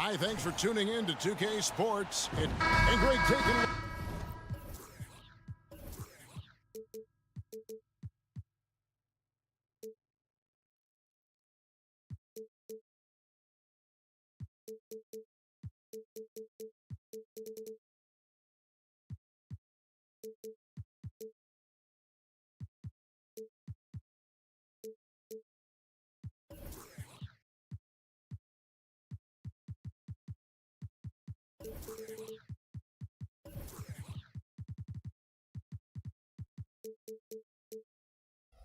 Hi, thanks for tuning in to 2K Sports. And great taking.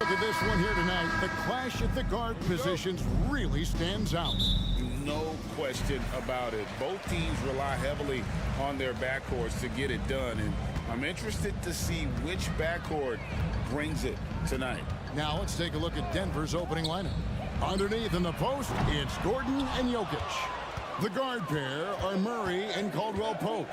Look at this one here tonight. The clash at the guard positions really stands out. No question about it. Both teams rely heavily on their backcourts to get it done, and I'm interested to see which backcourt brings it tonight. Now let's take a look at Denver's opening lineup. Underneath in the post, it's Gordon and Jokic. The guard pair are Murray and Caldwell Pope.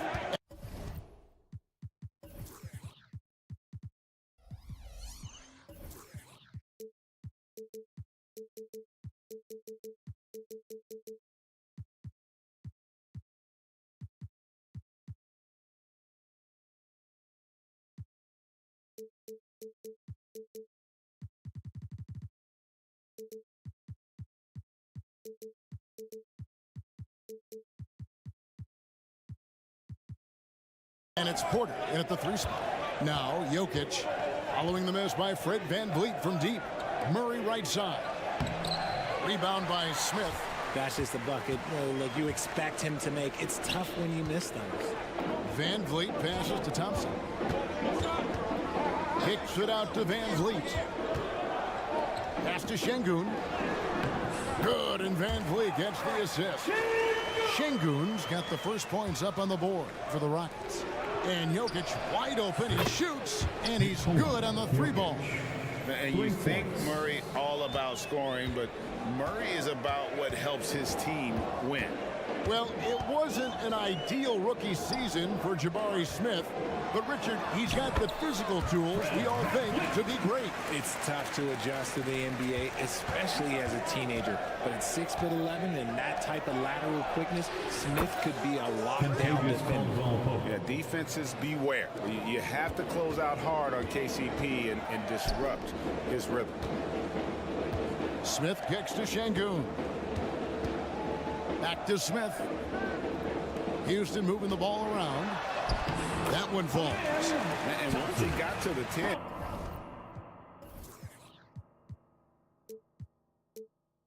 And it's Porter in at the 3 spot. Now Jokic following the miss by Fred VanVleet from deep. Murray right side. Rebound by Smith. That's just a bucket like you expect him to make. It's tough when you miss those. VanVleet passes to Thompson. Kicks it out to VanVleet. Pass to Şengün. Good, and VanVleet gets the assist. Şengün's got the first points up on the board for the Rockets. And Jokic wide open, he shoots, and he's good on the 3-ball. And you think Murray all about scoring, but Murray is about what helps his team win. Well, it wasn't an ideal rookie season for Jabari Smith, but Richard, he's got the physical tools we all think to be great. It's tough to adjust to the NBA, especially as a teenager. But at 6'11" and that type of lateral quickness, Smith could be a lockdown defender. Yeah, defenses beware. You have to close out hard on KCP and disrupt his rhythm. Smith kicks to Şengün. Back to Smith. Houston moving the ball around. That one falls. And once he got to the 10.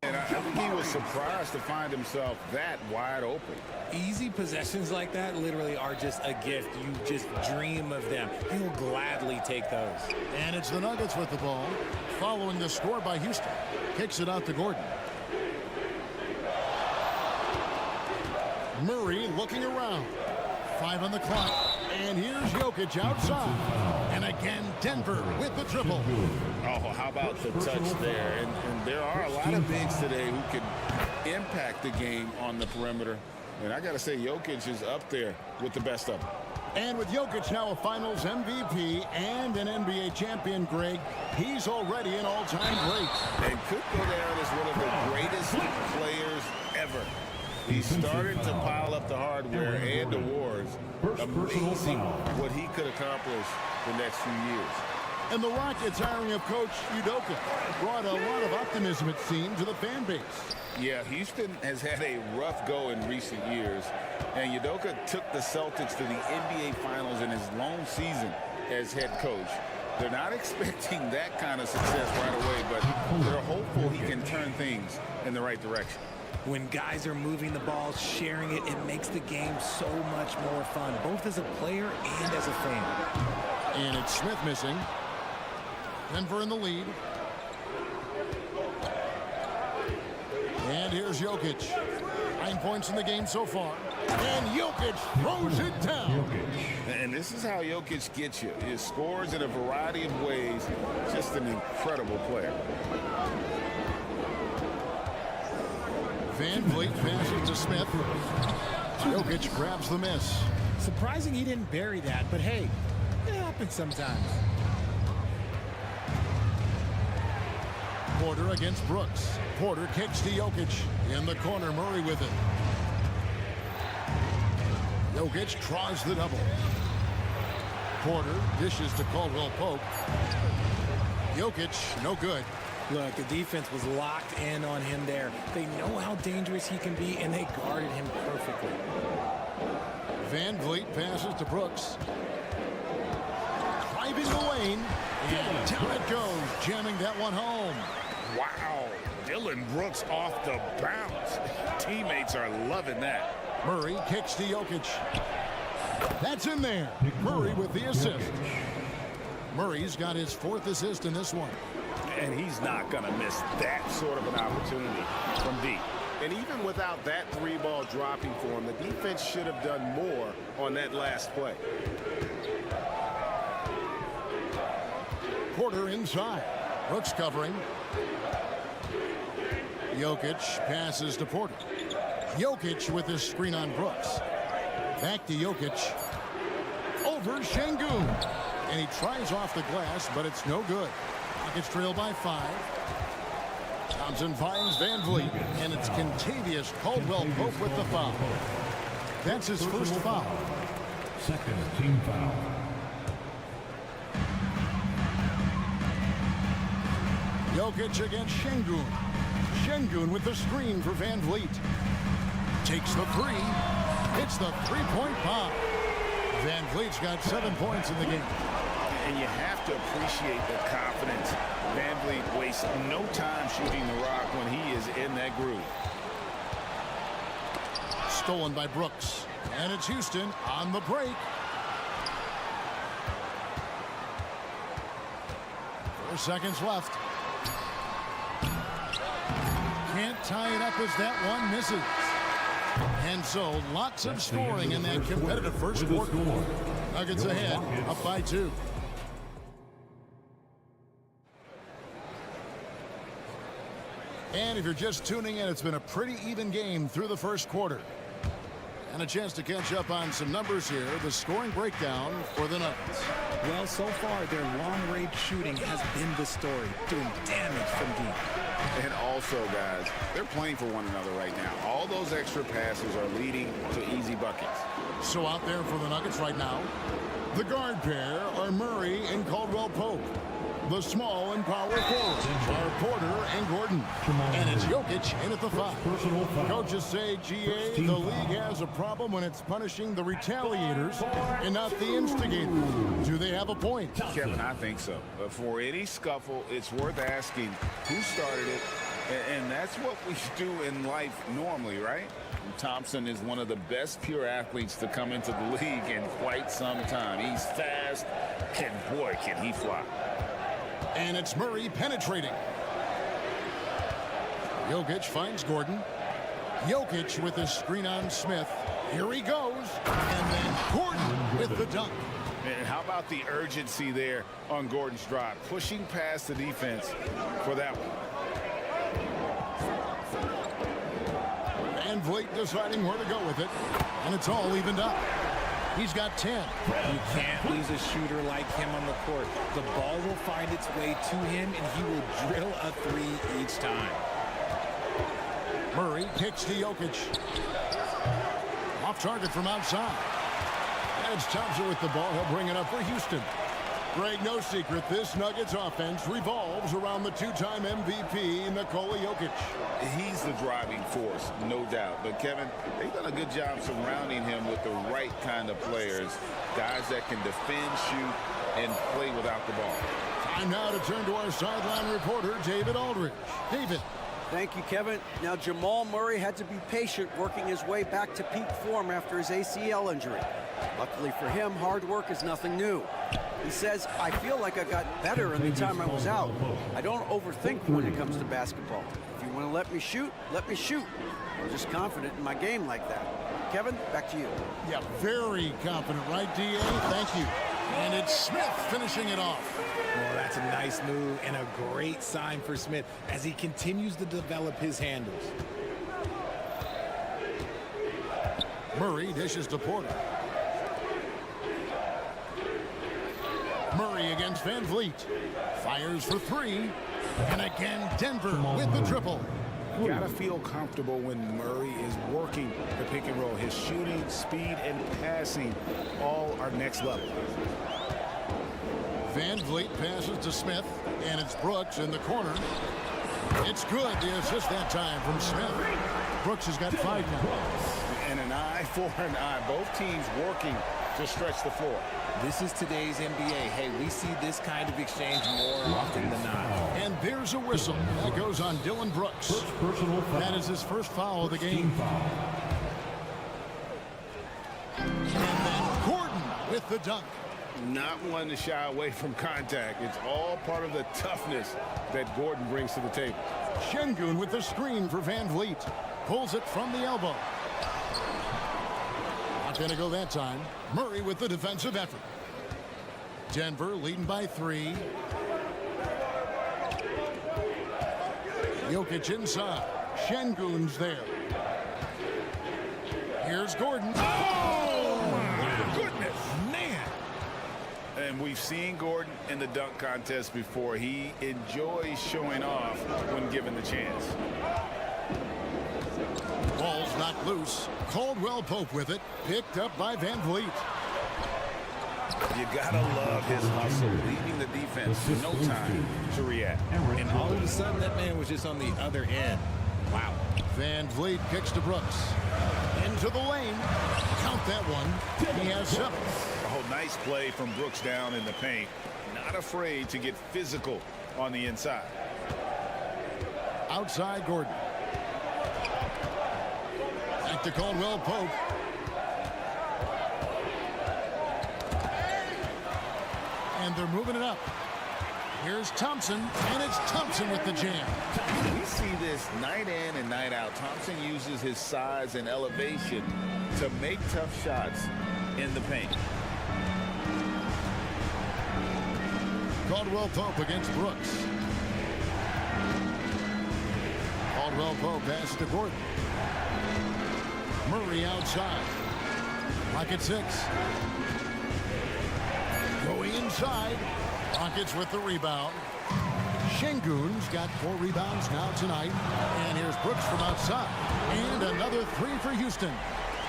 And I think he was surprised to find himself that wide open. Easy possessions like that literally are just a gift. You just dream of them. He'll gladly take those. And it's the Nuggets with the ball. Following the score by Houston. Kicks it out to Gordon. Murray looking around. 5 on the clock. And here's Jokic outside. And again, Denver with the triple. Oh, how about the touch there? And there are a lot of bigs today who can impact the game on the perimeter. And I got to say, Jokic is up there with the best of them. And with Jokic now a Finals MVP and an NBA champion, Greg, he's already an all-time great. And could go down as one of the greatest players ever. He started to pile up the hardware and awards. Amazing what he could accomplish the next few years. And the Rockets hiring of Coach Udoka brought a lot of optimism, it seemed, to the fan base. Yeah, Houston has had a rough go in recent years, and Udoka took the Celtics to the NBA Finals in his lone season as head coach. They're not expecting that kind of success right away, but they're hopeful he can turn things in the right direction. When guys are moving the ball, sharing it, it makes the game so much more fun, both as a player and as a fan. And it's Smith missing. Denver in the lead. And here's Jokic. 9 points in the game so far. And Jokic throws it down. And this is how Jokic gets you. He scores in a variety of ways. Just an incredible player. VanVleet passes to Smith. Jokic grabs the miss. Surprising he didn't bury that, but hey, it happens sometimes. Porter against Brooks. Porter kicks to Jokic. In the corner, Murray with it. Jokic draws the double. Porter dishes to Caldwell Pope. Jokic, no good. Look, the defense was locked in on him there. They know how dangerous he can be, and they guarded him perfectly. Van Vliet passes to Brooks. Driving the lane, and down it goes, jamming that one home. Wow, Dylan Brooks off the bounce. Teammates are loving that. Murray kicks to Jokic. That's in there. Murray with the assist. Murray's got his 4th assist in this one. And he's not going to miss that sort of an opportunity from deep. And even without that 3-ball dropping for him, the defense should have done more on that last play. Porter inside. Brooks covering. Jokic passes to Porter. Jokic with his screen on Brooks. Back to Jokic. Over Şengün. And he tries off the glass, but it's no good. Rockets trail by 5. Thompson finds Van Vliet, and it's Kentavious Caldwell Pope with the foul. That's his first foul. Second team foul. Jokic against Şengün. Şengün with the screen for Van Vliet. Takes the 3. Hits the 3-point bomb. Van Vliet's got 7 points in the game. And you have to appreciate the confidence. Van Vliet wastes no time shooting the rock when he is in that groove. Stolen by Brooks. And it's Houston on the break. 4 seconds left. Can't tie it up as that one misses. And so lots of scoring in that competitive first quarter. Nuggets ahead, up by 2. And if you're just tuning in, it's been a pretty even game through the first quarter. And a chance to catch up on some numbers here. The scoring breakdown for the Nuggets. Well, so far, their long-range shooting has been the story, doing damage from deep. And also, guys, they're playing for one another right now. All those extra passes are leading to easy buckets. So out there for the Nuggets right now, the guard pair are Murray and Caldwell Pope. The small and power forwards are Porter and Gordon. And it's Jokic in at the 5. Coaches say, GA, the league has a problem when it's punishing the retaliators and not the instigators. Do they have a point? Kevin, I think so. But for any scuffle, it's worth asking who started it. And that's what we do in life normally, right? Thompson is one of the best pure athletes to come into the league in quite some time. He's fast, and boy, can he fly. And it's Murray penetrating. Jokic finds Gordon. Jokic with his screen on Smith. Here he goes. And then Gordon with the dunk. And how about the urgency there on Gordon's drive? Pushing past the defense for that one. Van Vliet deciding where to go with it. And it's all evened up. He's got 10. You can't lose a shooter like him on the court. The ball will find its way to him, and he will drill a 3 each time. Murray kicks to Jokic. Off target from outside. And it's Thompson with the ball. He'll bring it up for Houston. Greg, no secret, this Nuggets offense revolves around the 2-time MVP, Nikola Jokic. He's the driving force, no doubt. But, Kevin, they've done a good job surrounding him with the right kind of players, guys that can defend, shoot, and play without the ball. Time now to turn to our sideline reporter, David Aldridge. David. Thank you, Kevin. Now, Jamal Murray had to be patient working his way back to peak form after his ACL injury. Luckily for him, hard work is nothing new. He says, I feel like I got better in the time I was out. I don't overthink when it comes to basketball. If you want to let me shoot, let me shoot. I'm just confident in my game like that. Kevin, back to you. Yeah, very confident, right, DA? Thank you. And it's Smith finishing it off. Well, that's a nice move and a great sign for Smith as he continues to develop his handles. Murray dishes to Porter. Murray against Van Vliet. Fires for 3. And again, Denver with the triple. 3. Gotta feel comfortable when Murray is working the pick and roll. His shooting, speed, and passing all are next level. Van Vliet passes to Smith, and it's Brooks in the corner. It's good. The assist that time from Smith. Brooks has got 5 now. And an eye for an eye. Both teams working to stretch the floor. This is today's NBA. Hey, we see this kind of exchange more often than not. And there's a whistle. That goes on Dylan Brooks. First personal foul. That is his first foul of the game. Team foul. And then Gordon with the dunk. Not one to shy away from contact. It's all part of the toughness that Gordon brings to the table. Şengün with the screen for Van Vliet. Pulls it from the elbow. Not going to go that time. Murray with the defensive effort. Denver leading by 3. Jokic inside. Şengün's there. Here's Gordon. Oh, my goodness. Man. And we've seen Gordon in the dunk contest before. He enjoys showing off when given the chance. Ball's not loose. Caldwell Pope with it. Picked up by Van Vliet. You gotta love his hustle, leaving the defense no time to react. And all of a sudden, that man was just on the other end. Wow. Van Vliet kicks to Brooks. Into the lane. Count that one. He has 7. Oh, nice play from Brooks down in the paint. Not afraid to get physical on the inside. Outside Gordon. Back to Caldwell Pope. And they're moving it up. Here's Thompson, and it's Thompson with the jam. We see this night in and night out. Thompson uses his size and elevation to make tough shots in the paint. Caldwell Pope against Brooks. Caldwell Pope passes to Gordon. Murray outside. Rockets 6. Going inside. Rockets with the rebound. Şengün's got 4 rebounds now tonight. And here's Brooks from outside. And another 3 for Houston.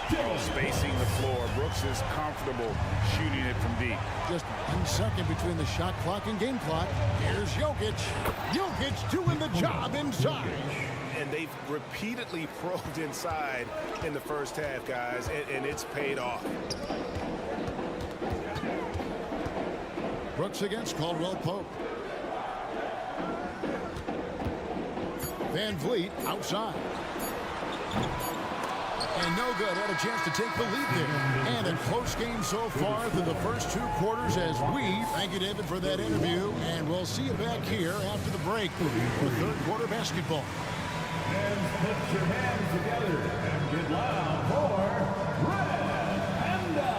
Oh, spacing the floor. Brooks is comfortable shooting it from deep. Just 1 second between the shot clock and game clock. Here's Jokic. Jokic doing the job inside. And they've repeatedly probed inside in the first half, guys, and it's paid off. Brooks against Caldwell Pope. Van Vliet outside. And no good. Had a chance to take the lead there. And a close game so far through the first 2 quarters as we thank you, David, for that interview. And we'll see you back here after the break for 3rd quarter basketball. And put your hands together and get loud for Red Panda.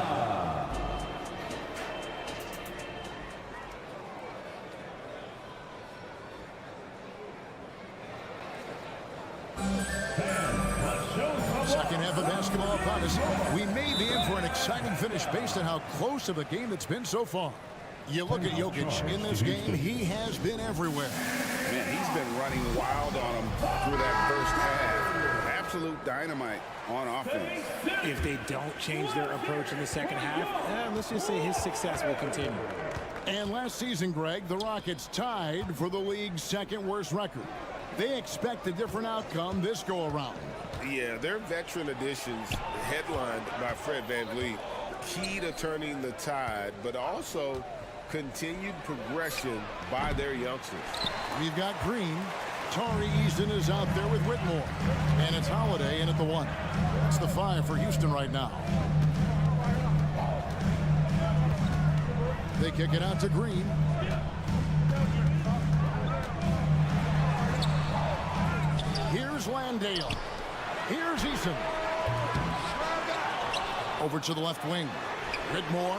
Second half of basketball upon us. We may be in for an exciting finish based on how close of a game it's been so far. You look at Jokic in this game, he has been everywhere. Man, he's been running wild on him through that first half. Absolute dynamite on offense. If they don't change their approach in the second half, let's just say his success will continue. And last season, Greg, the Rockets tied for the league's 2nd worst record. They expect a different outcome this go-around. Yeah, their veteran additions, headlined by Fred VanVleet, key to turning the tide, but also continued progression by their youngsters. We've got Green. Tari Easton is out there with Whitmore. And it's Holiday in at the 1. It's the 5 for Houston right now. They kick it out to Green. Here's Landale. Here's Easton. Over to the left wing. Whitmore.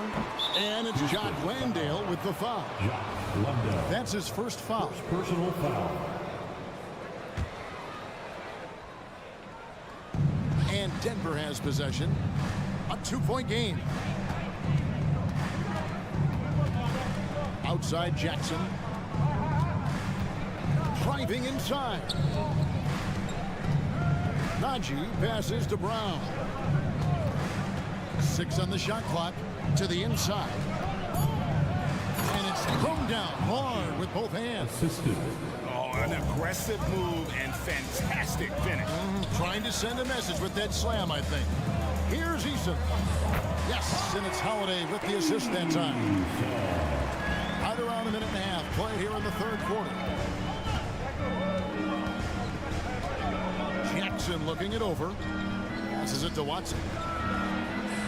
And it's Jock Landale with the foul. That's his first foul. First personal foul. And Denver has possession. A 2-point game. Outside Jackson. Driving inside. Najee passes to Brown. 6 on the shot clock to the inside. And it's thrown down hard with both hands. Assisted. Oh, an aggressive move and fantastic finish. Trying to send a message with that slam, I think. Here's Eason. Yes, and it's Holiday with the assist that time. Right around a minute and a half played here in the third quarter. Jackson looking it over. Passes it to Watson.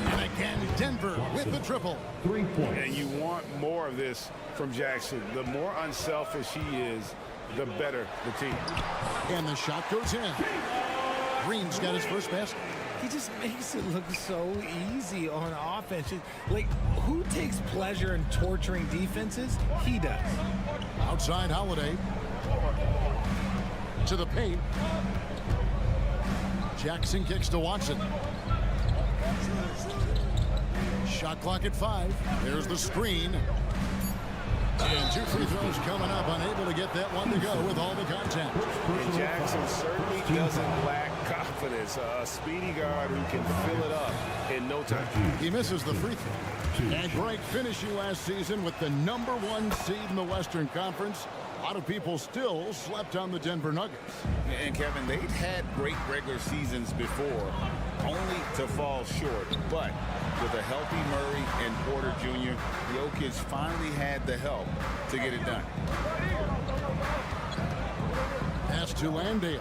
And again, Denver with the triple. 3 points. And you want more of this from Jackson. The more unselfish he is, the better the team. And the shot goes in. Green's got his first basket. He just makes it look so easy on offense. Like, who takes pleasure in torturing defenses? He does. Outside Holiday. To the paint. Jackson kicks to Watson. Shot clock at 5. There's the screen. And 2 free throws coming up. Unable to get that one to go with all the contact. And Jackson certainly doesn't lack confidence. A speedy guard who can fill it up in no time. He misses the free throw. And great finishing last season with the #1 seed in the Western Conference. A lot of people still slept on the Denver Nuggets. And Kevin, they've had great regular seasons before, only to fall short. But with a healthy Murray and Porter Jr., Jokic finally had the help to get it done. Pass to Landale.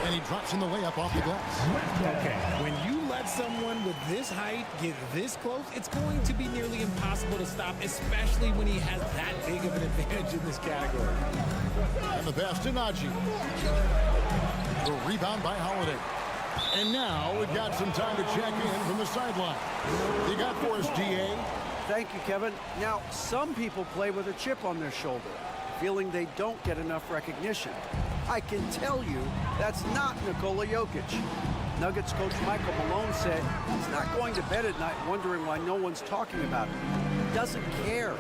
And he drops in the layup off the glass. Okay, when you let someone with this height get this close, it's going to be nearly impossible to stop, especially when he has that big of an advantage in this category. And the pass to Najee. The rebound by Holiday. And now we've got some time to check in from the sideline. You got for us, DA? Thank you, Kevin. Now, some people play with a chip on their shoulder, feeling they don't get enough recognition. I can tell you that's not Nikola Jokic. Nuggets coach Michael Malone said he's not going to bed at night wondering why no one's talking about him. He doesn't care.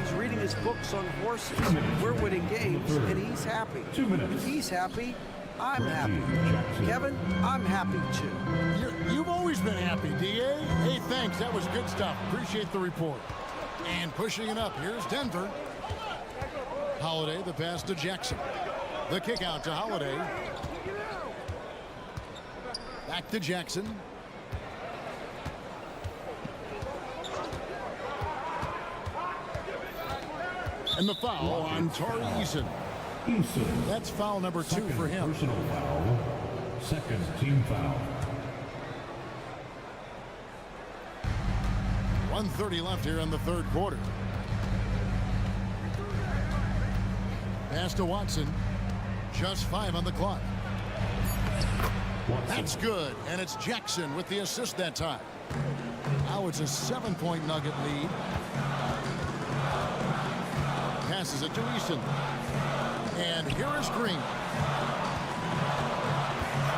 He's reading his books on horses. We're winning games, and he's happy. 2 minutes. If he's happy, I'm happy. Kevin, I'm happy too. You've always been happy, DA. Hey, thanks. That was good stuff. Appreciate the report. And pushing it up, here's Denver. Holiday, the pass to Jackson. The kick out to Holiday. Back to Jackson. And the foul on Tari Eason. That's foul number 2 for him. Personal foul. Second team foul. 1:30 left here in the third quarter. Pass to Watson. Just 5 on the clock. That's good, and it's Jackson with the assist that time. Now it's a 7-point Nugget lead. Passes it to Eason. And here is Green.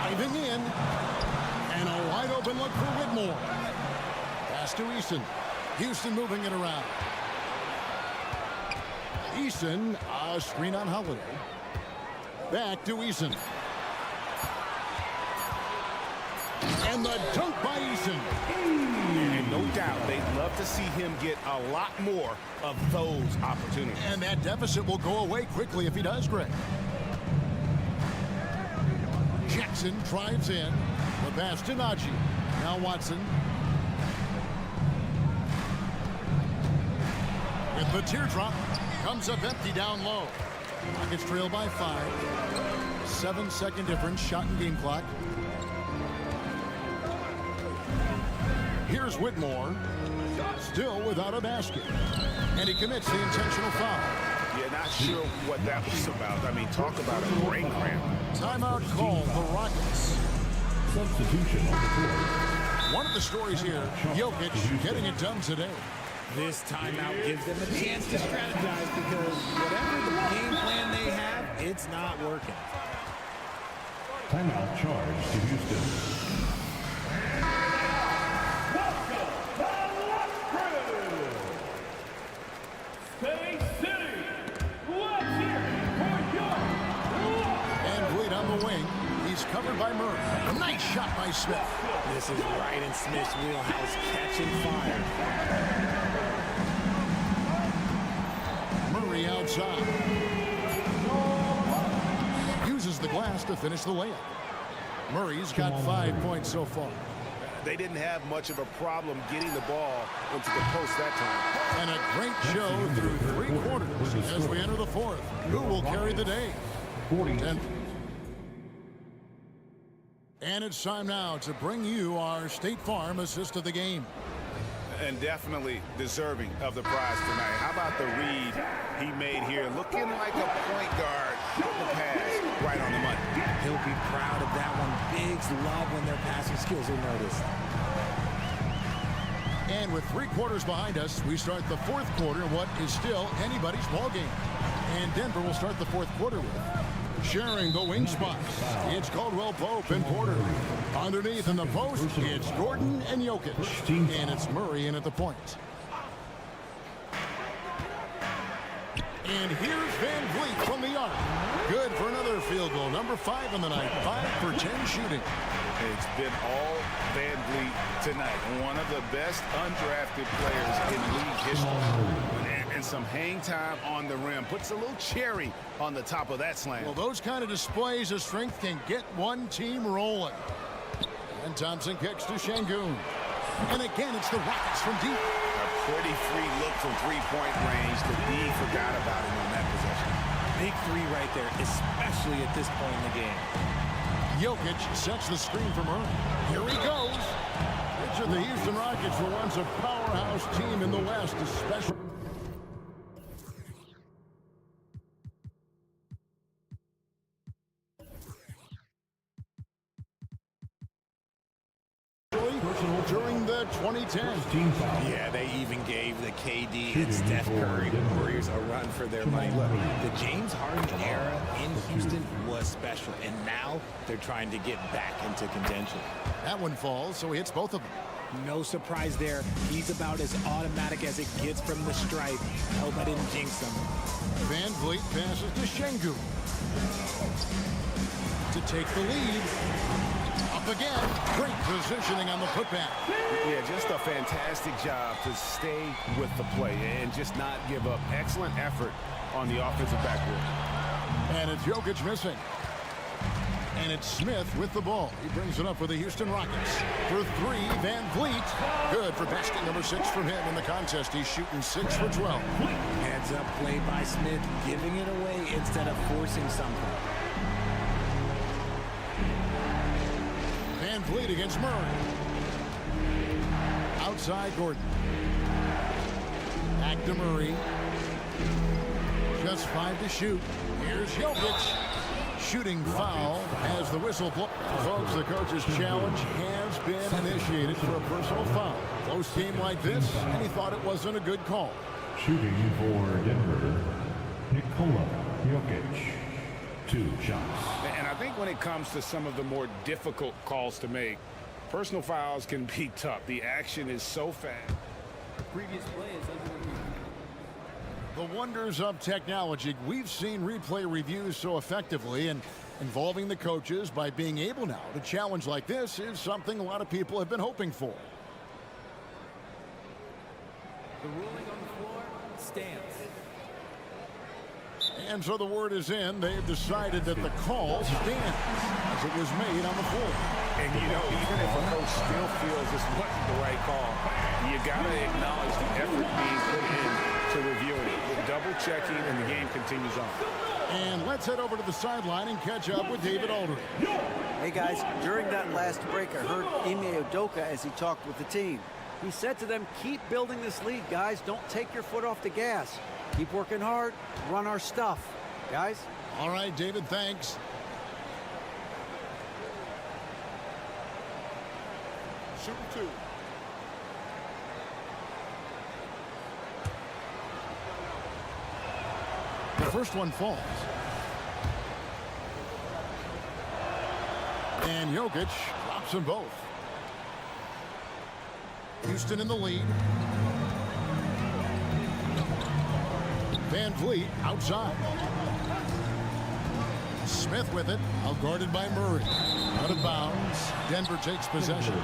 Diving in. And a wide open look for Whitmore. Pass to Eason. Houston moving it around. Eason, a screen on Holiday. Back to Eason. And the dunk by Eason. And no doubt, they'd love to see him get a lot more of those opportunities. And that deficit will go away quickly if he does, Greg. Jackson drives in. The pass to Najee. Now Watson. With the teardrop. Comes up empty down low. Rockets trail by 5. 7-second difference. Shot and game clock. Here's Whitmore. Still without a basket. And he commits the intentional foul. Yeah, not sure what that was about. I mean, talk about a brain cramp. Timeout called the Rockets. Substitution on the court. One of the stories here, Jokic getting it done today. This timeout gives them a chance to strategize because whatever the game plan they have, it's not working. Timeout charge to Houston. Stay City. Let's hear it by Smith. This is right in Smith's wheelhouse, catching fire. Murray outside. Uses the glass to finish the layup. Murray's got 5 points so far. They didn't have much of a problem getting the ball into the post that time. And a great show through 3 quarters as we enter the 4th. Who will carry the day? 10. And it's time now to bring you our State Farm assist of the game. And definitely deserving of the prize tonight. How about the read he made here? Looking like a point guard. The pass right on the money. He'll be proud of that one. Bigs love when their passing skills are noticed. And with 3 quarters behind us, we start the 4th quarter in what is still anybody's ball game. And Denver will start the 4th quarter with sharing the wing spots. It's Caldwell Pope and Porter. Underneath in the post, it's Gordon and Jokic. And it's Murray in at the point. And here's Van Vliet from the arc. Good for another field goal. Number 5 in the night. 5 for 10 shooting. It's been all Van Vliet tonight. One of the best undrafted players in league history. And some hang time on the rim. Puts a little cherry on the top of that slam. Well, those kind of displays of strength can get one team rolling. And Thompson kicks to Şengün. And again, it's the Rockets from deep. A pretty free look from three-point range. The D forgot about him on that possession. Big 3 right there, especially at this point in the game. Jokic sets the screen for Murray. Here he goes. Which of the Houston Rockets were once a powerhouse team in the West, especially. During the 2010s. Yeah, they even gave the KD and Steph Curry Warriors a run for their money. Look, the James Harden era in Houston was special, and now they're trying to get back into contention. That one falls, so he hits both of them. No surprise there. He's about as automatic as it gets from the stripe. Hope I didn't jinx him. Van Vliet passes to Şengün to take the lead. Up again. Great positioning on the putback. Yeah, just a fantastic job to stay with the play and just not give up. Excellent effort on the offensive backboard. And it's Jokic missing. And it's Smith with the ball. He brings it up for the Houston Rockets. For 3, Van Vliet. Good for basket number 6 from him in the contest. He's shooting 6 for 12. Heads up play by Smith, giving it away instead of forcing something. Van Vliet against Murray. Outside Gordon. Back to Murray. Just 5 to shoot. Here's Jokic. Shooting foul as the whistle blows. Folks, the coach's challenge has been initiated for a personal foul. Close game like this, and he thought it wasn't a good call. Shooting for Denver, Nikola Jokic. 2 shots. And I think when it comes to some of the more difficult calls to make, personal fouls can be tough. The action is so fast. Previous play is The wonders of technology. We've seen replay reviews so effectively, and involving the coaches by being able now to challenge like this is something a lot of people have been hoping for. the ruling on the floor stands. And so the word is in. They've decided that the call stands as it was made on the floor. And, you know, even if a coach still feels this wasn't the right call, you got to acknowledge the effort being put in to reviewing it. Double checking, and the game continues on. And let's head over to the sideline and catch up with David Aldridge. Hey guys, during that last break, I heard Ime Udoka as he talked with the team. He said to them, keep building this lead, guys. Don't take your foot off the gas. Keep working hard. Run our stuff. Guys? All right, David, thanks. Shooting 2. The first one falls. And Jokic drops them both. Houston in the lead. Van Vliet outside. Smith with it, outguarded by Murray. Out of bounds. Denver takes possession.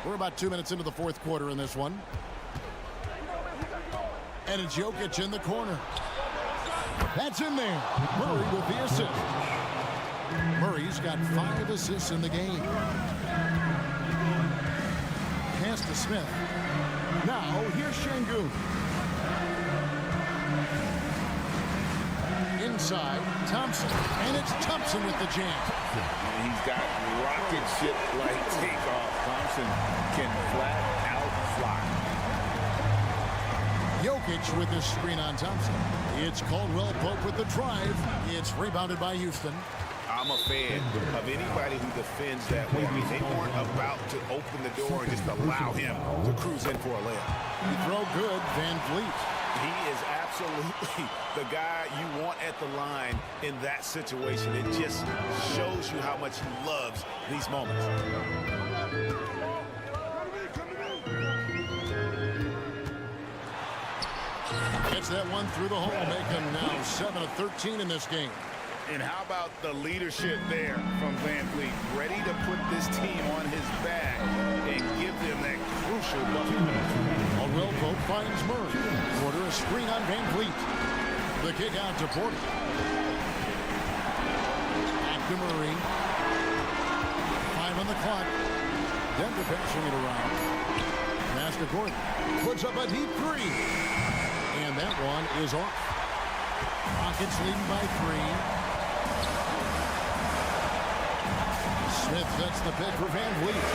We're about 2 minutes into the fourth quarter in this one. And it's Jokic in the corner. That's in there. Murray with the assist. Murray's got 5 assists in the game. Pass to Smith. Now here's Şengün. Inside, Thompson. And it's Thompson with the jam. And he's got rocket ship-like takeoff. Thompson can flat out fly. Jokic with this screen on Thompson. It's Caldwell Pope with the drive. It's rebounded by Houston. I'm a fan of anybody who defends that way. I mean, they weren't about to open the door and just allow him to cruise in for a layup. You throw good, Van Vliet. He is absolutely the guy you want at the line in that situation. It just shows you how much he loves these moments. Gets that one through the hole, make him now 7 of 13 in this game. And how about the leadership there from Van Vliet? Ready to put this team on his back and give them that crucial bucket. Caldwell Pope finds Murray. Porter a screen on Van Vliet. The kick out to Porter. Back to Murray. 5 on the clock. Denver passing it around. Pass to Gordon. Puts up a deep 3. And that one is off. Rockets leading by 3. Smith sets the pick for Van Vliet.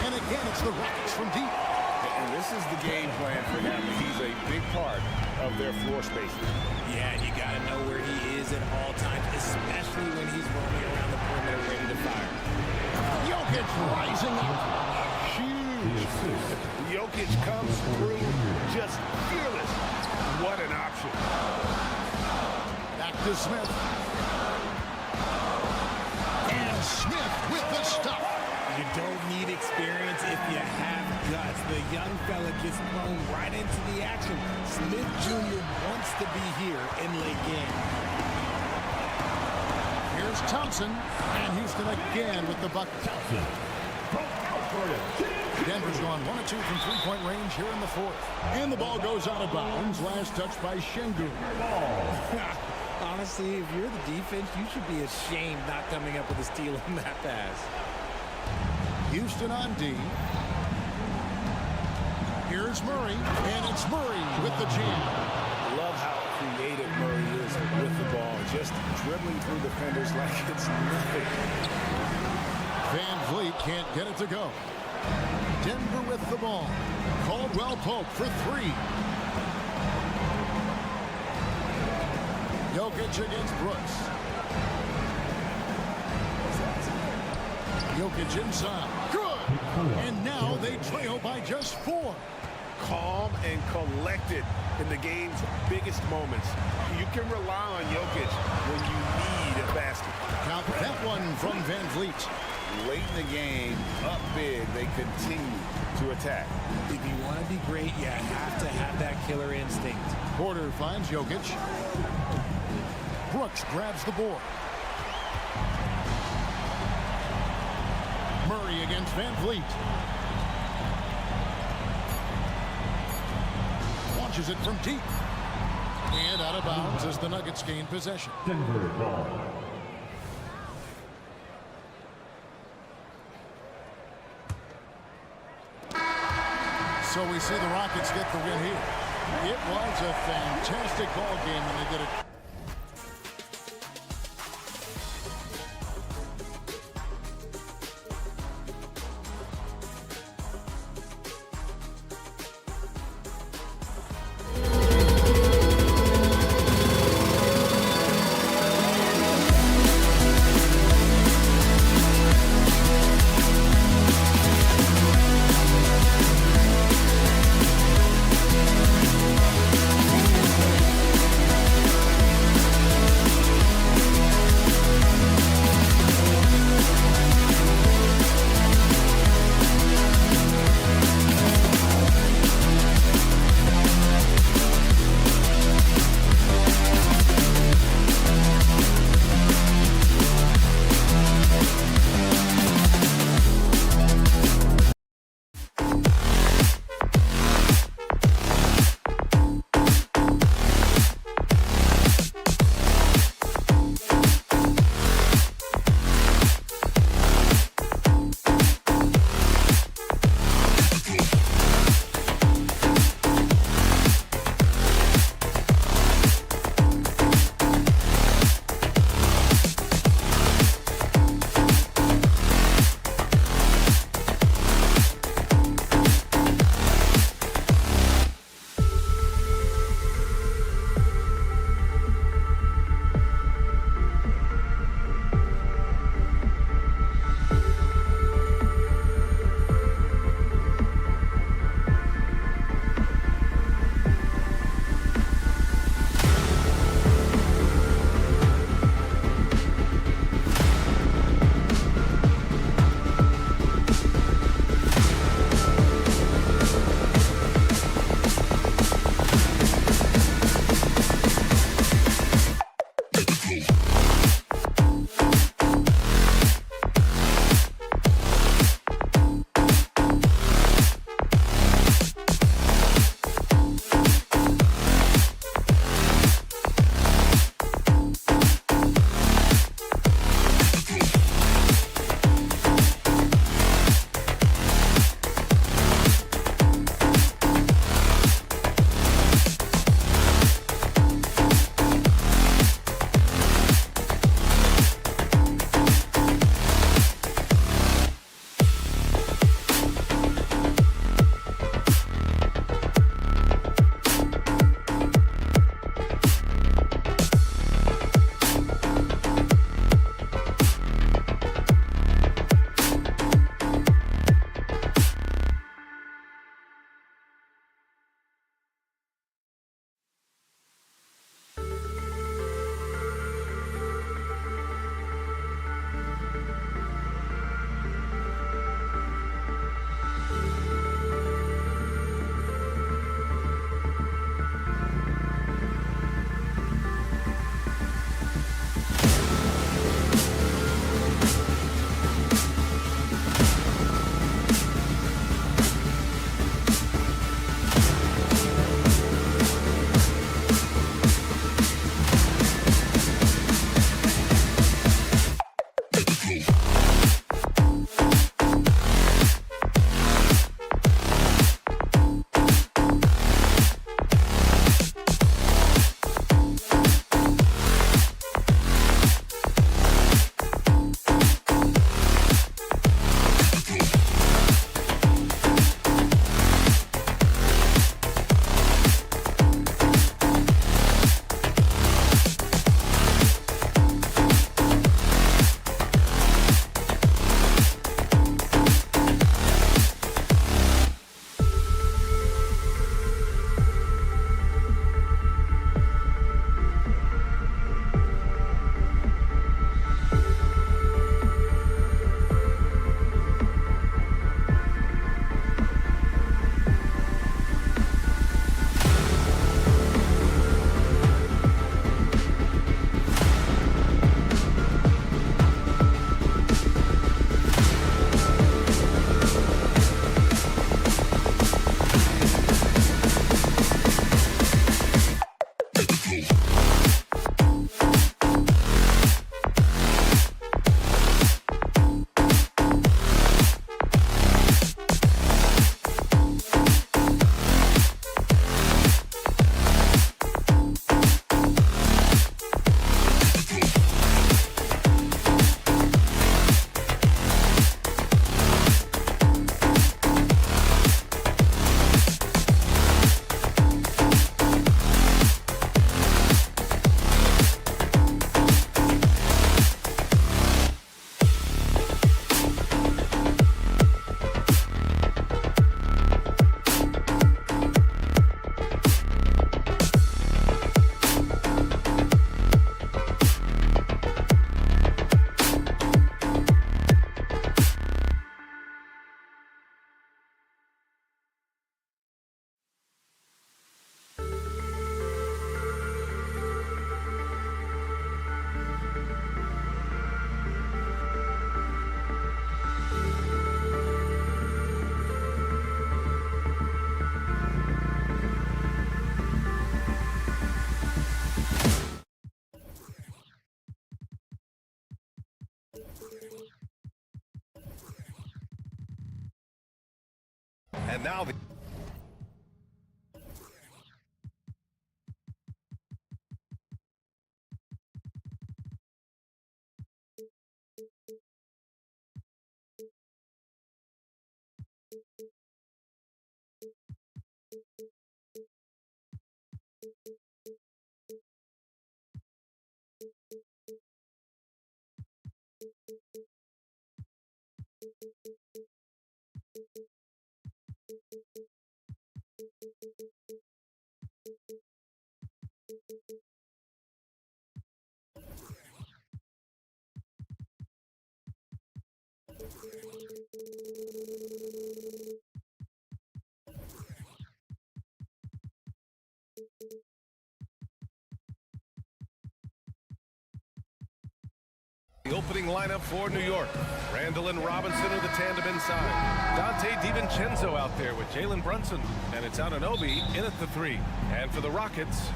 And again, it's the Rockets from deep. And this is the game plan for him. He's a big part of their floor spacing. Yeah, and you got to know where he is at all times, especially when he's roaming around the perimeter ready to fire. Jokic rising up. Huge. Jokic comes through just fearless. What an option. Back to Smith. And Smith with the stop. You don't need experience if you have guts. The young fella gets thrown right into the action. Smith Jr. wants to be here in late game. Here's Thompson. And Houston again with the bucket. Denver's gone 1 of 2 from three-point range here in the fourth. And the ball goes out of bounds. Last touch by Şengün. Honestly, if you're the defense, you should be ashamed not coming up with a steal on that pass. Houston on D. Here's Murray, and it's Murray with the jam. Love how creative Murray is with the ball, just dribbling through defenders like it's nothing. Van Vliet can't get it to go. Denver with the ball. Caldwell Pope for 3. Jokic against Brooks. Jokic inside. Good! And now they trail by just 4. Calm and collected in the game's biggest moments. You can rely on Jokic when you need a basket. Count that one from Van Vliet. Late in the game, up big, they continue to attack. If you want to be great, you have to have that killer instinct. Porter finds Jokic. Brooks grabs the board. Murray against Van Vliet. Launches it from deep. And out of bounds as the Nuggets gain possession. Denver ball. So we see the Rockets get the win here. It was a fantastic ball game when they did it. Now the opening lineup for New York. Randall and Robinson are the tandem inside. Dante DiVincenzo out there with Jalen Brunson. And it's Anunoby in at the 3. And for the Rockets,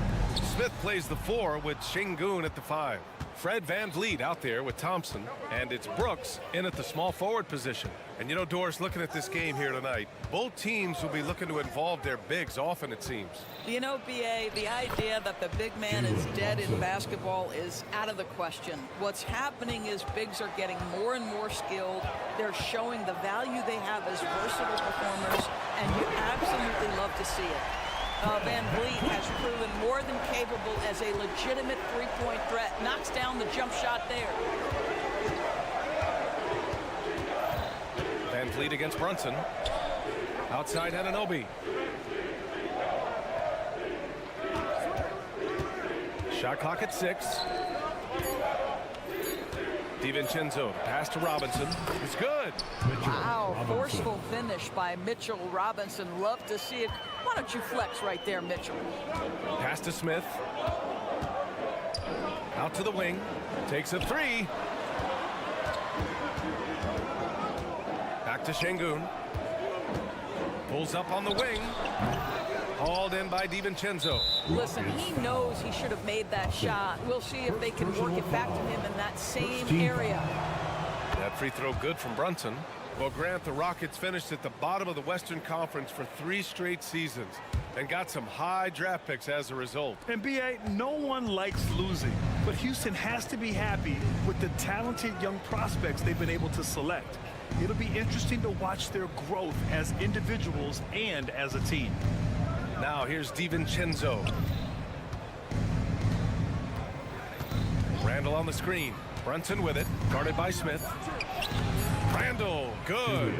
Smith plays the 4 with Şengün at the 5. Fred VanVleet out there with Thompson. And it's Brooks in at the small forward position. And you know, Doris, looking at this game here tonight, both teams will be looking to involve their bigs often, it seems. You know, BA, the idea that the big man is dead in basketball is out of the question. What's happening is bigs are getting more and more skilled. They're showing the value they have as versatile performers, and you absolutely love to see it. VanVleet has proven more than capable as a legitimate three-point threat. Knocks down the jump shot there. VanVleet against Brunson. Outside Anunoby. Shot clock at 6. DiVincenzo, pass to Robinson. It's good. Wow, forceful finish by Mitchell Robinson. Love to see it. Why don't you flex right there, Mitchell? Pass to Smith. Out to the wing. Takes a 3. Back to Şengün. Pulls up on the wing. Hauled in by DiVincenzo. Listen, he knows he should have made that shot. We'll see if they can work it back to him in that same area. That free throw good from Brunson. Well, Grant, the Rockets finished at the bottom of the Western Conference for 3 straight seasons and got some high draft picks as a result. And BA, no one likes losing, but Houston has to be happy with the talented young prospects they've been able to select. It'll be interesting to watch their growth as individuals and as a team. Now here's DiVincenzo. Randall on the screen. Brunson with it, guarded by Smith. Randall, good.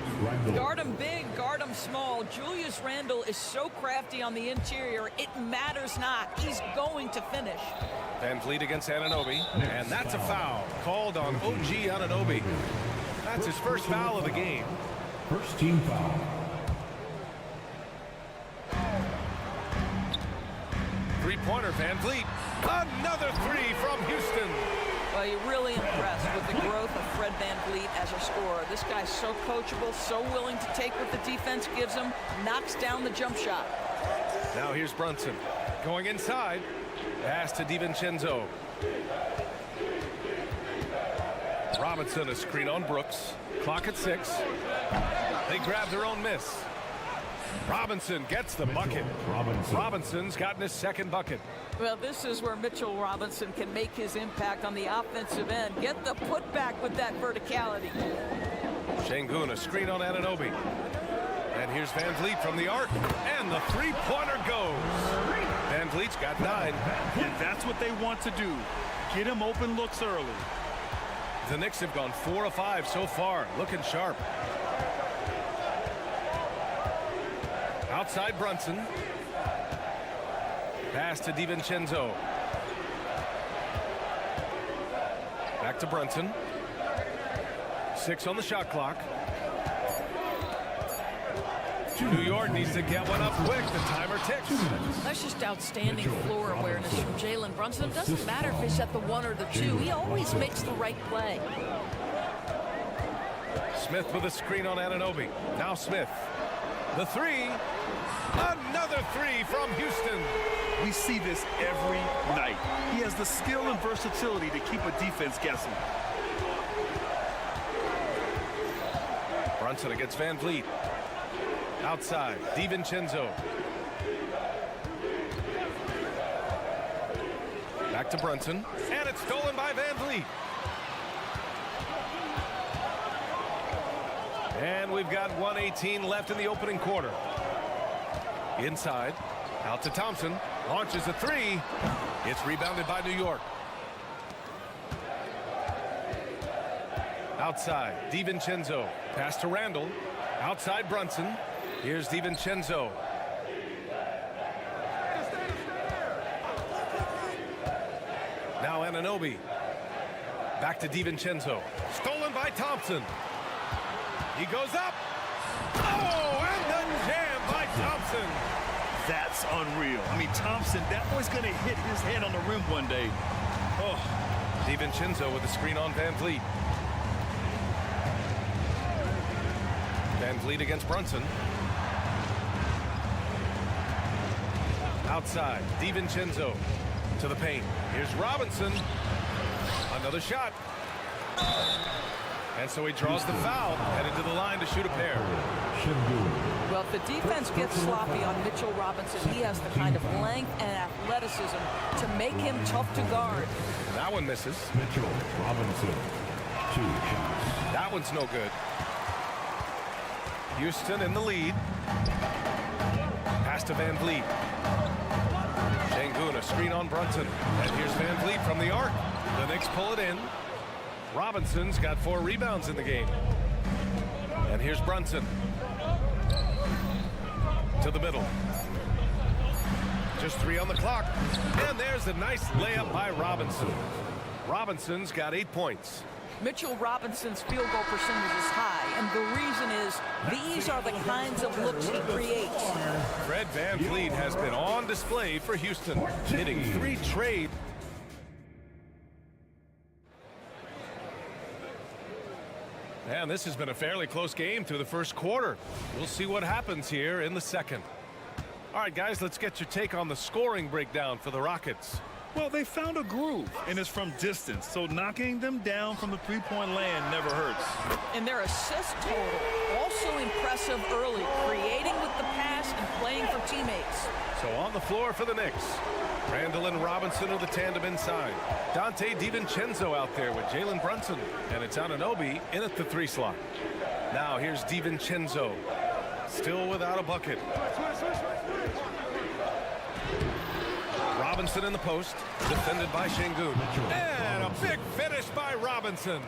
Guard him big, guard him small. Julius Randle is so crafty on the interior, it matters not. He's going to finish. VanVleet against Anunoby, and that's a foul called on OG Anunoby. That's his first foul of the game. First team foul. Three-pointer, VanVleet. Another 3 from Houston. Well, you're really impressed with the growth of Fred VanVleet as a scorer. This guy's so coachable, so willing to take what the defense gives him, knocks down the jump shot. Now here's Brunson. Going inside. Pass to DiVincenzo. Robinson, a screen on Brooks. Clock at 6. They grab their own miss. Robinson gets the bucket. Robinson's gotten his second bucket. Well, this is where Mitchell Robinson can make his impact on the offensive end. Get the putback with that verticality. Şengün, a screen on Anunoby. And here's VanVleet from the arc. And the three-pointer goes. VanVleet's got 9. And that's what they want to do. Get him open looks early. The Knicks have gone 4 of 5 so far. Looking sharp. Outside Brunson. Pass to DiVincenzo. Back to Brunson. 6 on the shot clock. New York needs to get one up quick. The timer ticks. That's just outstanding floor awareness from Jalen Brunson. It doesn't matter if he's at the 1 or the 2. He always makes the right play. Smith with a screen on Anunoby. Now Smith. The 3. Another 3 from Houston. We see this every night. He has the skill and versatility to keep a defense guessing. Brunson against VanVleet. Outside, DiVincenzo. Back to Brunson, and it's stolen by Van Vliet. And we've got 1:18 left in the opening quarter. Inside, out to Thompson, launches a three. It's rebounded by New York. Outside, DiVincenzo, pass to Randall. Outside Brunson. Here's DiVincenzo. Now Anunoby. Back to DiVincenzo. Stolen by Thompson. He goes up. Oh, and the jam by Thompson. That's unreal. I mean, Thompson, that boy's going to hit his head on the rim one day. Oh. DiVincenzo with the screen on Van Vliet. Van Vliet against Brunson. Outside, DiVincenzo to the paint. Here's Robinson. Another shot. And so he draws the foul, headed to the line to shoot a pair. Well, if the defense gets sloppy on Mitchell Robinson, he has the kind of length and athleticism to make him tough to guard. That one misses. Mitchell Robinson, 2 shots. That one's no good. Houston in the lead. Pass to Van Vliet. Şengün, a screen on Brunson. And here's Van Vliet from the arc. The Knicks pull it in. Robinson's got 4 rebounds in the game. And here's Brunson. To the middle. Just 3 on the clock. And there's a nice layup by Robinson. Robinson's got 8 points. Mitchell Robinson's field goal percentage is high, and the reason is these are the kinds of looks he creates. Fred Van Vliet has been on display for Houston, hitting 3 trade. And this has been a fairly close game through the first quarter. We'll see what happens here in the second. All right, guys, let's get your take on the scoring breakdown for the Rockets. Well, they found a groove, and it's from distance, so knocking them down from the three-point land never hurts. And their assist total, also impressive early, creating with the pass and playing for teammates. So on the floor for the Knicks, Randall and Robinson are the tandem inside. Donte DiVincenzo out there with Jalen Brunson, and it's Anunoby in at the 3 slot. Now here's DiVincenzo, still without a bucket. Robinson in the post, defended by Şengün. And a big finish by Robinson.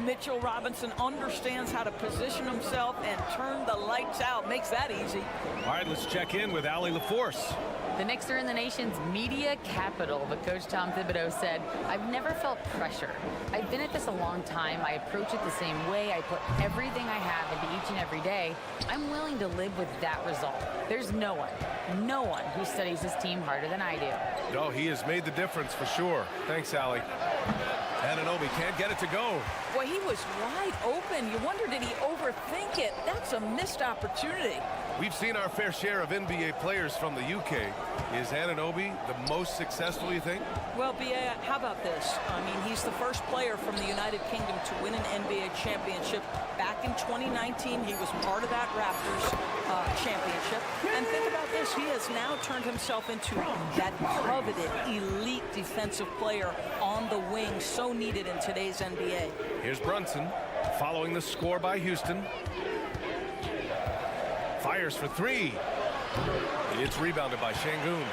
Mitchell Robinson understands how to position himself and turn the lights out. Makes that easy. All right, let's check in with Allie LaForce. The Knicks are in the nation's media capital, but Coach Tom Thibodeau said, "I've never felt pressure. I've been at this a long time. I approach it the same way. I put everything I have into each and every day. I'm willing to live with that result. There's no one who studies his team harder than I do." No, he has made the difference for sure. Thanks, Allie. Anunoby can't get it to go. Boy, he was wide open. You wonder, did he overthink it? That's a missed opportunity. We've seen our fair share of NBA players from the UK. Is Anunoby the most successful, you think? Well, B.A., how about this? I mean, he's the first player from the United Kingdom to win an NBA championship. Back in 2019, he was part of that Raptors championship. And think about this. He has now turned himself into that coveted elite defensive player on the wing, so needed in today's NBA. Here's Brunson following the score by Houston. Fires for 3. It's rebounded by Şengün.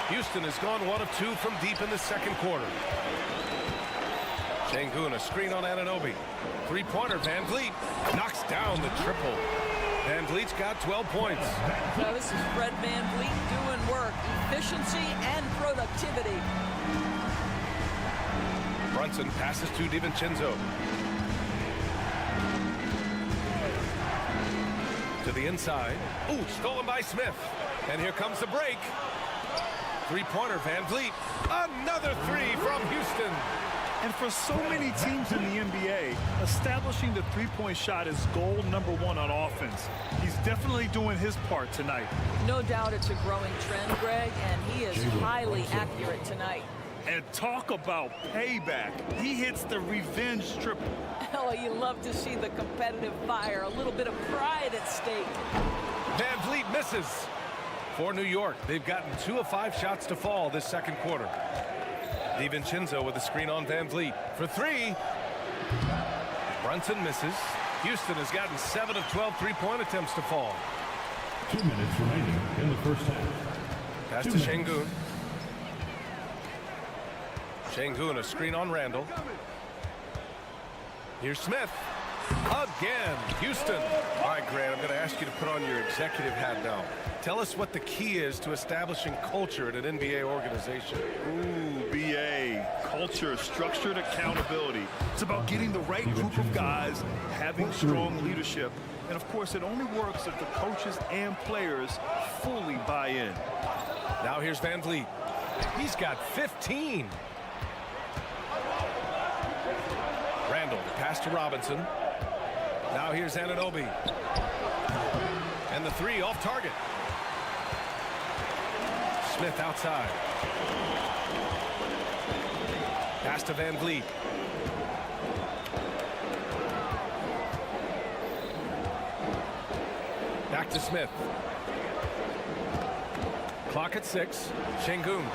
Houston has gone 1 of 2 from deep in the second quarter. Şengün, a screen on Anunoby. 3-pointer, Van Vliet knocks down the triple. Van Vliet's got 12 points. Now this is Fred Van Vliet doing work, efficiency and productivity. Brunson passes to DiVincenzo. To the inside. Ooh, stolen by Smith. And here comes the break. 3-pointer, Van Vliet. Another 3 from Houston. And for so many teams in the NBA, establishing the three-point shot is goal number 1 on offense. He's definitely doing his part tonight. No doubt it's a growing trend, Greg, and he is highly accurate tonight. And talk about payback. He hits the revenge triple. Oh, you love to see the competitive fire. A little bit of pride at stake. Van Vliet misses. For New York, they've gotten 2 of 5 shots to fall this second quarter. DiVincenzo with a screen on Van Vliet for 3. Brunson misses. Houston has gotten 7 of 12 three-point attempts to fall. 2 minutes remaining in the first half. Pass to Şengün. Şengün, a screen on Randall. Here's Smith. Again, Houston. All right, Grant, I'm going to ask you to put on your executive hat now. Tell us what the key is to establishing culture at an NBA organization. Ooh, BA. Culture, structured accountability. It's about getting the right group of guys, having strong leadership. And of course, it only works if the coaches and players fully buy in. Now here's Van Vliet. He's got 15. Randall, pass to Robinson. Now here's Anunoby. And the 3 off target. Smith outside. Pass to Van Vliet. Back to Smith. Clock at 6. Şengün.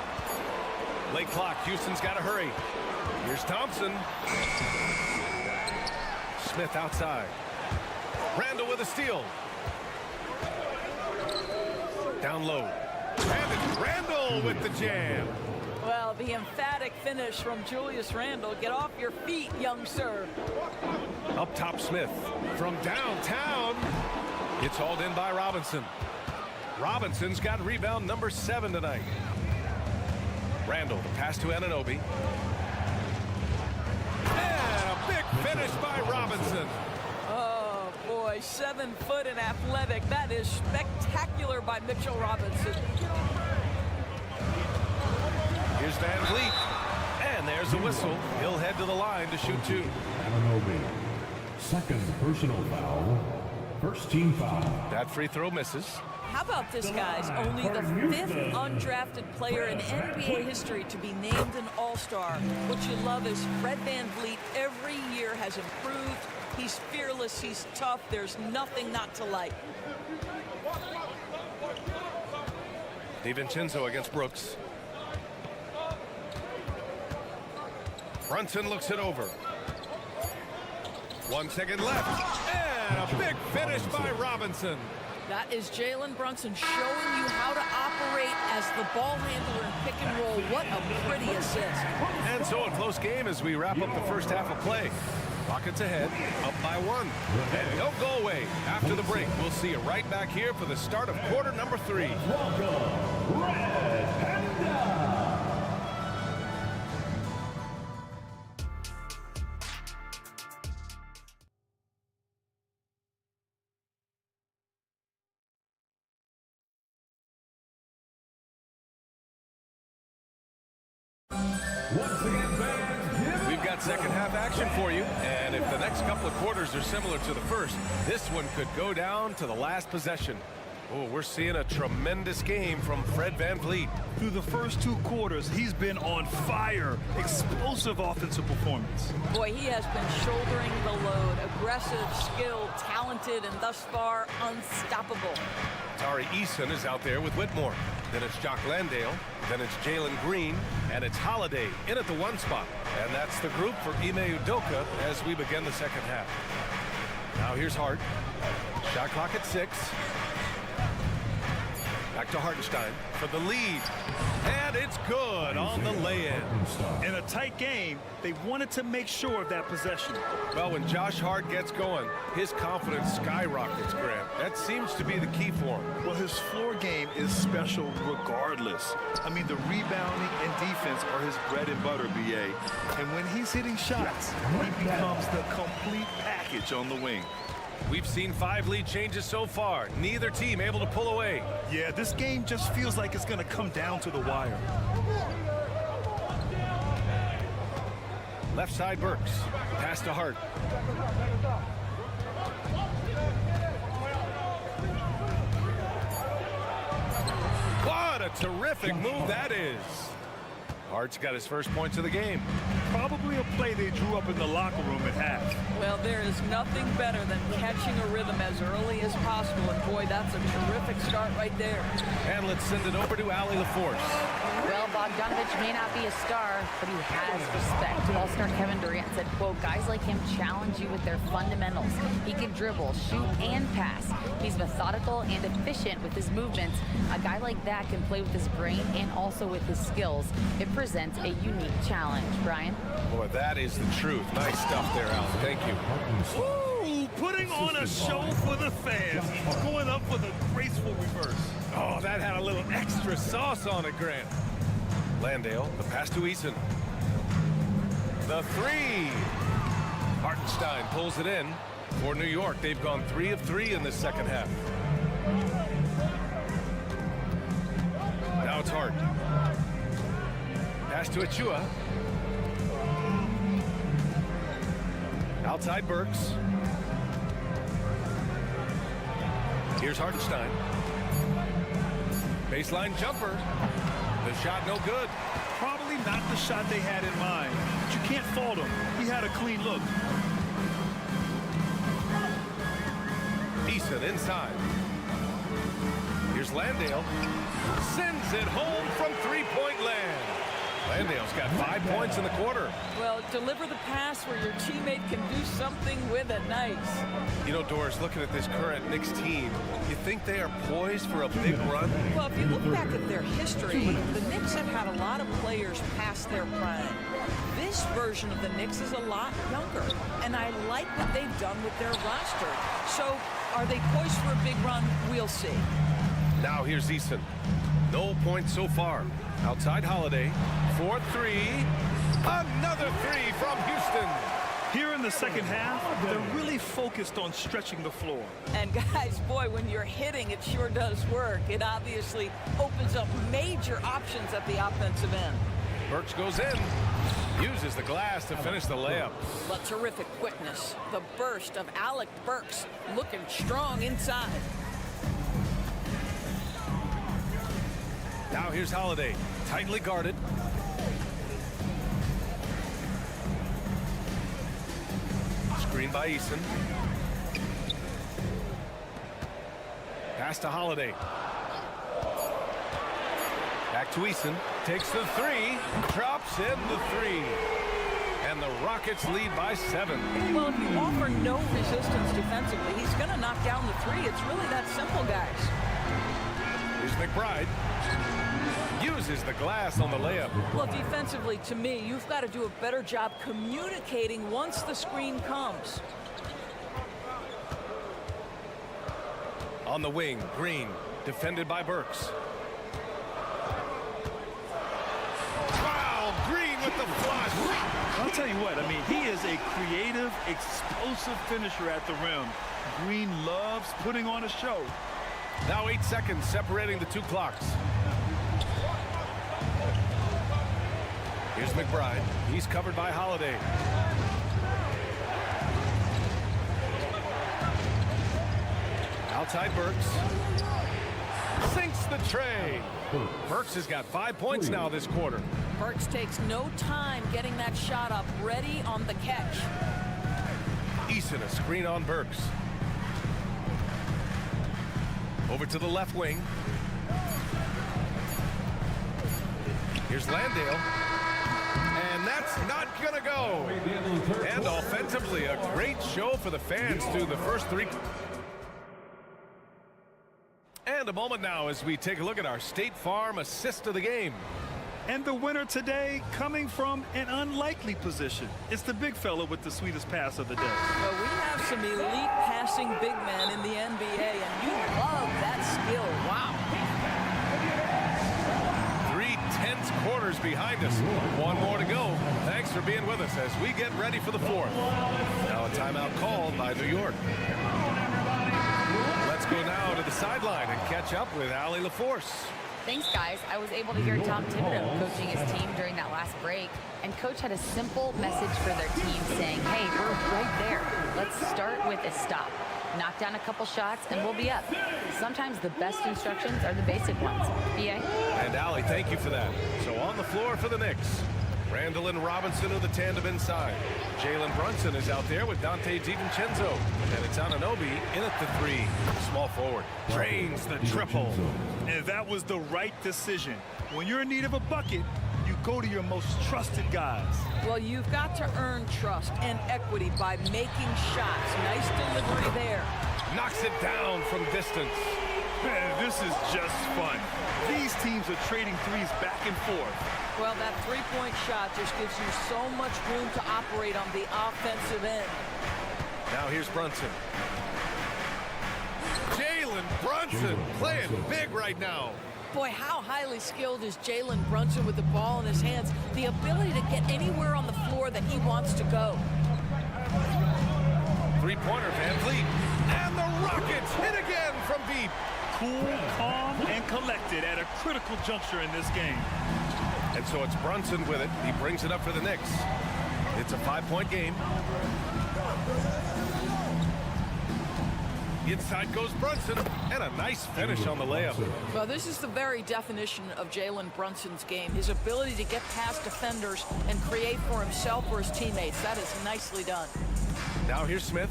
Late clock. Houston's got to hurry. Here's Thompson. Smith outside. Randall with a steal. Down low. Randall with the jam. Well, the emphatic finish from Julius Randle. Get off your feet, young sir. Up top, Smith. From downtown. It's hauled in by Robinson. Robinson's got rebound number 7 tonight. Randall, the pass to Anunoby. And a big finish by Robinson. Oh, boy, 7 foot and athletic. That is spectacular by Mitchell Robinson. Here's Van Vliet. And there's a whistle. He'll head to the line to shoot 2. Anunoby. Second personal foul. First team foul. That free throw misses. How about this, guys? Only the 5th undrafted player in NBA history to be named an All-Star. What you love is Fred Van Vliet every year has improved. He's fearless. He's tough. There's nothing not to like. DiVincenzo against Brooks. Brunson looks it over. 1 second left. And a big finish by Robinson. That is Jalen Brunson showing you how to operate as the ball handler in pick and roll. What a pretty assist. And so a close game as we wrap up the first half of play. Rockets ahead, up by 1. And don't go away. After the break, we'll see you right back here for the start of quarter number 3. Welcome, Red Panda. We've got second half action for you, and if the next couple of quarters are similar to the first, this one could go down to the last possession. Oh, we're seeing a tremendous game from Fred Van Vliet. Through the first 2 quarters, he's been on fire. Explosive offensive performance. Boy, he has been shouldering the load. Aggressive, skilled, talented, and thus far unstoppable. Tari Eason is out there with Whitmore. Then it's Jock Landale. Then it's Jalen Green. And it's Holiday in at the 1 spot. And that's the group for Ime Udoka as we begin the second half. Now here's Hart. Shot clock at 6. Back to Hartenstein for the lead. And it's good on the lay-in. In a tight game, they wanted to make sure of that possession. Well, when Josh Hart gets going, his confidence skyrockets, Grant. That seems to be the key for him. Well, his floor game is special regardless. I mean, the rebounding and defense are his bread and butter, BA. And when he's hitting shots, he becomes the complete package on the wing. We've seen 5 lead changes so far. Neither team able to pull away. Yeah, this game just feels like it's going to come down to the wire. Left side Burks. Pass to Hart. What a terrific move that is. Hart's got his first points of the game. Probably a play they drew up in the locker room at half. Well, there is nothing better than catching a rhythm as early as possible. And boy, that's a terrific start right there. And let's send it over to Allie LaForce. Well, Bogdanovich may not be a star, but he has respect. All-star Kevin Durant said, quote, guys like him challenge you with their fundamentals. He can dribble, shoot, and pass. He's methodical and efficient with his movements. A guy like that can play with his brain and also with his skills. It presents a unique challenge. Brian? Boy, that is the truth. Nice stuff there, Al. Thank you. Ooh, putting on a show for the fans. He's going up with a graceful reverse. Oh, that had a little extra sauce on it, Grant. Landale, the pass to Eason. The three. Hartenstein pulls it in for New York. They've gone 3 of 3 in the second half. Now it's Hart. Pass to Achua. Outside Burks. Here's Hartenstein. Baseline jumper. The shot no good. Probably not the shot they had in mind, but you can't fault him. He had a clean look. Eason inside. Here's Landale. Sends it home from three-point land. Landale's got 5 points in the quarter. Well, deliver the pass where your teammate can do something with it. Nice. You know, Doris, looking at this current Knicks team, you think they are poised for a big run? Well, if you look back at their history, the Knicks have had a lot of players past their prime. This version of the Knicks is a lot younger, and I like what they've done with their roster. So, are they poised for a big run? We'll see. Now here's Eason. No points so far. Outside Holiday. 4-3. Another three from Houston. Here in the second half, they're really focused on stretching the floor. And guys, boy, when you're hitting, it sure does work. It obviously opens up major options at the offensive end. Burks goes in. Uses the glass to finish the layup. But terrific quickness. The burst of Alec Burks looking strong inside. Now here's Holiday. Tightly guarded. Screen by Eason. Pass to Holiday. Back to Eason. Takes the three. Drops in the three. And the Rockets lead by 7. Well, if you offer no resistance defensively, he's going to knock down the three. It's really that simple, guys. Here's McBride. Uses the glass on the layup. Well, defensively, to me, you've got to do a better job communicating once the screen comes. On the wing, Green, defended by Burks. Wow, Green with the flush. I'll tell you what, I mean, he is a creative, explosive finisher at the rim. Green loves putting on a show. Now 8 seconds separating the two clocks. Here's McBride. He's covered by Holiday. Outside Burks. Sinks the tray. Burks has got 5 points now this quarter. Burks takes no time getting that shot up, ready on the catch. Eason a screen on Burks. Over to the left wing. Here's Landale. And that's not going to go. And offensively, a great show for the fans through the first 3. And a moment now as we take a look at our State Farm assist of the game. And the winner today coming from an unlikely position. It's the big fella with the sweetest pass of the day. Well, we have some elite passing big men in the NBA, and you love that skill. Wow. 3 tense quarters behind us. 1 more to go. Thanks for being with us as we get ready for the 4th. Now a timeout called by New York. Let's go now to the sideline and catch up with Allie LaForce. Thanks, guys. I was able to hear Tom Thibodeau coaching his team during that last break, and Coach had a simple message for their team saying, hey, we're right there. Let's Let's start with a stop. Knock down a couple shots, and we'll be up. Sometimes the best instructions are the basic ones. B.A.? And Allie, thank you for that. So on the floor for the Knicks, Randall and Robinson are the tandem inside. Jalen Brunson is out there with Dante DiVincenzo. And it's Anunoby in at the 3. Small forward. Drains the triple. And that was the right decision. When you're in need of a bucket, you go to your most trusted guys. Well, you've got to earn trust and equity by making shots. Nice delivery there. Knocks it down from distance. Man, this is just fun. These teams are trading threes back and forth. Well, that three-point shot just gives you so much room to operate on the offensive end. Now here's Brunson. Jalen Brunson playing big right now. Boy, how highly skilled is Jalen Brunson with the ball in his hands? The ability to get anywhere on the floor that he wants to go. Three-pointer, Van Vliet. And the Rockets hit again from deep. Cool, calm, and collected at a critical juncture in this game. And so it's Brunson with it. He brings it up for the Knicks. It's a 5-point game. Inside goes Brunson, and a nice finish on the layup. Well, this is the very definition of Jalen Brunson's game. His ability to get past defenders and create for himself or his teammates. That is nicely done. Now here's Smith.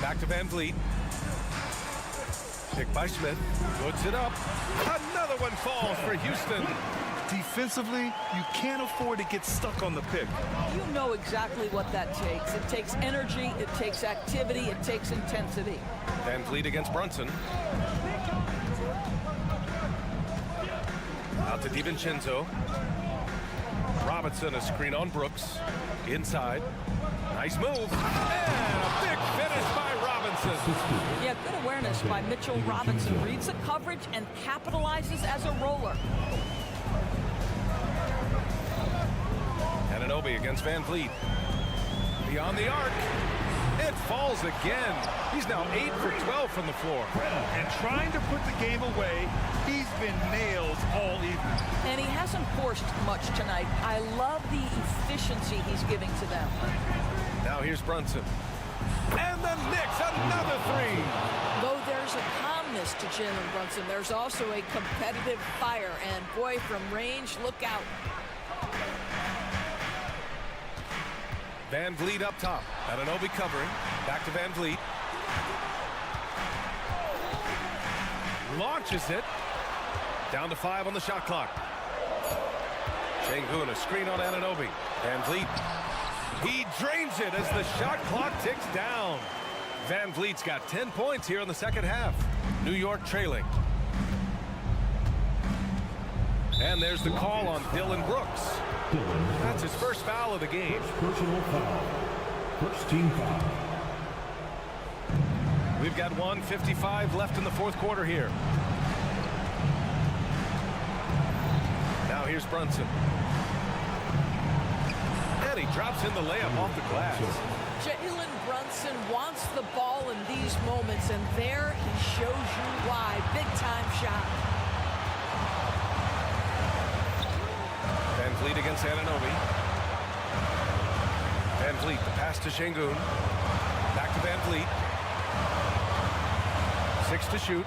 Back to Van Vliet. Pick by Smith. Puts it up. Another one falls for Houston. Defensively, you can't afford to get stuck on the pick. You know exactly what that takes. It takes energy, it takes activity, it takes intensity. Van Vliet against Brunson. Out to DiVincenzo. Robinson, a screen on Brooks. Inside. Nice move. And a big finish by Robinson. Yeah, good awareness by Mitchell Robinson. Reads the coverage and capitalizes as a roller. Anunoby against Van Vliet. Beyond the arc. It falls again. He's now 8 for 12 from the floor. And trying to put the game away, he's been nailed all evening. And he hasn't forced much tonight. I love the efficiency he's giving to them. Now here's Brunson. And the Knicks, another 3. Though there's a calmness to Jalen Brunson, there's also a competitive fire. And boy, from range, look out. Van Vliet up top. Anunoby covering. Back to Van Vliet. Launches it. Down to 5 on the shot clock. Şengün, a screen on Anunoby. Van Vliet. He drains it as the shot clock ticks down. Van Vliet's got 10 points here in the second half. New York trailing. And there's the call on Dylan Brooks. That's his first foul of the game. Personal foul. First team foul. We've got 1:55 left in the fourth quarter here. Now here's Brunson. And he drops in the layup off the glass. Jalen Brunson wants the ball in these moments, and there he shows you why. Big-time shot. Van Vliet against Anunoby. Van Vliet, the pass to Şengün. Back to Van Vliet. 6 to shoot.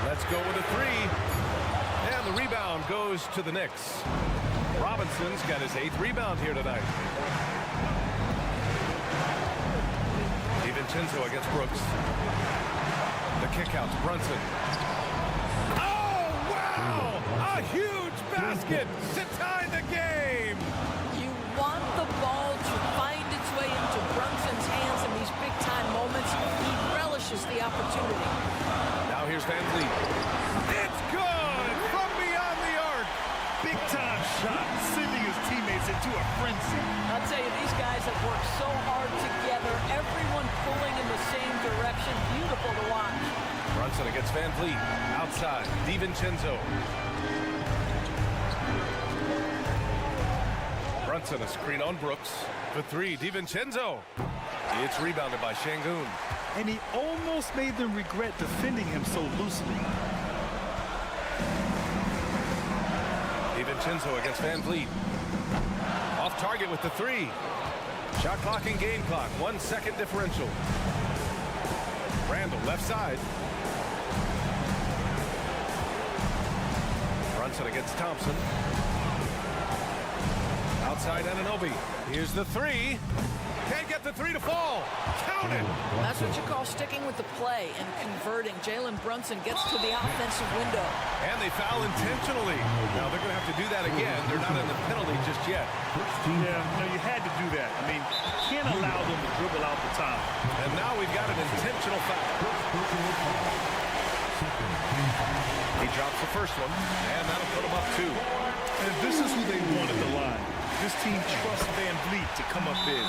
Let's go with a 3. And the rebound goes to the Knicks. Robinson's got his 8th rebound here tonight. DiVincenzo against Brooks. The kick out to Brunson. Oh, wow! A huge basket to tie the game! You want the ball to find its way into Brunson's hands in these big-time moments. He relishes the opportunity. Now here's Van Vliet. It's good from beyond the arc. Big-time shot, sending his teammates into a frenzy. I'll tell you, these guys have worked so hard together. Everyone pulling in the same direction. Beautiful to watch. Brunson against Van Vliet. Outside, DiVincenzo. Brunson, a screen on Brooks. For 3, DiVincenzo. It's rebounded by Şengün. And he almost made them regret defending him so loosely. DiVincenzo against Van Vliet. Off target with the 3. Shot clock and game clock, 1 second differential. Randall, left side. Brunson against Thompson. Outside Anunoby. Here's the three. Can't get the three to fall. Count it. That's what you call sticking with the play and converting. Jalen Brunson gets to the offensive window. And they foul intentionally. Now they're going to have to do that again. They're not in the penalty just yet. Yeah, no, you had to do that. I mean, you can't allow them to dribble out the time. And now we've got an intentional foul. He drops the first one, and that'll put him up 2. And this is who they want at the line. This team trusts Van Vliet to come up big.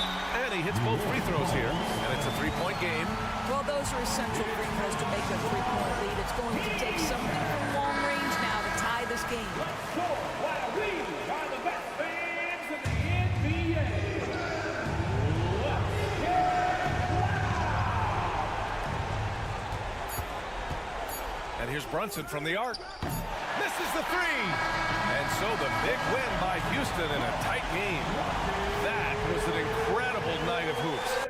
And he hits both free throws here, and it's a 3-point game. Well, those are essential free throws to make a 3-point lead. It's going to take something from long range now to tie this game. Why we are the best fans in the NBA. And here's Brunson from the arc. Misses the three. And so the big win by Houston in a tight game. That was an incredible night of hoops.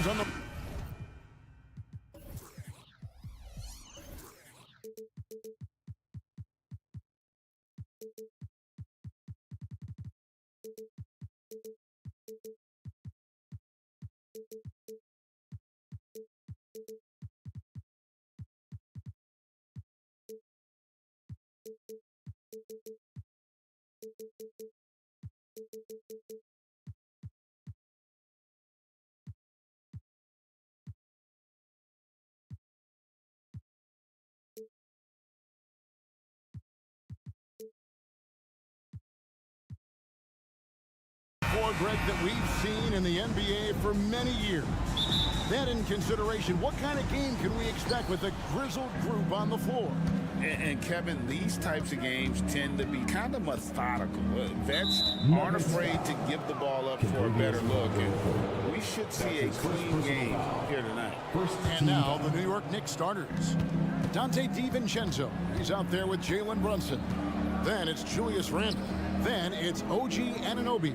James on the... Greg, that we've seen in the NBA for many years. That in consideration, what kind of game can we expect with a grizzled group on the floor? And Kevin, these types of games tend to be kind of methodical. Vets aren't afraid to give the ball up for a better look, and we should see a clean game here tonight. And now the New York Knicks starters. Dante DiVincenzo, he's out there with Jalen Brunson. Then it's Julius Randle. Then it's OG Anunoby.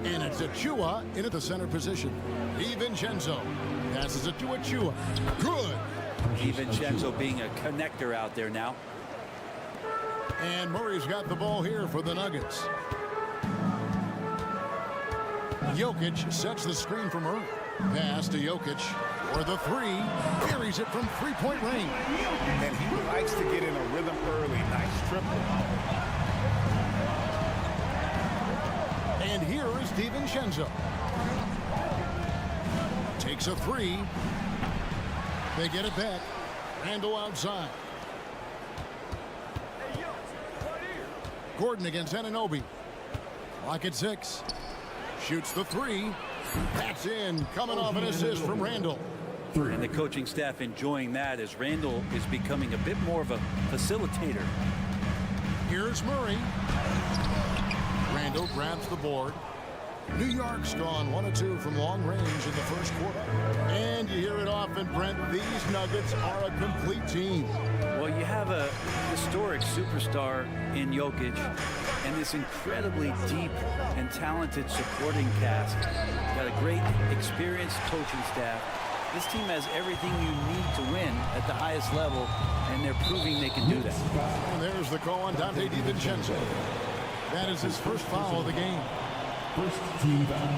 And it's Achua in at the center position. DiVincenzo passes it to Achua. Good. DiVincenzo being a connector out there now. And Murray's got the ball here for the Nuggets. Jokic sets the screen for Murray. Pass to Jokic for the three. Buries it from three-point range. And he likes to get in a rhythm early. Nice triple. And here is DiVincenzo. Takes a three. They get it back. Randle outside. Gordon against Anunoby. Lock at 6. Shoots the three. That's in. Coming off an assist from Randle. And the coaching staff enjoying that as Randle is becoming a bit more of a facilitator. Here's Murray. Randle grabs the board. New York's gone 1 of 2 from long range in the first quarter. And you hear it often, Brent, these Nuggets are a complete team. Well, you have a historic superstar in Jokic and this incredibly deep and talented supporting cast. Got a great, experienced coaching staff. This team has everything you need to win at the highest level, and they're proving they can do that. And there's the call on Dante DiVincenzo. That is his first foul of the game. First team foul.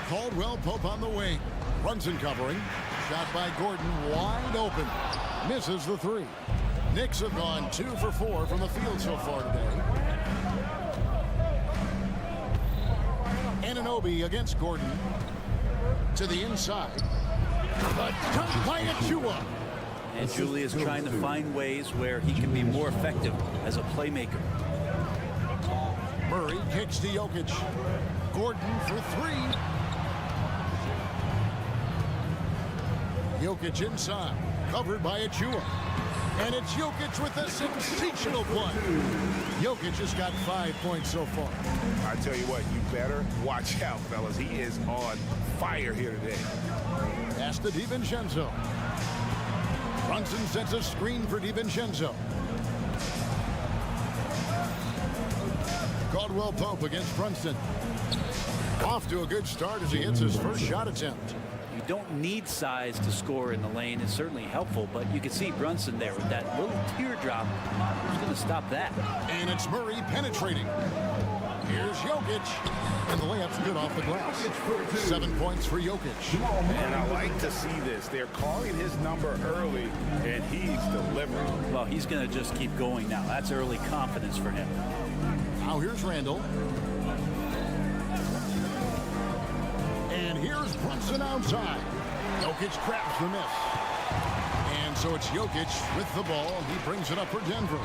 Caldwell Pope on the wing. Brunson covering. Shot by Gordon, wide open. Misses the three. Knicks have gone 2 for 4 from the field so far today. Anunoby against Gordon. To the inside. The dunk by Achua. And Julius trying to find ways where he can be more effective as a playmaker. Murray kicks to Jokic. Gordon for three. Jokic inside, covered by Achua. And it's Jokic with a sensational play. Jokic has got 5 points so far. I tell you what, you better watch out, fellas. He is on fire here today. Pass to DiVincenzo. Brunson sets a screen for DiVincenzo. Caldwell Pope against Brunson. Off to a good start as he hits his first shot attempt. You don't need size to score in the lane. It's certainly helpful, but you can see Brunson there with that little teardrop. Who's going to stop that? And it's Murray penetrating. Here's Jokic. And the layup's good off the glass. 7 points for Jokic. And I like to see this. They're calling his number early, and he's delivering. Well, he's going to just keep going now. That's early confidence for him. Now here's Randle. And here's Brunson outside. Jokic grabs the miss. And so it's Jokic with the ball. He brings it up for Denver.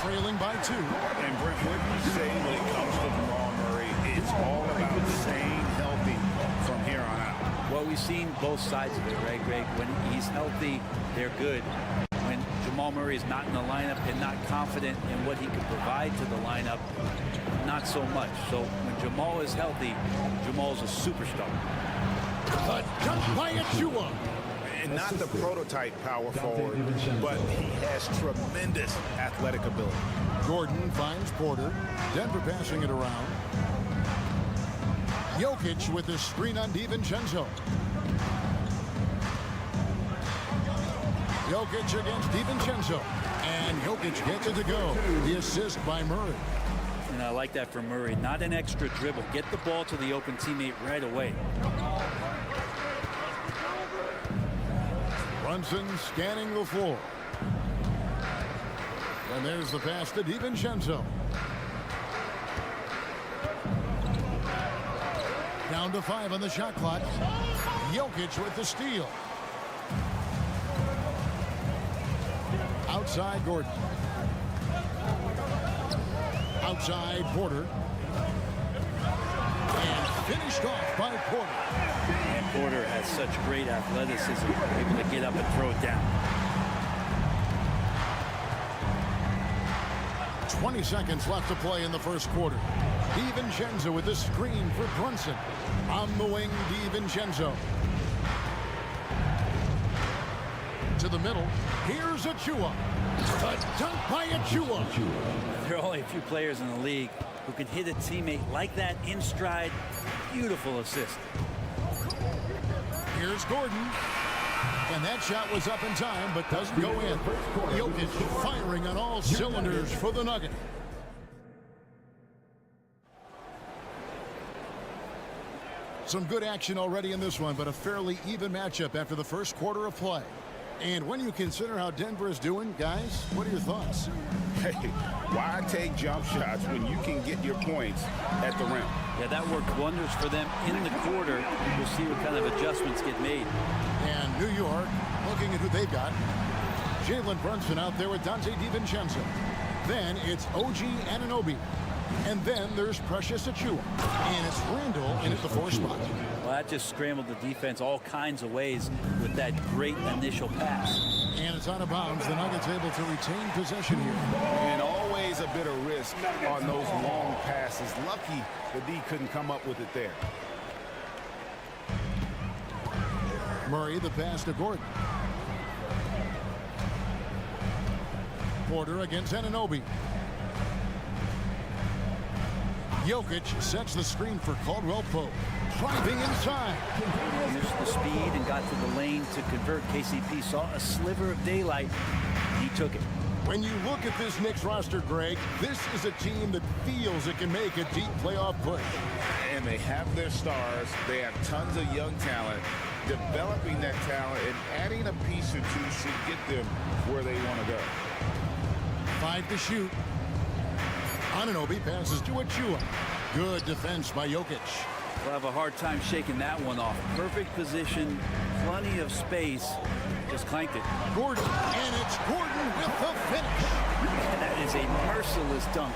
Trailing by 2. And Brent, what do you say when it comes to Jamal Murray? It's all about staying healthy from here on out. Well, we've seen both sides of it, right, Greg? When he's healthy, they're good. When Jamal Murray is not in the lineup and not confident in what he can provide to the lineup, not so much. So when Jamal is healthy, Jamal's a superstar. A dunk by Achua. And not the prototype power forward, but he has tremendous athletic ability. Gordon finds Porter. Denver passing it around. Jokic with the screen on DiVincenzo. Jokic against DiVincenzo. And Jokic gets it to go. The assist by Murray. And I like that from Murray. Not an extra dribble. Get the ball to the open teammate right away. Brunson scanning the floor. And there's the pass to DiVincenzo. Down to 5 on the shot clock. Jokic with the steal. Outside Gordon. Outside Porter. And finished off by Porter. And Porter has such great athleticism, able to get up and throw it down. 20 seconds left to play in the first quarter. DiVincenzo with the screen for Brunson. On the wing, DiVincenzo. To the middle. Here's Achua. A dunk by Achua. There are only a few players in the league who can hit a teammate like that in stride. Beautiful assist. Here's Gordon. And that shot was up in time, but doesn't go in. Jokic firing on all cylinders for the Nuggets. Some good action already in this one, but a fairly even matchup after the first quarter of play. And when you consider how Denver is doing, guys, what are your thoughts? Hey, why take jump shots when you can get your points at the rim? Yeah, that worked wonders for them in the quarter. We'll see what kind of adjustments get made. And New York looking at who they've got. Jalen Brunson out there with Dante DiVincenzo. Then it's OG Anunoby. And then there's Precious Achua. And it's Randall in at the 4 spot. Well, that just scrambled the defense all kinds of ways with that great initial pass. And it's out of bounds. The Nuggets able to retain possession here. And always a bit of risk on those long passes. Lucky the D couldn't come up with it there. Murray, the pass to Gordon. Porter against Anunoby. Jokic sets the screen for Caldwell Pope. Driving inside. Used the speed and got to the lane to convert. KCP saw a sliver of daylight. He took it. When you look at this Knicks roster, Greg, this is a team that feels it can make a deep playoff push. And they have their stars. They have tons of young talent. Developing that talent and adding a piece or two should get them where they want to go. 5 to shoot. Anunoby passes to Achua. Good defense by Jokic. We'll have a hard time shaking that one off. Perfect position, plenty of space. Just clanked it. Gordon, and it's Gordon with the finish. And that is a merciless dunk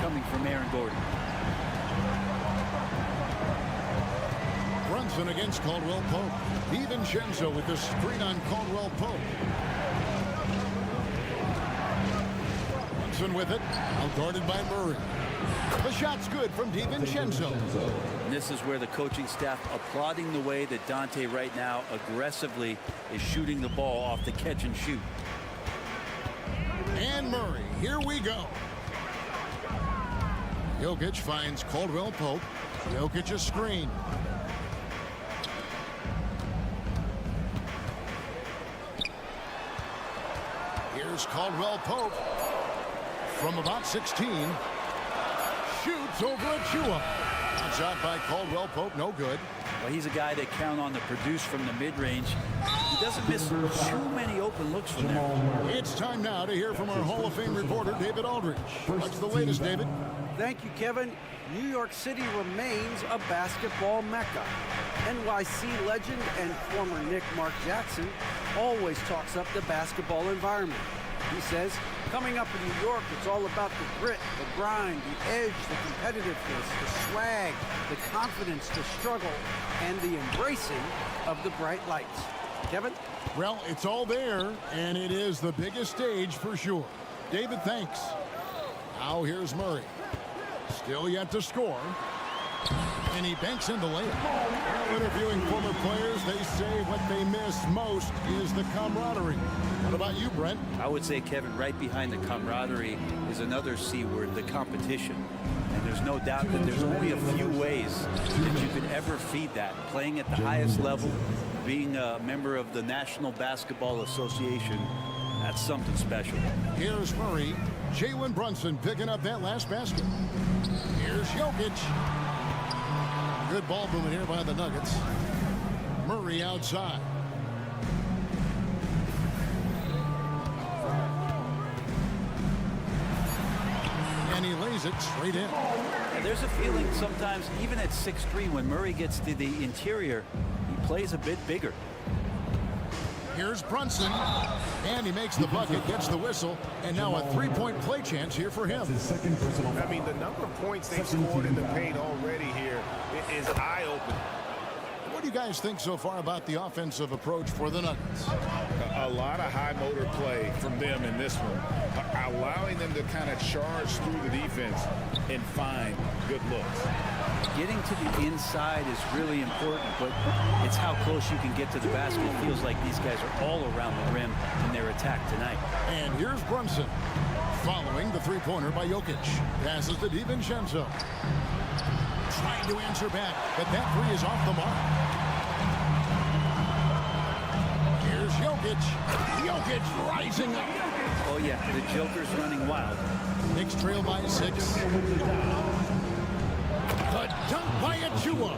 coming from Aaron Gordon. Brunson against Caldwell Pope. DiVincenzo with the screen on Caldwell Pope. Brunson with it, out guarded by Murray. The shot's good from DiVincenzo. And this is where the coaching staff applauding the way that Dante right now aggressively is shooting the ball off the catch and shoot. And Murray, here we go. Jokic finds Caldwell Pope. Jokic a screen. Here's Caldwell Pope from about 16. Shoots over Achua. Shot by Caldwell Pope, no good. Well, he's a guy that count on to produce from the mid-range. He doesn't miss too many open looks from there. It's time now to hear from our Hall of Fame reporter, David Aldridge. What's the latest, David? Thank you, Kevin. New York City remains a basketball mecca. NYC legend and former Knick Mark Jackson always talks up the basketball environment. He says, coming up in New York, it's all about the grit, the grind, the edge, the competitiveness, the swag, the confidence, the struggle, and the embracing of the bright lights. Kevin? Well, it's all there, and it is the biggest stage for sure. David, thanks. Now here's Murray. Still yet to score. And he banks in the layup. While interviewing former players, they say what they miss most is the camaraderie. What about you, Brent? I would say, Kevin, right behind the camaraderie is another C word, the competition. And there's no doubt that there's only a few ways that you could ever feed that. Playing at the highest level, being a member of the National Basketball Association, that's something special. Here's Murray. Jalen Brunson picking up that last basket. Here's Jokic. Good ball movement here by the Nuggets. Murray outside. And he lays it straight in. And there's a feeling sometimes, even at 6'3", when Murray gets to the interior, he plays a bit bigger. Here's Brunson, and he makes the bucket, gets the whistle, and now a three-point play chance here for him. I mean, the number of points they've scored in the paint already here is eye-opening. What do you guys think so far about the offensive approach for the Nuggets? A lot of high motor play from them in this one, allowing them to kind of charge through the defense and find good looks. Getting to the inside is really important, but it's how close you can get to the basket. It feels like these guys are all around the rim in their attack tonight. And here's Brunson, following the three-pointer by Jokic. Passes to DiVincenzo. Trying to answer back, but that three is off the mark. Here's Jokic. Jokic rising up. Oh, yeah, the Joker's running wild. Knicks trail by 6. The dunk by Achua.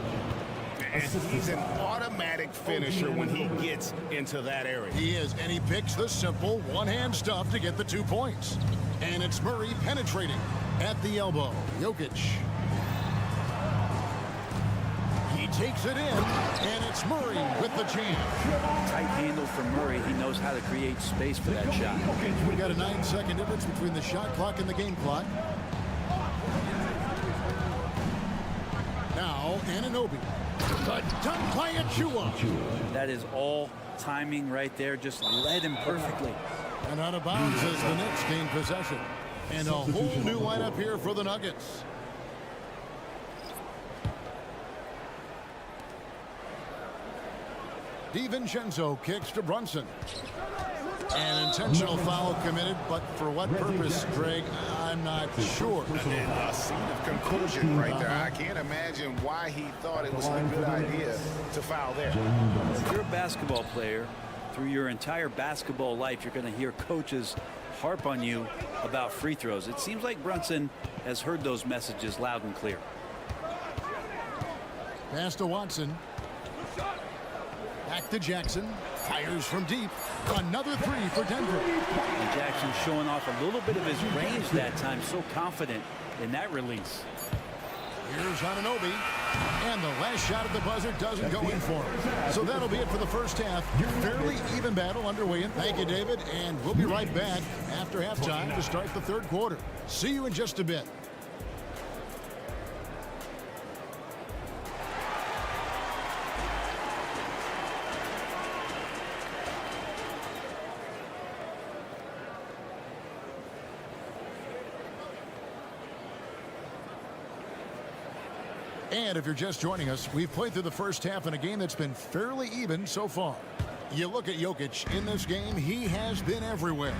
And he's an automatic finisher when he gets into that area. He is, and he picks the simple one-hand stuff to get the 2 points. And it's Murray penetrating at the elbow. Jokic. He takes it in, and it's Murray with the jam. Tight handle from Murray. He knows how to create space for that shot. We got a 9-second difference between the shot clock and the game clock. Now, Anunoby. The dunk by Achua. That is all timing right there. Just led him perfectly. And out of bounds as the Knicks gain possession. And a whole new lineup here for the Nuggets. DiVincenzo kicks to Brunson. An intentional foul committed, but for what purpose, Greg, I'm not sure. And a scene of conclusion right there. I can't imagine why he thought it was a good idea to foul there. If you're a basketball player, through your entire basketball life, you're going to hear coaches harp on you about free throws. It seems like Brunson has heard those messages loud and clear. Pass to Watson. Back to Jackson. Fires from deep. Another three for Denver. And Jackson showing off a little bit of his range that time. So confident in that release. Here's Anunoby. And the last shot at the buzzer doesn't go in for him. So that'll be it for the first half. Fairly even battle underway. Thank you, David. And we'll be right back after halftime to start the third quarter. See you in just a bit. And if you're just joining us, we've played through the first half in a game that's been fairly even so far. You look at Jokic in this game, he has been everywhere.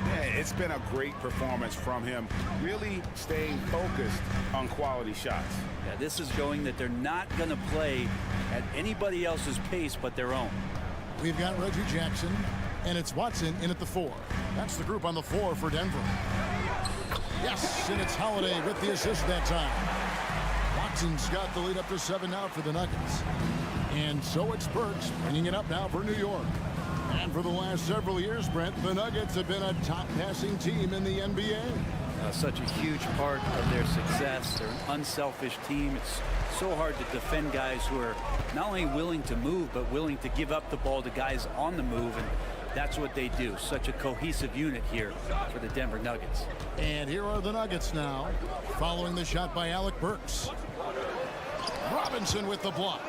Yeah, it's been a great performance from him, really staying focused on quality shots. Yeah, this is showing that they're not going to play at anybody else's pace but their own. We've got Reggie Jackson, and it's Watson in at the 4. That's the group on the floor for Denver. Yes, and it's Holiday with the assist that time. Watson's got the lead up to 7 now for the Nuggets. And so it's Burks bringing it up now for New York. And for the last several years, Brent, the Nuggets have been a top passing team in the NBA. Such a huge part of their success. They're an unselfish team. It's so hard to defend guys who are not only willing to move, but willing to give up the ball to guys on the move. And that's what they do. Such a cohesive unit here for the Denver Nuggets. And here are the Nuggets now, following the shot by Alec Burks. Robinson with the block.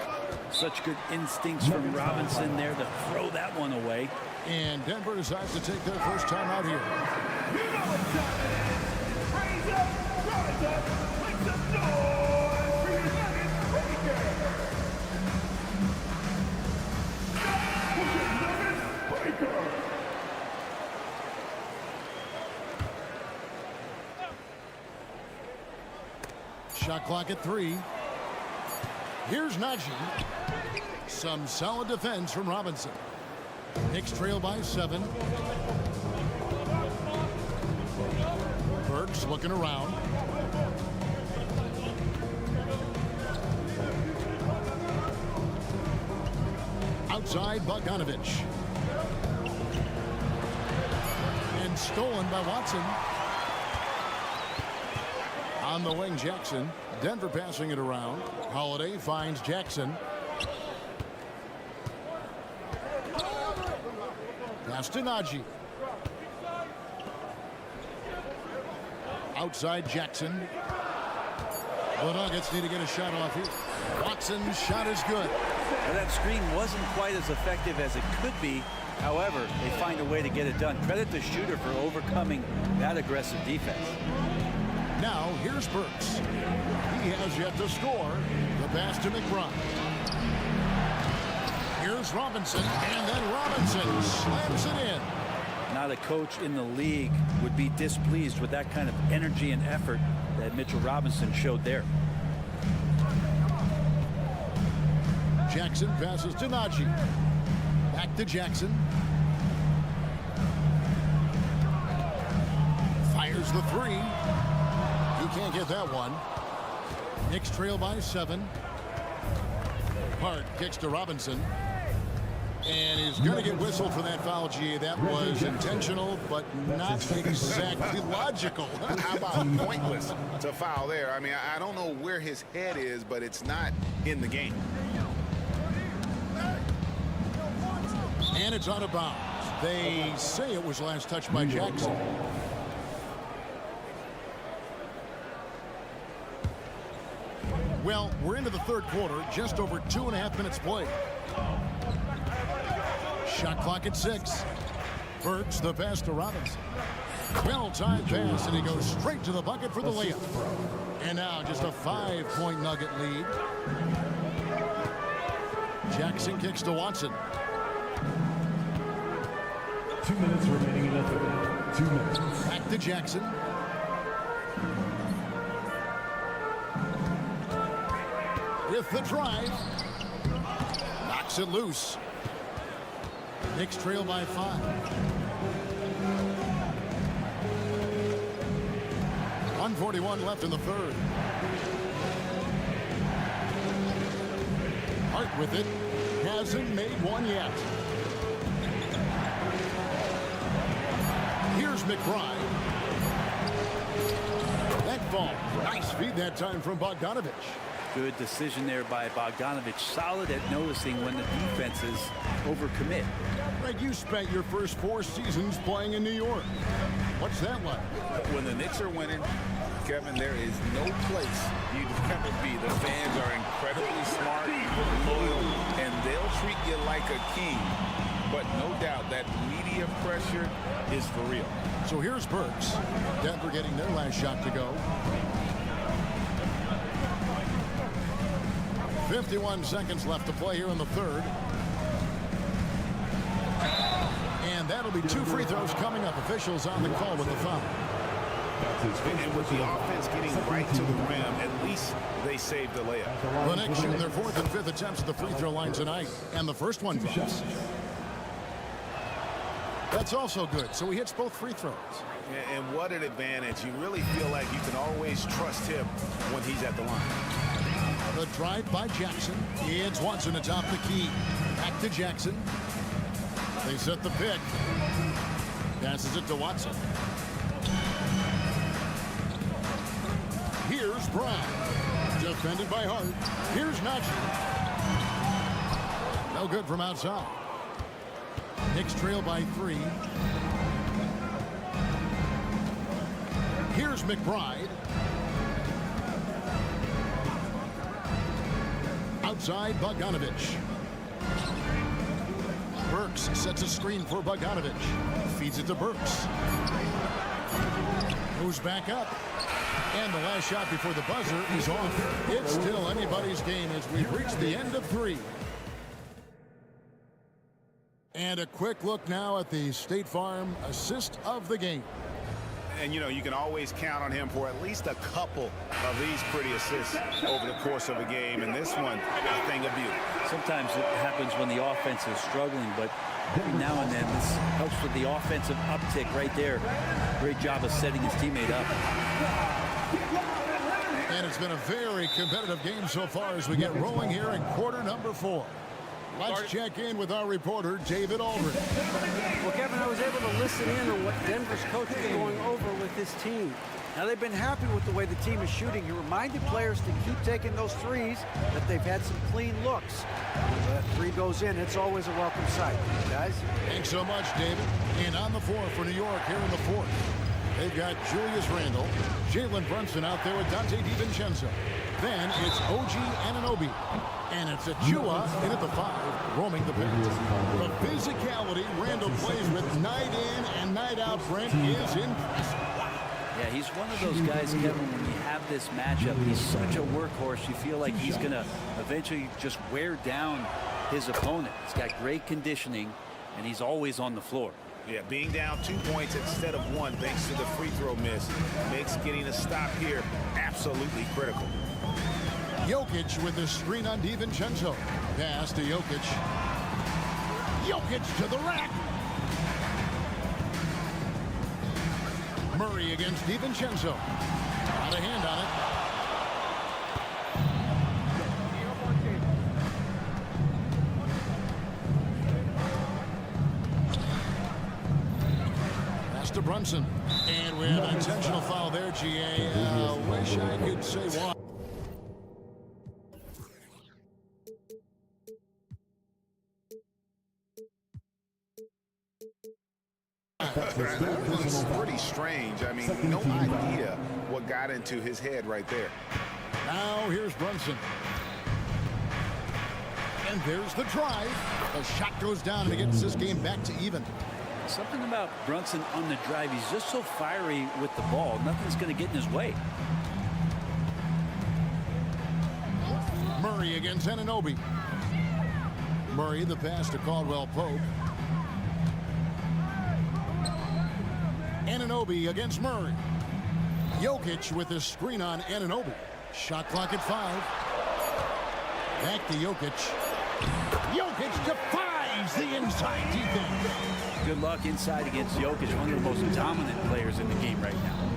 Such good instincts from Robinson there to throw that one away. And Denver decides to take their first time out here. Shot clock at 3. Here's Najee. Some solid defense from Robinson. Knicks trail by 7. Burks looking around. Outside Bogdanovich. And stolen by Watson. On the wing, Jackson. Denver passing it around. Holiday finds Jackson. Pass to Najee. Outside Jackson. The Nuggets need to get a shot off here. Watson's shot is good. Well, that screen wasn't quite as effective as it could be. However, they find a way to get it done. Credit the shooter for overcoming that aggressive defense. Now, here's Burks. He has yet to score. The pass to McBride. Here's Robinson, and then Robinson slams it in. Not a coach in the league would be displeased with that kind of energy and effort that Mitchell Robinson showed there. Jackson passes to Najee. Back to Jackson. Fires the 3. He can't get that one. Knicks trail by 7. Hart kicks to Robinson. And he's going to get whistled for that foul, G. That was intentional, but not exactly logical. How about pointless to foul there? I mean, I don't know where his head is, but it's not in the game. And it's out of bounds. They say it was last touched by Jackson. Well, we're into the third quarter, just over 2.5 minutes played. Shot clock at 6. Burks the pass to Robinson. Well-timed pass, and he goes straight to the bucket for the layup. And now just a 5-point Nugget lead. Jackson kicks to Watson. 2 minutes remaining in the third. 2 minutes. Back to Jackson. With the drive. Knocks it loose. Knicks trail by 5. 1:41 left in the third. Hart with it. Hasn't made one yet. Here's McBride. That ball. Nice feed that time from Bogdanovich. Good decision there by Bogdanovich. Solid at noticing when the defenses overcommit. Greg, you spent your first 4 seasons playing in New York. What's that like? When the Knicks are winning, Kevin, there is no place you'd ever be. The fans are incredibly smart, loyal, and they'll treat you like a king. But no doubt that media pressure is for real. So here's Burks. Denver getting their last shot to go. 51 seconds left to play here in the third. And that'll be 2 free throws coming up. Officials on the call with the foul. And with the offense getting right to the rim, at least they saved the layup. The Knicks shooting their 4th and 5th attempts at the free throw line tonight. And the first one drops. That's also good. So he hits both free throws. And what an advantage. You really feel like you can always trust him when he's at the line. The drive by Jackson. It's Watson atop the key. Back to Jackson. They set the pick. Passes it to Watson. Here's Brown. Defended by Hart. Here's Najee. No good from outside. Knicks trail by 3. Here's McBride. Outside Bogdanovich. Burks sets a screen for Bogdanovich. Feeds it to Burks. Moves back up. And the last shot before the buzzer is off. It's still anybody's game as we've reached the end of 3. And a quick look now at the State Farm assist of the game. And, you know, you can always count on him for at least a couple of these pretty assists over the course of a game. And this one, a thing of beauty. Sometimes it happens when the offense is struggling, but every now and then this helps with the offensive uptick right there. Great job of setting his teammate up. And it's been a very competitive game so far as we get rolling here in quarter number 4. Let's check in with our reporter, David Aldridge. Well, Kevin, I was able to listen in on what Denver's coach is going over with his team. Now, they've been happy with the way the team is shooting. He reminded players to keep taking those threes, that they've had some clean looks. When that three goes in, it's always a welcome sight. Guys? Thanks so much, David. And on the floor for New York here in the 4th, they've got Julius Randle, Jalen Brunson out there with Dante DiVincenzo. Then it's OG Anunoby. And it's Achua in at the 5, roaming the paint. The physicality Randle plays with night in and night out, Brent, is impressive. Yeah, he's one of those guys, Kevin, when you have this matchup, he's such a workhorse. You feel like he's going to eventually just wear down his opponent. He's got great conditioning, and he's always on the floor. Yeah, being down 2 points instead of 1 thanks to the free throw miss makes getting a stop here absolutely critical. Jokic with the screen on DiVincenzo. Pass to Jokic. Jokic to the rack. Murray against DiVincenzo. Got a hand on it. Pass to Brunson. And we have an intentional foul there, GA. Wish I could say why. That was pretty strange. I mean, no idea what got into his head right there. Now here's Brunson. And there's the drive. The shot goes down and it gets this game back to even. Something about Brunson on the drive. He's just so fiery with the ball. Nothing's going to get in his way. Murray against Anunoby. Murray, the pass to Caldwell Pope. Anunoby against Murray. Jokic with his screen on Anunoby. Shot clock at 5. Back to Jokic. Jokic defies the inside defense. Good luck inside against Jokic, one of the most dominant players in the game right now.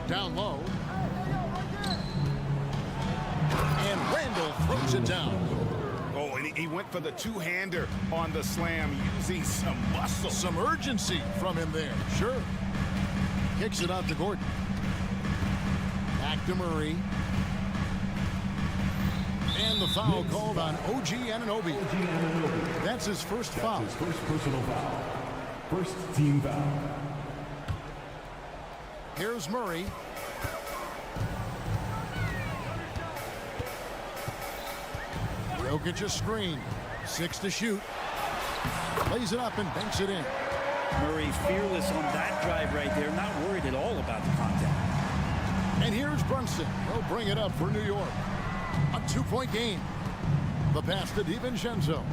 Down low. And Randle throws it down. Oh, and he went for the two-hander on the slam, using some muscle. Some urgency from him there. Sure. Kicks it out to Gordon. Back to Murray. And the foul called on OG Anunoby. That's his first foul. His first personal foul. First team foul. Here's Murray. Jokic a screen. 6 to shoot. Lays it up and banks it in. Murray fearless on that drive right there. Not worried at all about the contact. And here's Brunson. He'll bring it up for New York. A 2-point game. The pass to DiVincenzo.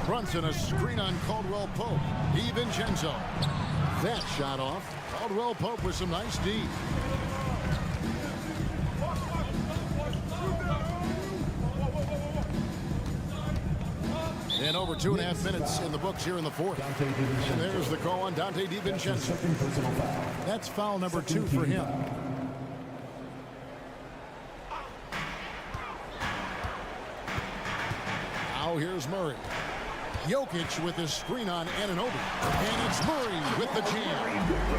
Brunson a screen on Caldwell Pope. DiVincenzo. That shot off. Caldwell Pope with some nice D. And over 2.5 minutes in the books here in the 4th. And there's the call on Dante DiVincenzo. That's foul number 2 for him. Now here's Murray. Jokic with his screen on Anunoby. And it's Murray with the jam.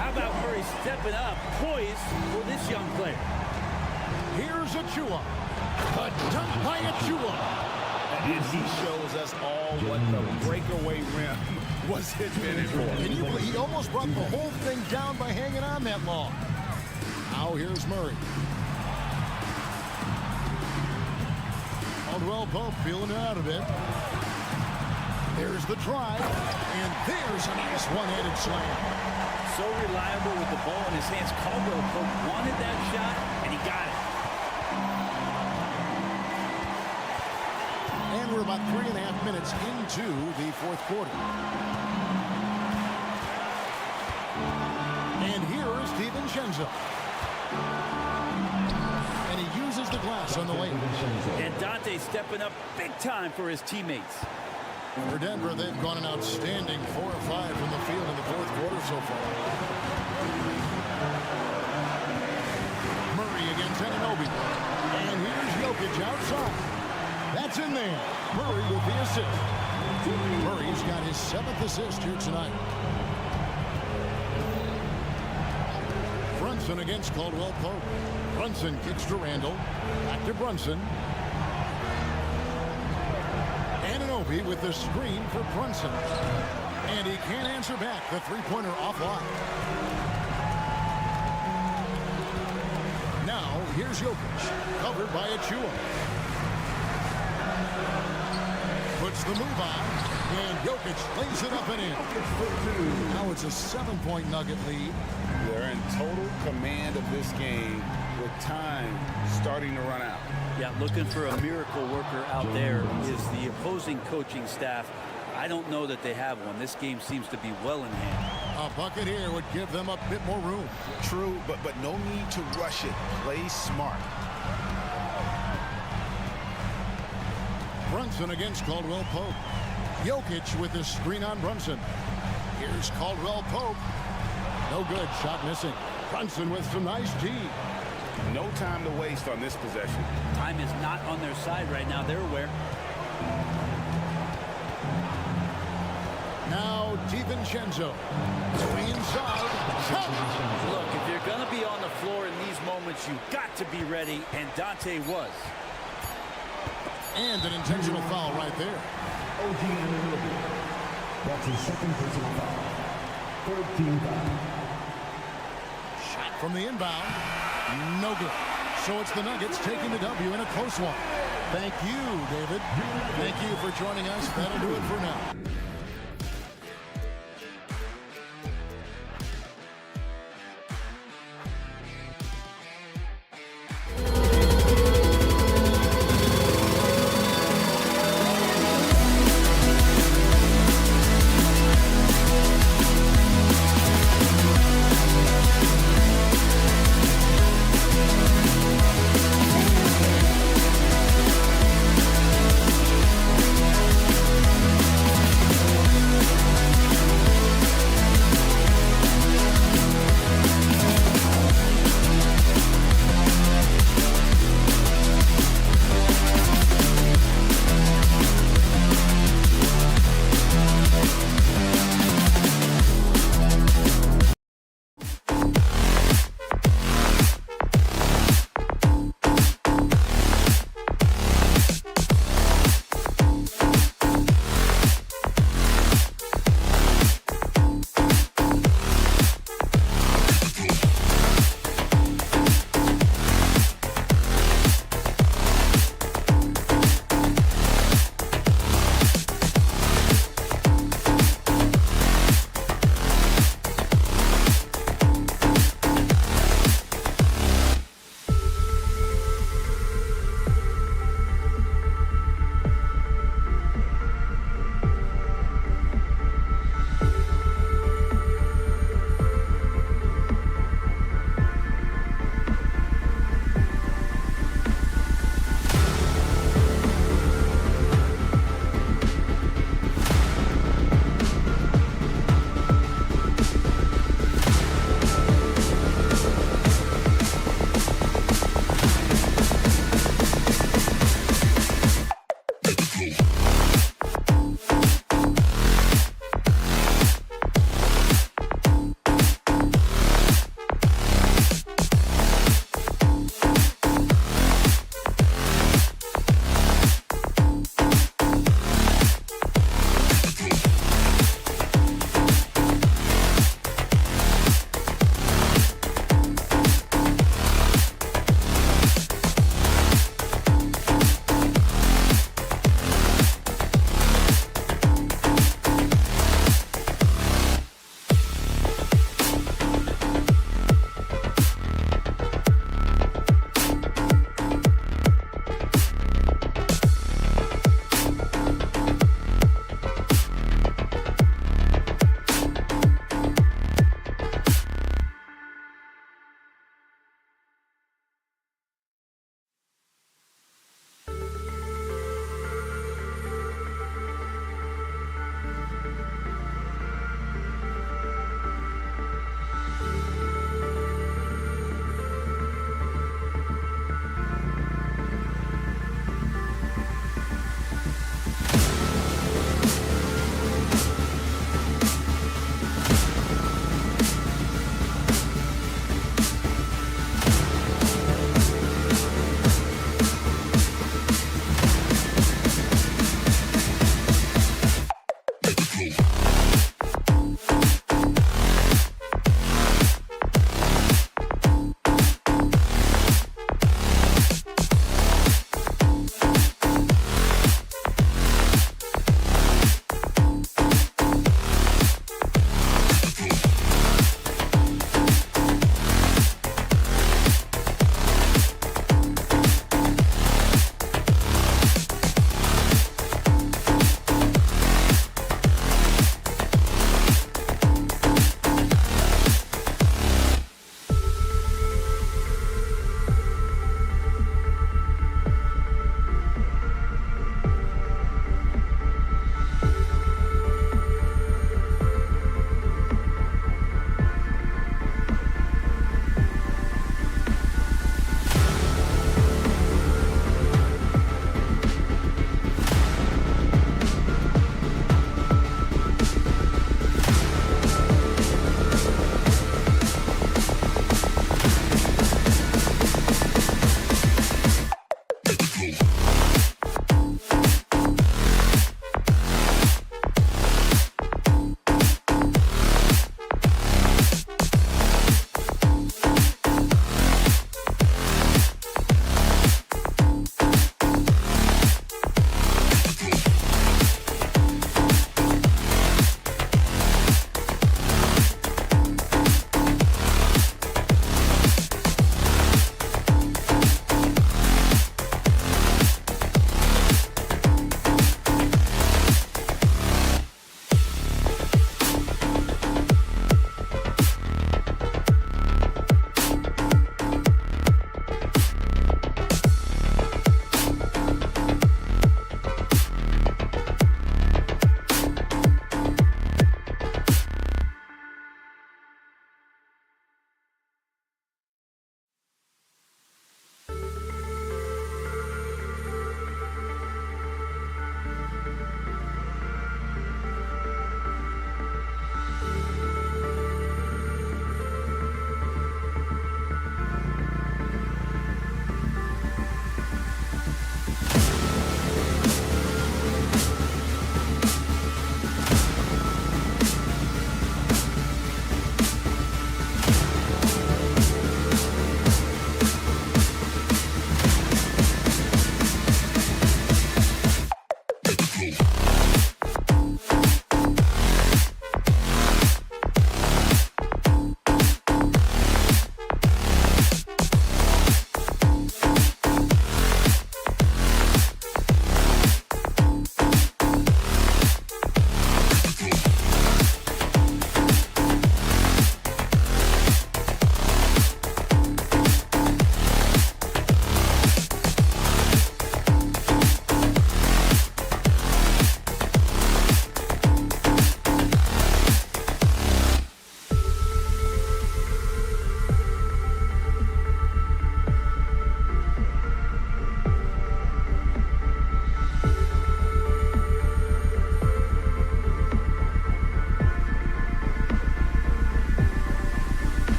How about Murray stepping up, poised for this young player? Here's Achua. A dunk by Achua. And he shows us all what the breakaway rim was intended for. Can you believe he almost brought the whole thing down by hanging on that long? Now here's Murray. Caldwell Pope feeling it out a bit. There's the drive, and there's a nice one-handed slam. So reliable with the ball in his hands. Caldwell Pope wanted that shot, and he got it. And we're about 3.5 minutes into the fourth quarter. And here is DiVincenzo. And he uses the glass on the lane. And Dante stepping up big time for his teammates. For Denver, they've gone an outstanding 4 of 5 from the field in the fourth quarter so far. Murray against Anunoby. And here's Jokic outside. That's in there. Murray with the assist. Murray's got his 7th assist here tonight. Brunson against Caldwell Pope. Brunson kicks to Randall. Back to Brunson. Anunoby with the screen for Brunson. And he can't answer back. The three-pointer offline. Now, here's Jokic. Covered by Achua. Puts the move on. And Jokic lays it up and in. Now it's a 7-point Nugget lead. They're in total command of this game with time starting to run out. Yeah, looking for a miracle worker out there is the opposing coaching staff. I don't know that they have one. This game seems to be well in hand. A bucket here would give them a bit more room. True, but no need to rush it. Play smart. Brunson against Caldwell Pope. Jokic with the screen on Brunson. Here's Caldwell Pope. No good. Shot missing. Brunson with some nice D. No time to waste on this possession. Time is not on their side right now. They're aware. Now DiVincenzo. Way inside. Look, if you're going to be on the floor in these moments, you've got to be ready, and Dante was. And an intentional foul right there. OG Anunoby. That's his second personal foul. 13 foul. Shot from the inbound. No good. So it's the Nuggets taking the W in a close one. Thank you, David. Thank you for joining us. That'll do it for now.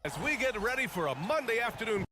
As we get ready for a Monday afternoon.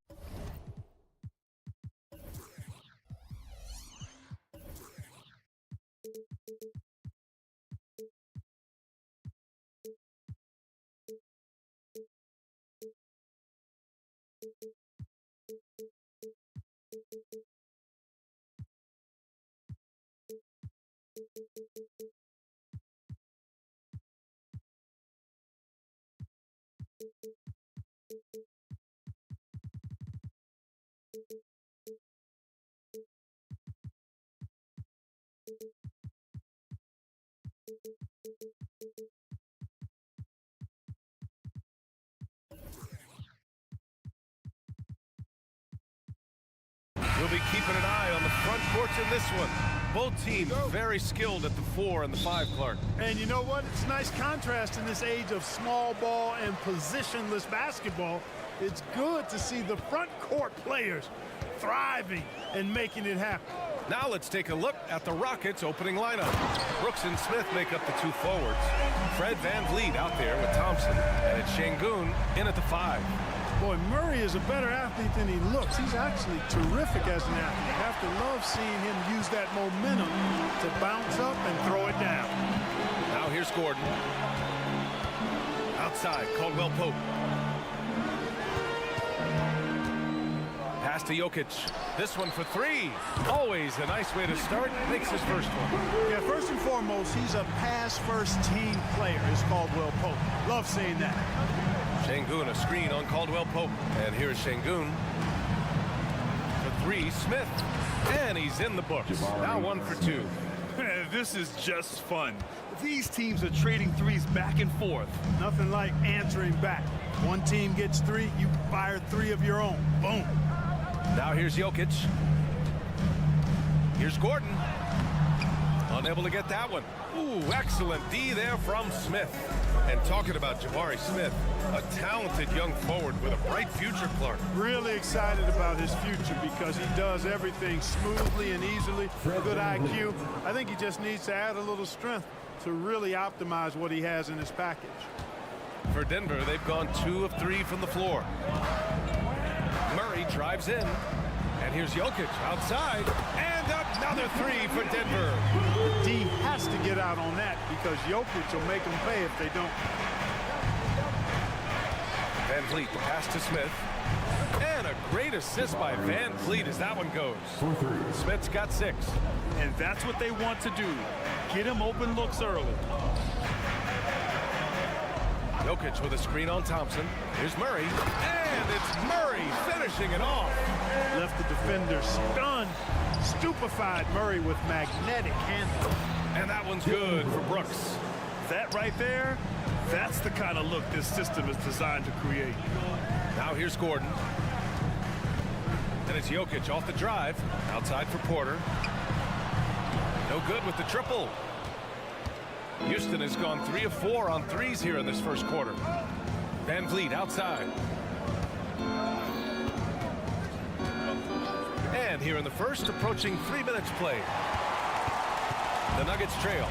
We'll be keeping an eye on the front courts in this one. Both teams very skilled at the 4 and the 5, Clark. And you know what? It's a nice contrast in this age of small ball and positionless basketball. It's good to see the front court players thriving and making it happen. Now let's take a look at the Rockets' opening lineup. Brooks and Smith make up the 2 forwards. Fred VanVleet out there with Thompson, and it's Şengün in at the 5. Boy, Murray is a better athlete than he looks. He's actually terrific as an athlete. You have to love seeing him use that momentum to bounce up and throw it down. Now here's Gordon. Outside, Caldwell Pope. Pass to Jokic. This one for 3. Always a nice way to start. Makes his first one. Yeah, first and foremost, he's a pass-first team player, is Caldwell Pope. Love seeing that. Şengün, a screen on Caldwell Pope. And here's Şengün. For 3, Smith. And he's in the books. Now 1 for 2. This is just fun. These teams are trading threes back and forth. Nothing like answering back. One team gets 3, you fire 3 of your own. Boom. Now here's Jokic. Here's Gordon. Unable to get that one. Ooh, excellent D there from Smith. And talking about Jabari Smith, a talented young forward with a bright future, Clark. Really excited about his future because he does everything smoothly and easily. Good IQ. I think he just needs to add a little strength to really optimize what he has in his package. For Denver, they've gone 2 of 3 from the floor. Murray drives in. And here's Jokic outside. And another 3 for Denver. D has to get out on that because Jokic will make them pay if they don't. VanVleet, the pass to Smith. And a great assist by VanVleet as that one goes. Smith's got 6. And that's what they want to do. Get him open looks early. Jokic with a screen on Thompson. Here's Murray. And it's Murray finishing it off. Left the defender stunned, stupefied Murray with magnetic handle. And that one's good for Brooks. That right there, that's the kind of look this system is designed to create. Now here's Gordon. And it's Jokic off the drive. Outside for Porter. No good with the triple. Houston has gone 3 of 4 on 3s here in this first quarter. VanVleet outside. And here in the first, approaching 3 minutes played. The Nuggets trail.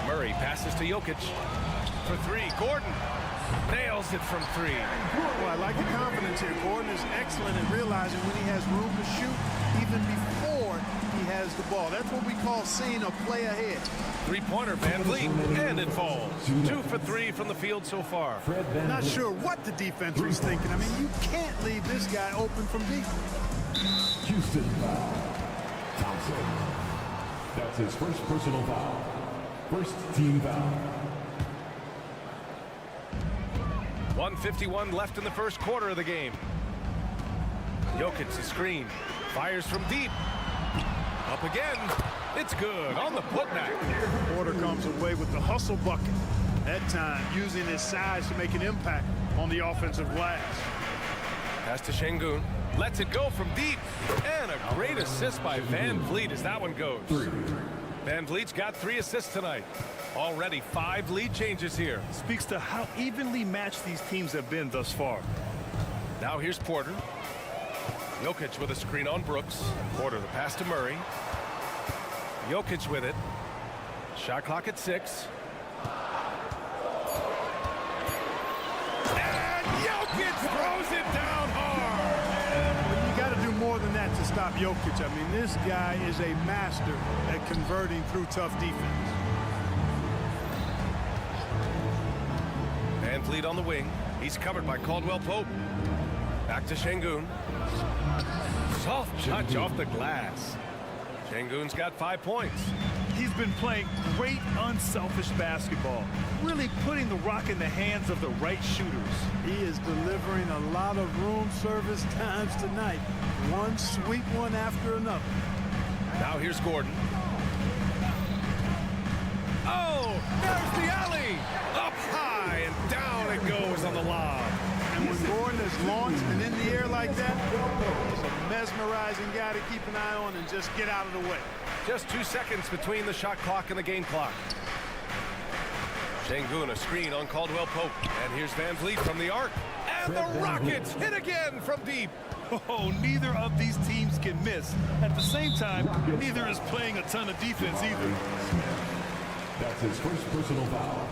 Murray passes to Jokic. For 3, Gordon nails it from 3. Well, I like the confidence here. Gordon is excellent at realizing when he has room to shoot, even before he has the ball. That's what we call seeing a play ahead. 3-pointer, VanVleet, and it falls. 2 for 3 from the field so far. Not sure what the defense was thinking. I mean, you can't leave this guy open from deep. Houston foul. Thompson. That's his first personal foul. First team foul. 1:51 left in the first quarter of the game. Jokic, a screen. Fires from deep. Up again. It's good on the putback. Porter comes away with the hustle bucket. That time, using his size to make an impact on the offensive glass. Pass to Şengün. Lets it go from deep. And a great assist by VanVleet as that one goes. VanVleet's got 3 assists tonight. Already 5 lead changes here. Speaks to how evenly matched these teams have been thus far. Now here's Porter. Jokic with a screen on Brooks. Porter the pass to Murray. Jokic with it. Shot clock at 6. And it down hard. You got to do more than that to stop Jokic. I mean, this guy is a master at converting through tough defense. Van Vliet on the wing. He's covered by Caldwell Pope. Back to Şengün. Soft touch off the glass. Şengün's got 5 points. He's been playing great unselfish basketball, really putting the rock in the hands of the right shooters. He is delivering a lot of room service times tonight. One sweet one after another. Now here's Gordon. Oh, there's the alley. Up high and down it goes on the lob. And when Gordon is launched and in the air like that, he's a mesmerizing guy to keep an eye on and just get out of the way. Just 2 seconds between the shot clock and the game clock. Şengün, a screen on Caldwell Pope. And here's Van Vliet from the arc. And the Rockets hit again from deep. Oh, neither of these teams can miss. At the same time, neither is playing a ton of defense either. That's his first personal foul.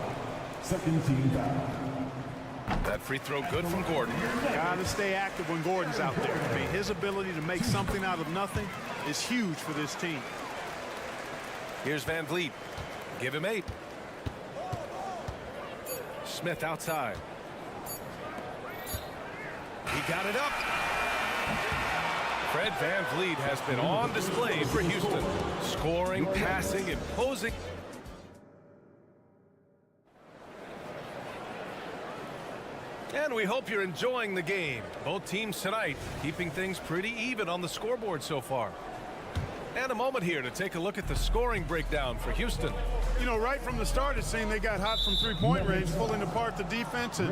Second team foul. That free throw good from Gordon. Gotta stay active when Gordon's out there. I mean, his ability to make something out of nothing is huge for this team. Here's Van Vliet. Give him 8. Smith outside. He got it up. Fred Van Vliet has been on display for Houston. Scoring, passing, imposing. And we hope you're enjoying the game. Both teams tonight keeping things pretty even on the scoreboard so far. And a moment here to take a look at the scoring breakdown for Houston. You know, right from the start, it seemed they got hot from three-point range, pulling apart the defense and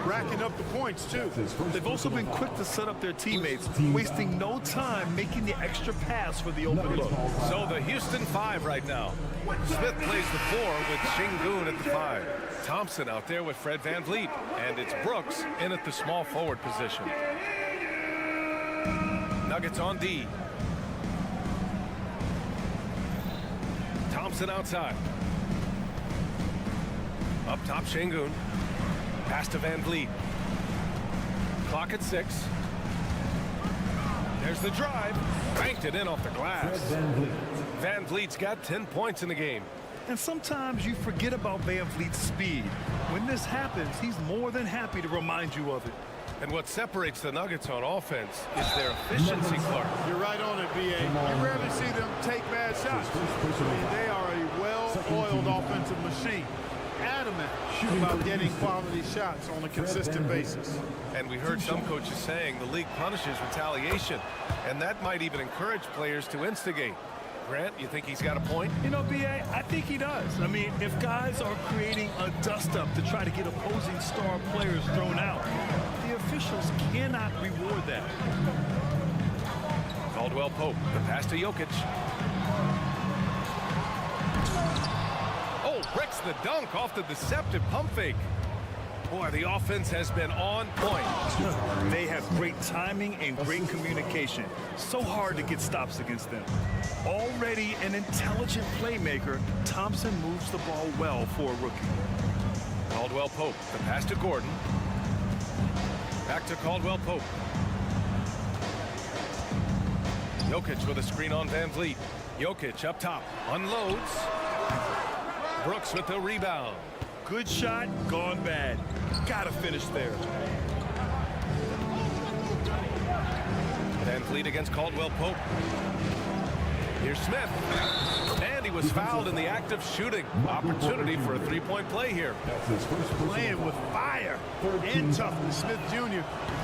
racking up the points, too. They've also been quick to set up their teammates, wasting no time making the extra pass for the open look. So the Houston 5 right now. Smith plays the 4 with Şengün at the 5. Thompson out there with Fred Van Vliet. And it's Brooks in at the small forward position. Nuggets on D. Thompson outside. Up top, Şengün. Pass to Van Vliet. Clock at 6. There's the drive. Banked it in off the glass. Van Vliet's got 10 points in the game. And sometimes you forget about Van Vliet's speed. When this happens, he's more than happy to remind you of it. And what separates the Nuggets on offense is their efficiency, Clark. You're right on it, B.A. You rarely see them take bad shots. I mean, they are a well-oiled offensive machine. Adamant about getting quality shots on a consistent basis. And we heard some coaches saying the league punishes retaliation, and that might even encourage players to instigate. Grant, you think he's got a point? You know, B.A., I think he does. I mean, if guys are creating a dust-up to try to get opposing star players thrown out, the officials cannot reward that. Caldwell Pope, the pass to Jokic. Oh, breaks the dunk off the deceptive pump fake. Boy, the offense has been on point. They have great timing and great communication. So hard to get stops against them. Already an intelligent playmaker, Thompson moves the ball well for a rookie. Caldwell Pope, the pass to Gordon. Back to Caldwell Pope. Jokic with a screen on Van Vliet. Jokic up top, unloads. Brooks with the rebound. Good shot, gone bad. Gotta finish there. Van Vliet against Caldwell Pope. Here's Smith. And he was fouled in the act of shooting. Opportunity for a three-point play here. Playing with fire and toughness. Smith Jr.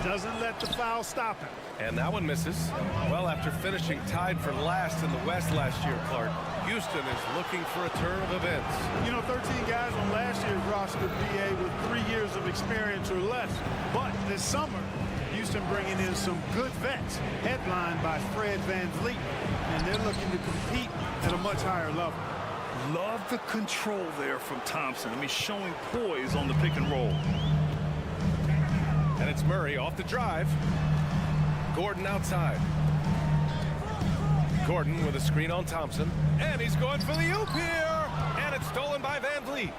doesn't let the foul stop him. And that one misses. Well, after finishing tied for last in the West last year, Clark, Houston is looking for a turn of events. You know, 13 guys on last year's roster, BA, with 3 years of experience or less. But this summer, Houston bringing in some good vets, headlined by Fred Van Vliet, and they're looking to compete at a much higher level. Love the control there from Thompson. I mean, showing poise on the pick and roll. And it's Murray off the drive. Gordon outside. Gordon with a screen on Thompson. And he's going for the oop here. And it's stolen by Van Vliet.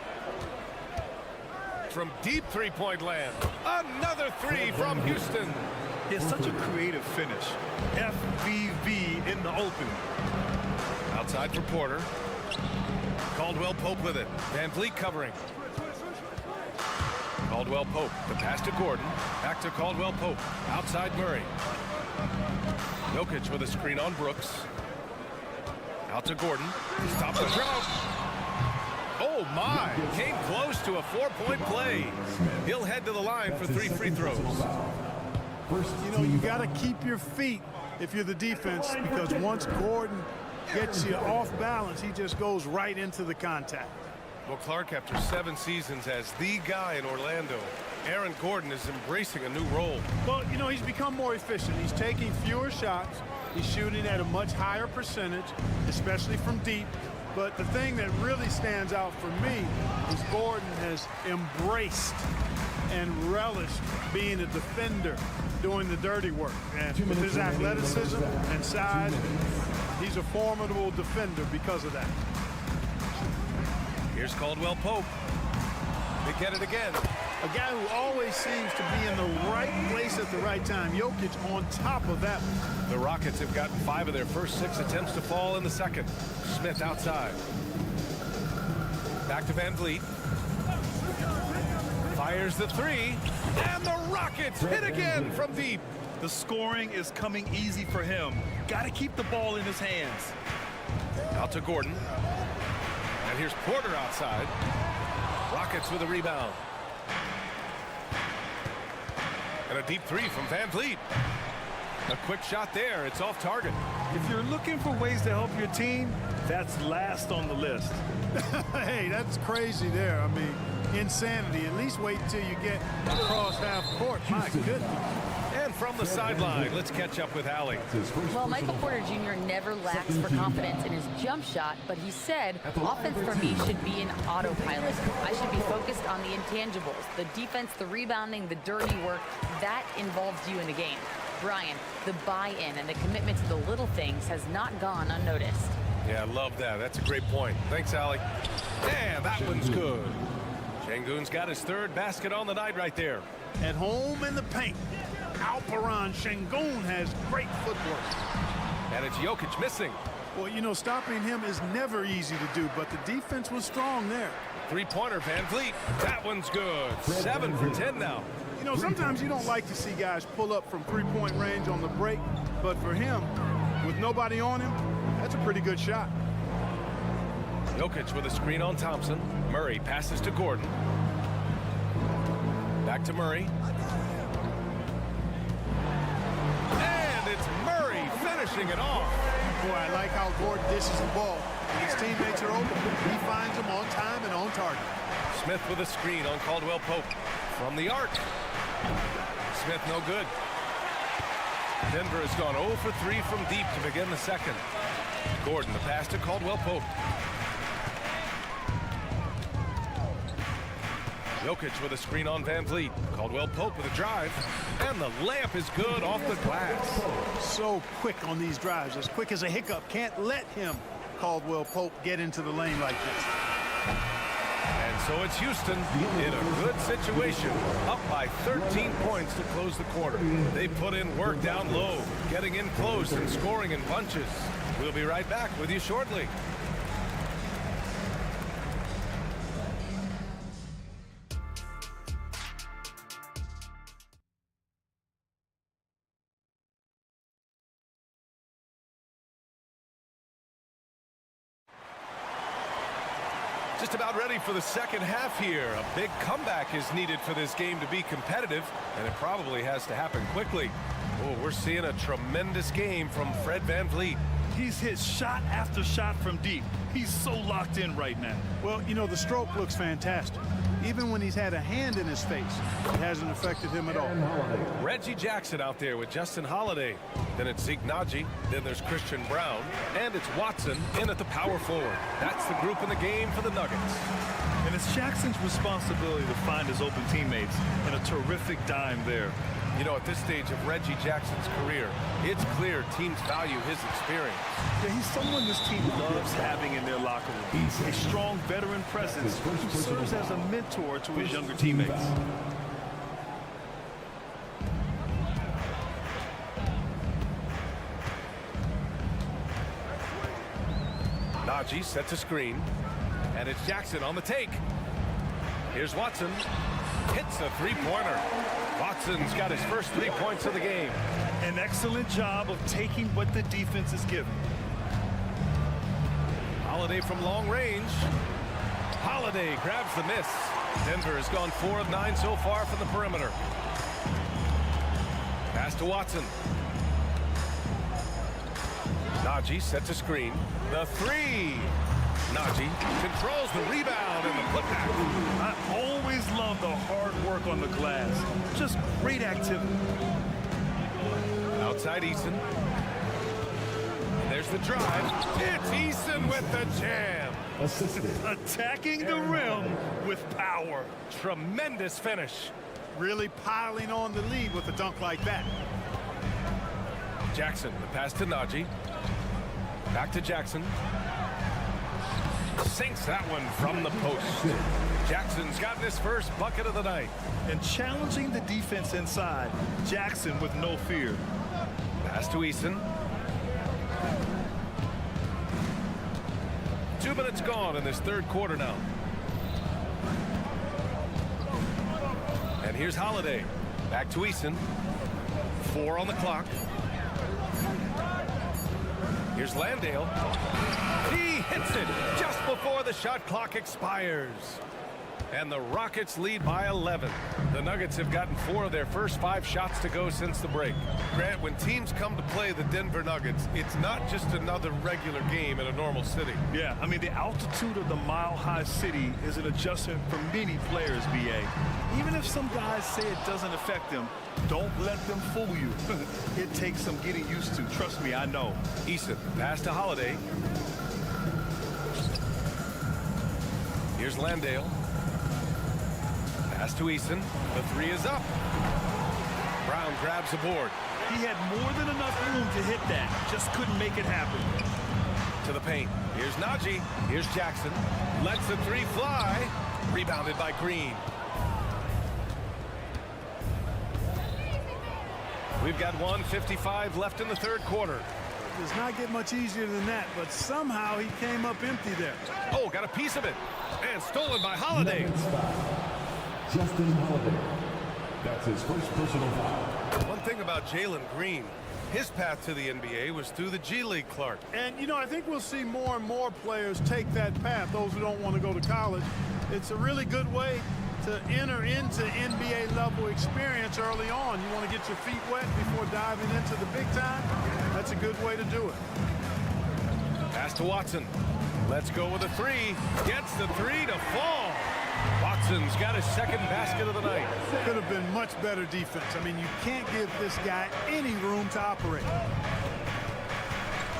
from deep three-point land. Another three from Houston. It's such a creative finish. FVV in the open. Outside for Porter. Caldwell Pope with it. Van Vliet covering. Caldwell Pope. The pass to Gordon. Back to Caldwell Pope. Outside Murray. Jokic with a screen on Brooks. Out to Gordon. Stop the drought. Oh my! Came close to a 4-point play. He'll head to the line for 3 free throws. You know, you got to keep your feet if you're the defense, because once Gordon gets you off balance, he just goes right into the contact. Well, Clark, after 7 seasons as the guy in Orlando, Aaron Gordon is embracing a new role. Well, you know, he's become more efficient. He's taking fewer shots. He's shooting at a much higher percentage, especially from deep. But the thing that really stands out for me is Gordon has embraced and relished being a defender, doing the dirty work. And with his athleticism and size, he's a formidable defender because of that. Here's Caldwell Pope. They get it again. A guy who always seems to be in the right place at the right time. Jokic on top of that. The Rockets have gotten 5 of their first 6 attempts to fall in the second. Smith outside. Back to Van Vliet. Fires the 3. And the Rockets hit again from deep. The scoring is coming easy for him. Got to keep the ball in his hands. Out to Gordon. And here's Porter outside. Rockets with a rebound. And a deep 3 from Van Vliet. A quick shot there. It's off target. If you're looking for ways to help your team, that's last on the list. Hey, that's crazy there. I mean, insanity. At least wait until you get across half court. My goodness. And from the sideline, let's catch up with Allie. Well, Michael Porter Jr. never lacks for confidence in his jump shot, but he said, offense for me should be an autopilot. I should be focused on the intangibles, the defense, the rebounding, the dirty work. That involves you in the game. Brian, the buy-in and the commitment to the little things has not gone unnoticed. Yeah, I love that. That's a great point. Thanks, Allie. Yeah, that one's good. Şengün's got his 3rd basket on the night right there. At home in the paint. Alperen Şengün has great footwork. And it's Jokic missing. Well, you know, stopping him is never easy to do, but the defense was strong there. 3-pointer, Van Vliet. That one's good. 7 for 10 now. You know, sometimes you don't like to see guys pull up from 3-point range on the break, but for him, with nobody on him, that's a pretty good shot. Jokic with a screen on Thompson. Murray passes to Gordon. Back to Murray. And it's Murray finishing it off. Boy, I like how Gordon dishes the ball. When his teammates are open, he finds them on time and on target. Smith with a screen on Caldwell Pope. From the arc. Smith no good. Denver has gone 0 for 3 from deep to begin the second. Gordon, the pass to Caldwell Pope. Jokic with a screen on Van Vliet. Caldwell Pope with a drive. And the layup is good off the glass. So quick on these drives. As quick as a hiccup. Can't let him, Caldwell Pope, get into the lane like this. And so it's Houston in a good situation, up by 13 points to close the quarter. They put in work down low, getting in close and scoring in bunches. We'll be right back with you shortly. Just about ready for the second half here. A big comeback is needed for this game to be competitive, and it probably has to happen quickly. Oh, we're seeing a tremendous game from Fred Van Vliet. He's hit shot after shot from deep. He's so locked in right now. Well, you know, the stroke looks fantastic. Even when he's had a hand in his face, it hasn't affected him at all. Reggie Jackson out there with Justin Holiday. Then it's Zeke Naji. Then there's Christian Brown. And it's Watson in at the power forward. That's the group in the game for the Nuggets. And it's Jackson's responsibility to find his open teammates, and a terrific dime there. You know, at this stage of Reggie Jackson's career, it's clear teams value his experience. Yeah, he's someone this team loves having in their locker room. A strong veteran presence who serves as a mentor to his younger teammates. Najee sets a screen, and it's Jackson on the take. Here's Watson. Hits a three-pointer. Watson's got his first 3 points of the game. An excellent job of taking what the defense is given. Holiday from long range. Holiday grabs the miss. Denver has gone 4 of 9 so far from the perimeter. Pass to Watson. Najee sets a screen. The three. Najee controls the rebound and the putback. I always love the hard work on the glass. Just great activity. Outside Eason. There's the drive. It's Eason with the jam. Attacking the rim with power. Tremendous finish. Really piling on the lead with a dunk like that. Jackson, the pass to Najee. Back to Jackson. Sinks that one from the post. Jackson's gotten his first bucket of the night. And challenging the defense inside. Jackson with no fear. Pass to Eason. 2 minutes gone in this third quarter now. And here's Holiday. Back to Eason. 4 on the clock. Here's Landale. He hits it just before the shot clock expires. And the Rockets lead by 11. The Nuggets have gotten 4 of their first 5 shots to go since the break. Grant, when teams come to play the Denver Nuggets, it's not just another regular game in a normal city. Yeah, I mean, the altitude of the mile-high city is an adjustment for many players, BA. Even if some guys say it doesn't affect them, don't let them fool you. It takes some getting used to. Trust me, I know. Eason, pass to Holiday. Here's Landale. Pass to Eason. The 3 is up. Brown grabs the board. He had more than enough room to hit that. Just couldn't make it happen. To the paint. Here's Najee. Here's Jackson. Lets the 3 fly. Rebounded by Green. We've got 1:55 left in the third quarter. Does not get much easier than that, but somehow he came up empty there. Oh, got a piece of it. And stolen by Holiday. Justin Holiday. That's his first personal foul. One thing about Jalen Green, his path to the NBA was through the G League, Clark. And, you know, I think we'll see more and more players take that path, those who don't want to go to college. It's a really good way to enter into NBA level experience early on. You want to get your feet wet before diving into the big time. That's a good way to do it. Pass to Watson. Let's go with a 3. Gets the 3 to fall. Watson's got his second basket of the night. Could have been much better defense. I mean, you can't give this guy any room to operate.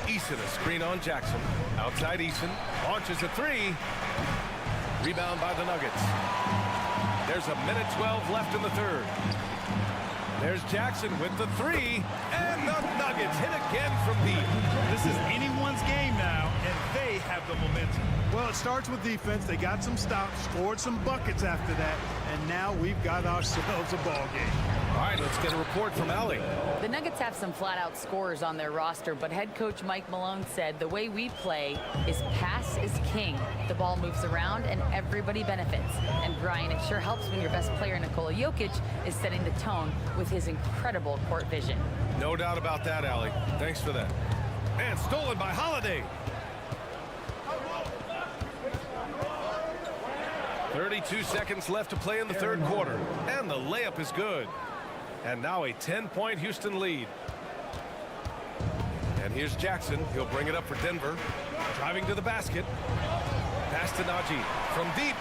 Eason, a screen on Jackson. Outside Eason. Launches a 3. Rebound by the Nuggets. There's a minute 12 left in the third. There's Jackson with the 3. And the Nuggets hit again from deep. This is anyone's game now, and they have the momentum. Well, it starts with defense. They got some stops, scored some buckets after that, and now we've got ourselves a ball game. All right, let's get a report from Allie. The Nuggets have some flat-out scorers on their roster, but head coach Mike Malone said the way we play is pass is king. The ball moves around, and everybody benefits. And Brian, it sure helps when your best player, Nikola Jokic, is setting the tone with his incredible court vision. No doubt about that, Allie. Thanks for that. And stolen by Holiday. 32 seconds left to play in the third quarter. And the layup is good. And now a 10-point Houston lead. And here's Jackson. He'll bring it up for Denver. Driving to the basket. Pass to Najee. From deep.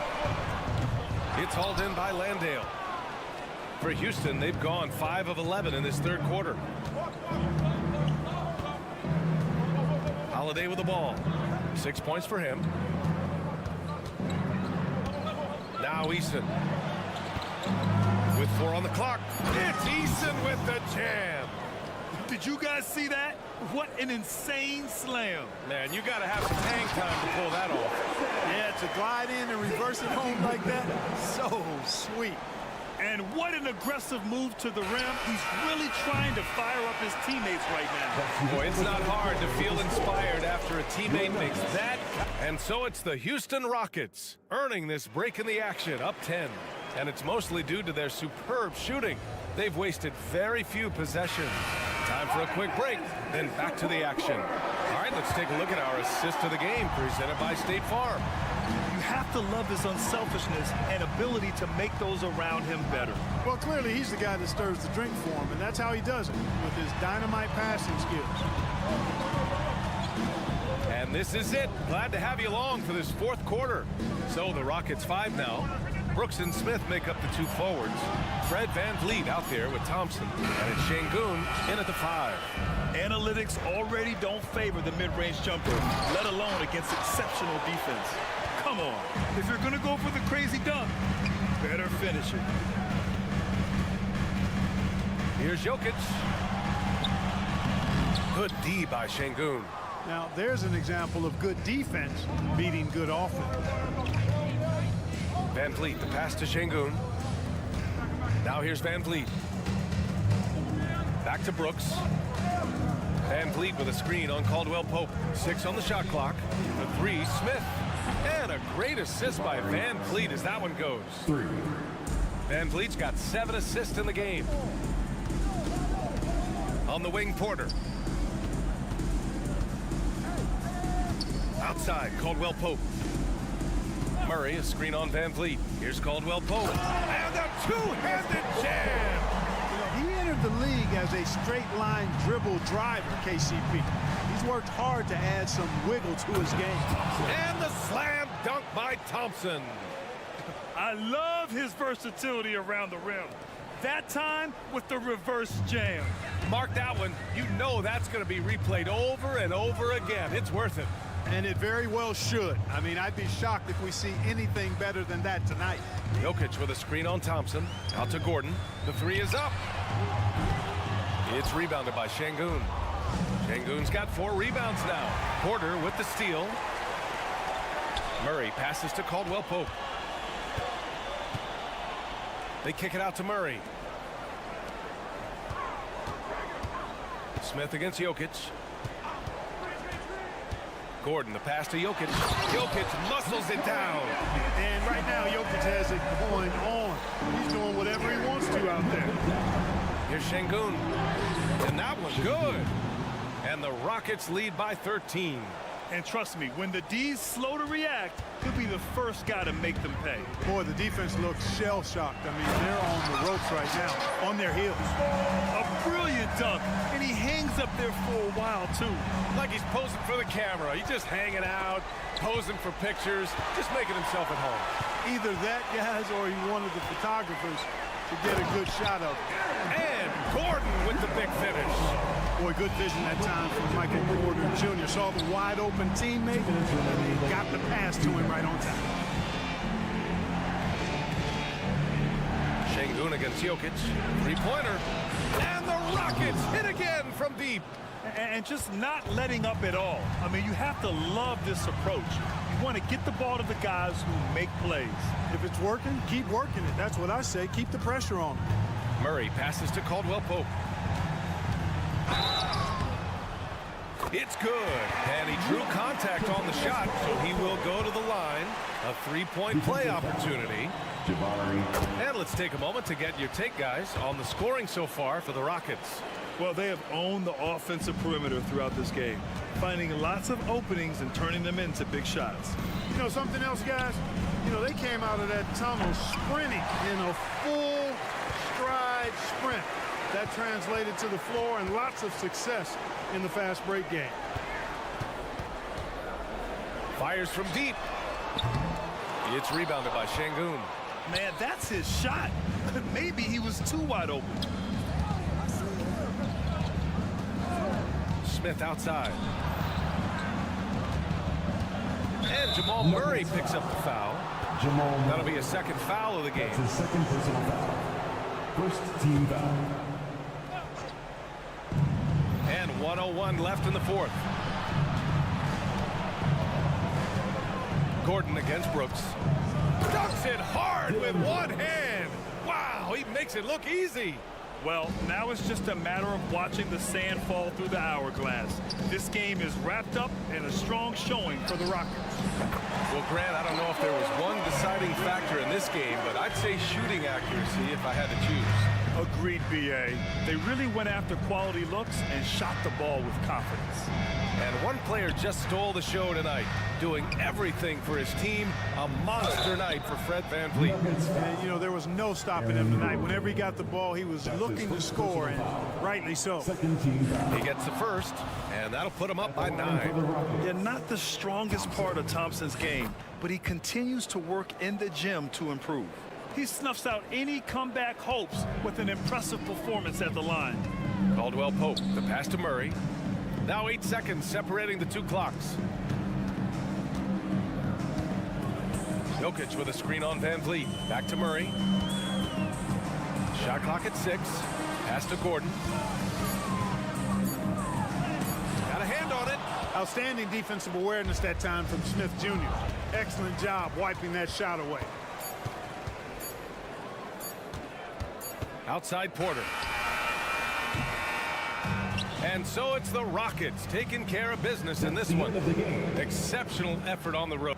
It's hauled in by Landale. For Houston, they've gone 5 of 11 in this third quarter. Holiday with the ball. 6 points for him. Now Eason with 4 on the clock. It's Eason with the jam. Did you guys see that? What an insane slam. Man, you got to have some hang time to pull that off. Yeah, to glide in and reverse it home like that, so sweet. And what an aggressive move to the rim. He's really trying to fire up his teammates right now. Boy, it's not hard to feel inspired after a teammate makes that. And so it's the Houston Rockets earning this break in the action, up 10. And it's mostly due to their superb shooting. They've wasted very few possessions. Time for a quick break, then back to the action. All right, let's take a look at our assist of the game presented by State Farm. You have to love his unselfishness and ability to make those around him better. Well, clearly he's the guy that stirs the drink for him, and that's how he does it, with his dynamite passing skills. And this is it. Glad to have you along for this fourth quarter. So the Rockets 5 now. Brooks and Smith make up the 2 forwards. Fred VanVleet out there with Thompson. And it's Şengün in at the 5. Analytics already don't favor the mid-range jumper, let alone against exceptional defense. Come on, if you're gonna go for the crazy dunk, better finish it. Here's Jokic. Good D by Şengün. Now, there's an example of good defense beating good offense. VanVleet, the pass to Şengün. Now here's VanVleet. Back to Brooks. VanVleet with a screen on Caldwell Pope. 6 on the shot clock. The 3, Smith. And a great assist by VanVleet as that one goes. 3. VanVleet's got 7 assists in the game. On the wing, Porter. Outside, Caldwell Pope. Murray, a screen on VanVleet. Here's Caldwell Pope. And a two-handed jam. He entered the league as a straight-line dribble driver, KCP. He's worked hard to add some wiggle to his game. And the slam dunk by Thompson. I love his versatility around the rim. That time with the reverse jam. Mark that one. You know that's going to be replayed over and over again. It's worth it. And it very well should. I mean, I'd be shocked if we see anything better than that tonight. Jokic with a screen on Thompson. Out to Gordon. The 3 is up. It's rebounded by Şengün. Şengün's got 4 rebounds now. Porter with the steal. Murray passes to Caldwell Pope. They kick it out to Murray. Smith against Jokic. Gordon, the pass to Jokic. Jokic muscles it down. And right now, Jokic has it going on. He's doing whatever he wants to out there. Here's Şengün. And that was good. And the Rockets lead by 13. And trust me, when the D's slow to react, he'll be the first guy to make them pay. Boy, the defense looks shell-shocked. I mean, they're on the ropes right now, on their heels. A brilliant dunk, and he hangs up there for a while, too. Like he's posing for the camera. He's just hanging out, posing for pictures, just making himself at home. Either that, guys, or he wanted the photographers to get a good shot of it. And Gordon with the big finish. Boy, good vision that time from Michael Porter Jr. Saw the wide-open teammate, and he got the pass to him right on time. Şengün against Jokic. 3-pointer. And the Rockets hit again from deep. And just not letting up at all. I mean, you have to love this approach. You want to get the ball to the guys who make plays. If it's working, keep working it. That's what I say. Keep the pressure on him. Murray passes to Caldwell Pope. It's good. And he drew contact on the shot, so he will go to the line. A 3-point play opportunity. And let's take a moment to get your take, guys, on the scoring so far for the Rockets. Well, they have owned the offensive perimeter throughout this game, finding lots of openings and turning them into big shots. You know something else, guys? You know, they came out of that tunnel sprinting in a full stride sprint. That translated to the floor and lots of success in the fast break game. Fires from deep. It's rebounded by Şengün. Man, that's his shot. Maybe he was too wide open. Smith outside. And Jamal Murray picks up the foul. That'll be a second foul of the game. That's his second personal foul. First team foul. And 1:01 left in the fourth. Gordon against Brooks. Dunks it hard with one hand. Wow, he makes it look easy. Well, now it's just a matter of watching the sand fall through the hourglass. This game is wrapped up in a strong showing for the Rockets. Well, Grant, I don't know if there was one deciding factor in this game, but I'd say shooting accuracy if I had to choose. Agreed, B.A. They really went after quality looks and shot the ball with confidence. And one player just stole the show tonight, doing everything for his team. A monster night for Fred VanVleet. And, you know, there was no stopping him tonight. Whenever he got the ball, he was looking to score, and rightly so. Second team foul. He gets the first, and that'll put him up by 9. Yeah, not the strongest part of Thompson's game, but he continues to work in the gym to improve. He snuffs out any comeback hopes with an impressive performance at the line. Caldwell Pope, the pass to Murray. Now 8 seconds separating the two clocks. Jokic with a screen on VanVleet. Back to Murray. Shot clock at 6. Pass to Gordon. Got a hand on it. Outstanding defensive awareness that time from Smith Jr. Excellent job wiping that shot away. Outside Porter. And so it's the Rockets taking care of business in this one. Exceptional effort on the road.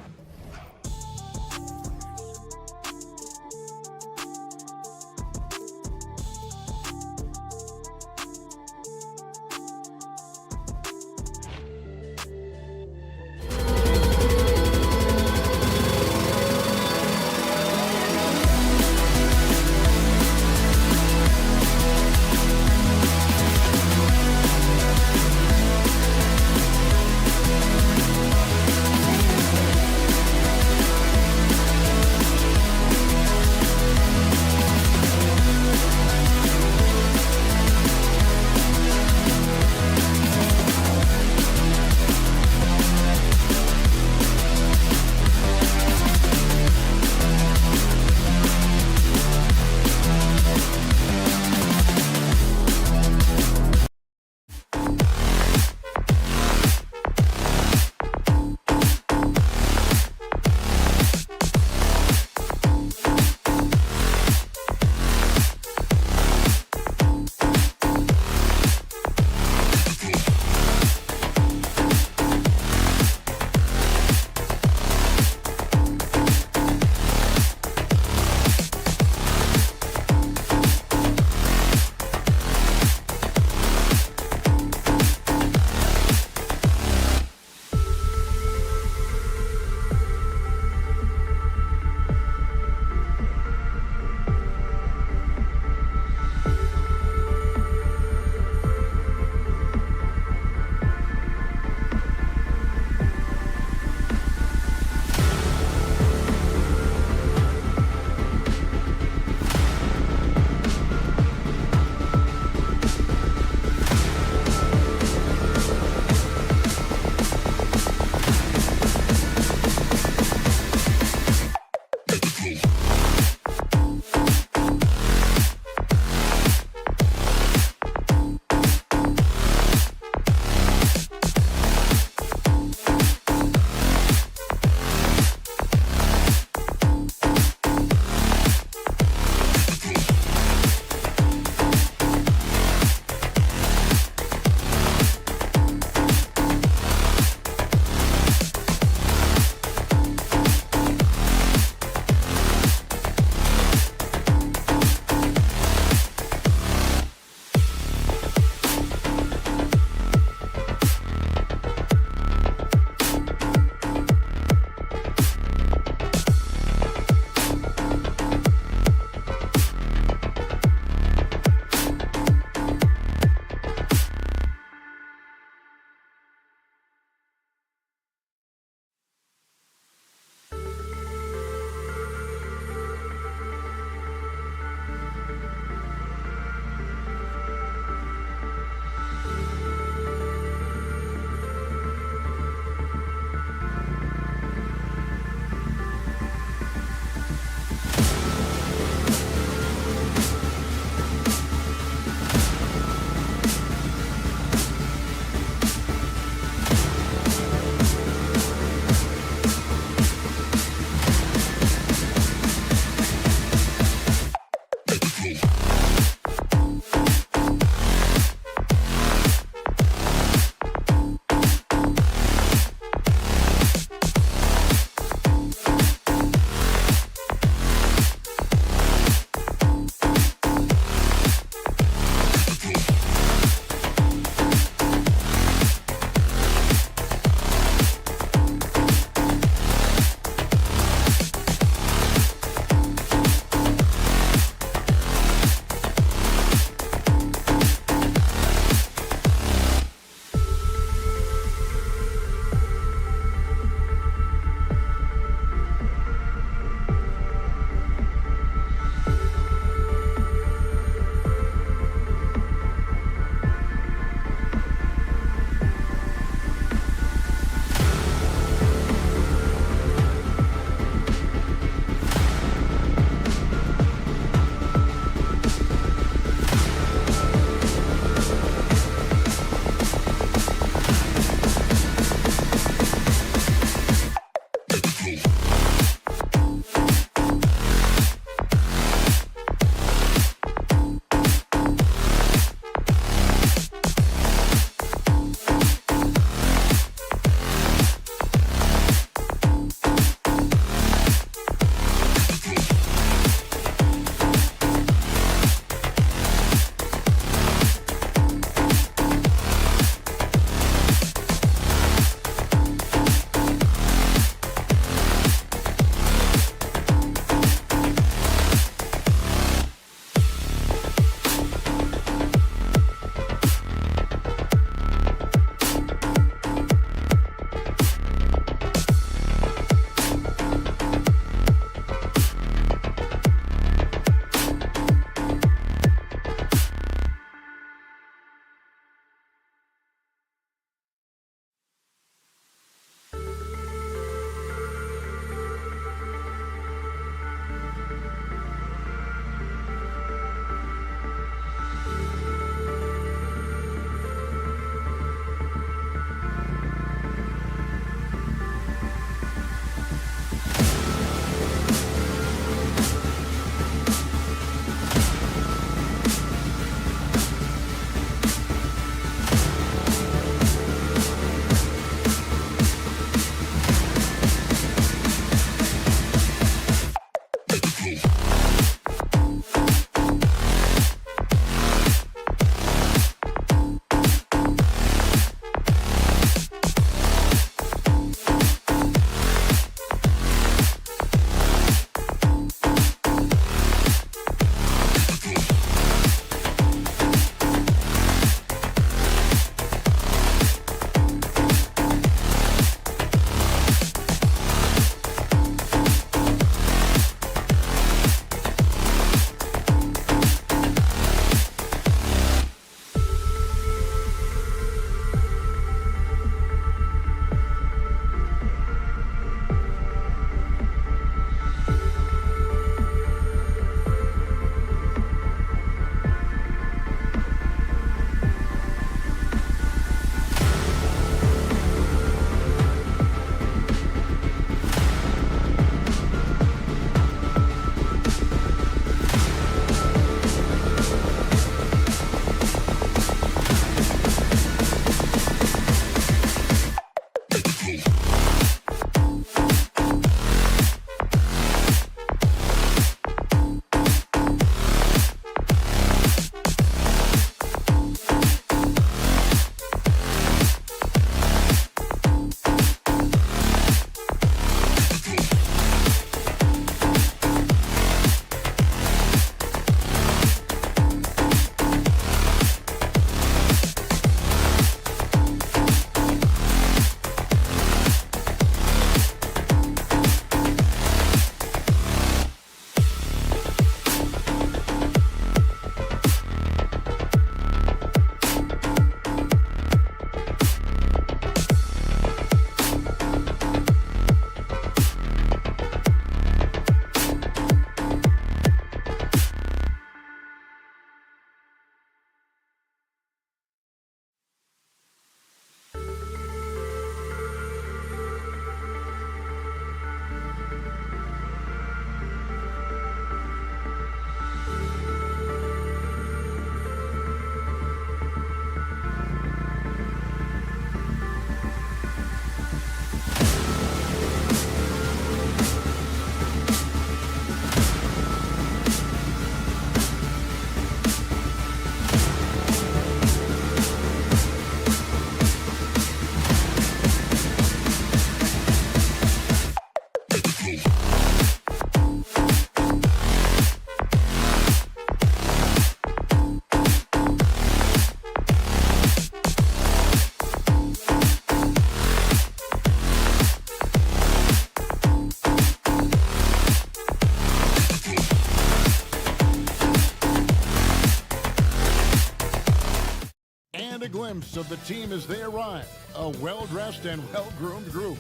members of the team as they arrive. A well-dressed and well-groomed group.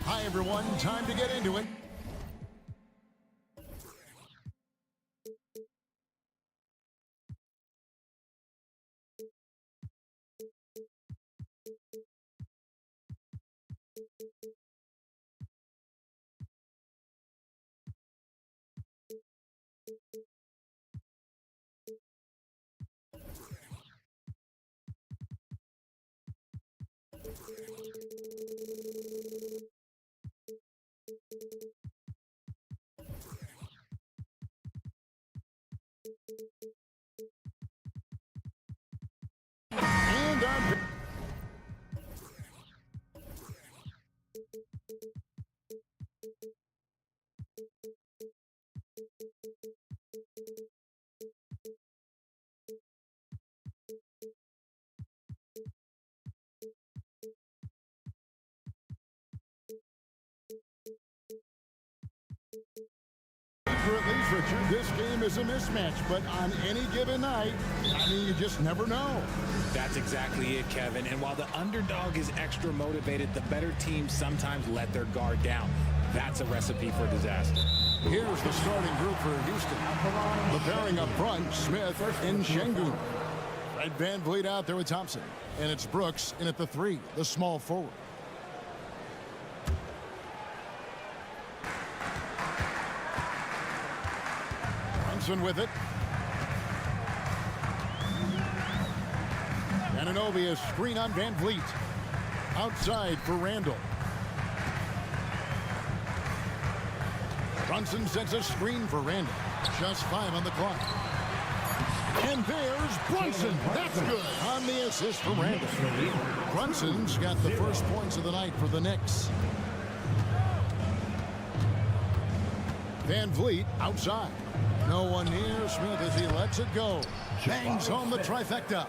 Hi, everyone. Time to get into it. And I'm... At least, Richard, this game is a mismatch, but on any given night, I mean, you just never know. That's exactly it, Kevin. And while the underdog is extra motivated, the better teams sometimes let their guard down. That's a recipe for disaster. Here's the starting group for Houston. The pairing up front, Smith and Şengün. Fred VanVleet out there with Thompson. And it's Brooks in at the 3, the small forward. With it. Anunoby, a screen on VanVleet. Outside for Randall. Brunson sets a screen for Randall. Just 5 on the clock. And there's Brunson. That's good on the assist for Randall. Brunson's got the first points of the night for the Knicks. VanVleet outside. No one near Smith as he lets it go. Bangs home the trifecta.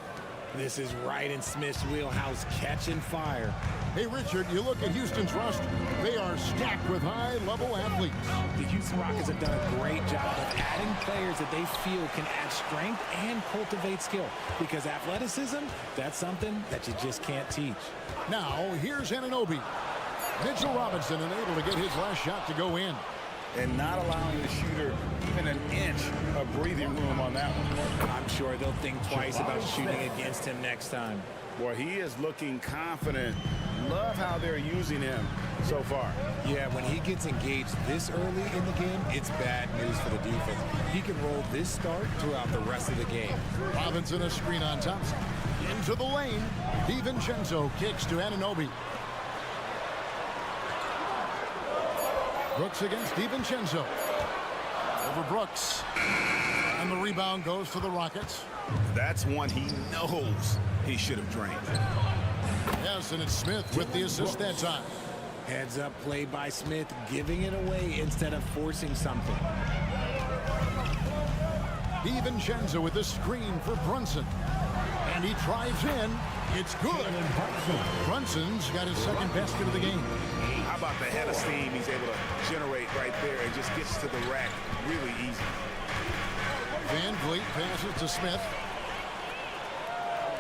This is right in Smith's wheelhouse, catching fire. Hey, Richard, you look at Houston's roster. They are stacked with high-level athletes. The Houston Rockets have done a great job of adding players that they feel can add strength and cultivate skill. Because athleticism, that's something that you just can't teach. Now, here's Anunoby. Mitchell Robinson unable to get his last shot to go in. And not allowing the shooter even an inch of breathing room on that one. I'm sure they'll think twice about shooting against him next time. Boy, he is looking confident. Love how they're using him so far. Yeah, when he gets engaged this early in the game, it's bad news for the defense. He can roll this start throughout the rest of the game. Robinson a screen on Thompson. Into the lane. DiVincenzo kicks to Anunoby. Brooks against DiVincenzo. Over Brooks. And the rebound goes to the Rockets. That's one he knows he should have drained. Yes, and it's Smith with the assist that time. Heads up play by Smith, giving it away instead of forcing something. DiVincenzo with the screen for Brunson. And he drives in. It's good. Brunson's got his second basket of the game. How about the head of steam he's able to generate right there and just gets to the rack really easy. VanVleet passes to Smith.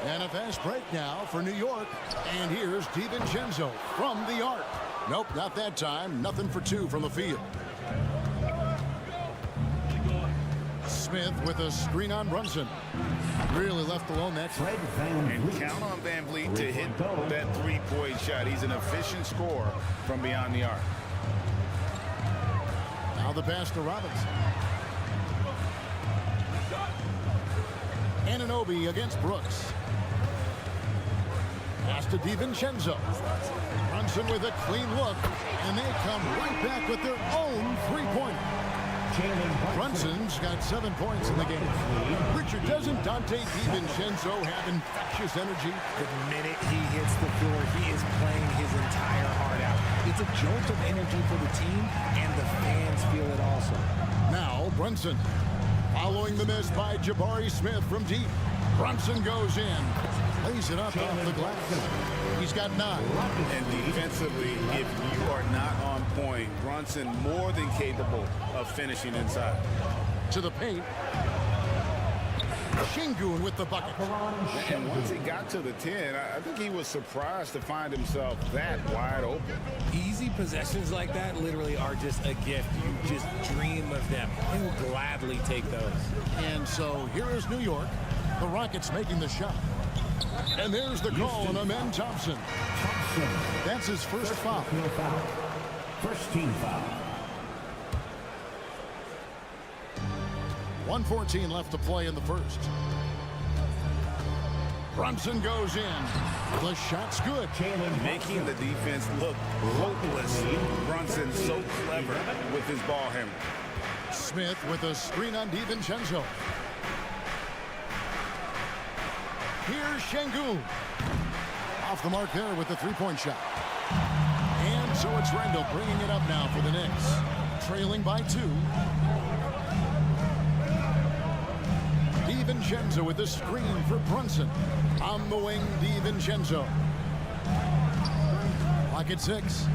And a fast break now for New York. And here's DiVincenzo from the arc. Nope, not that time. Nothing for 2 from the field. Smith with a screen on Brunson. Really left alone that time. And count on VanVleet to hit that three-point shot. He's an efficient scorer from beyond the arc. Now the pass to Robinson. Anunoby against Brooks. Pass to DiVincenzo. Brunson with a clean look. And they come right back with their own three-pointer. Brunson's got 7 points in the game. Richard, doesn't Dante DiVincenzo have infectious energy? The minute he hits the floor, he is playing his entire heart out. It's a jolt of energy for the team, and the fans feel it also. Now Brunson, following the miss by Jabari Smith from deep. Brunson goes in, lays it up off the glass. He's got 9. And defensively, if you are not on point, Brunson more than capable of finishing inside. To the paint. Şengün with the bucket. And once he got to the 10, I think he was surprised to find himself that wide open. Easy possessions like that literally are just a gift. You just dream of them. He will gladly take those. And so here is New York. The Rockets making the shot. And there's the call on Amen Thompson. That's his first foul. First team foul. 1:14 left to play in the first. Brunson goes in. The shot's good. Making the defense look hopeless. Brunson so clever with his ball handling. Smith with a screen on DiVincenzo. Here's Şengün. Off the mark there with the three-point shot. And so it's Randall bringing it up now for the Knicks. Trailing by 2. DiVincenzo with the screen for Brunson. On the wing, DiVincenzo. Clock at 6.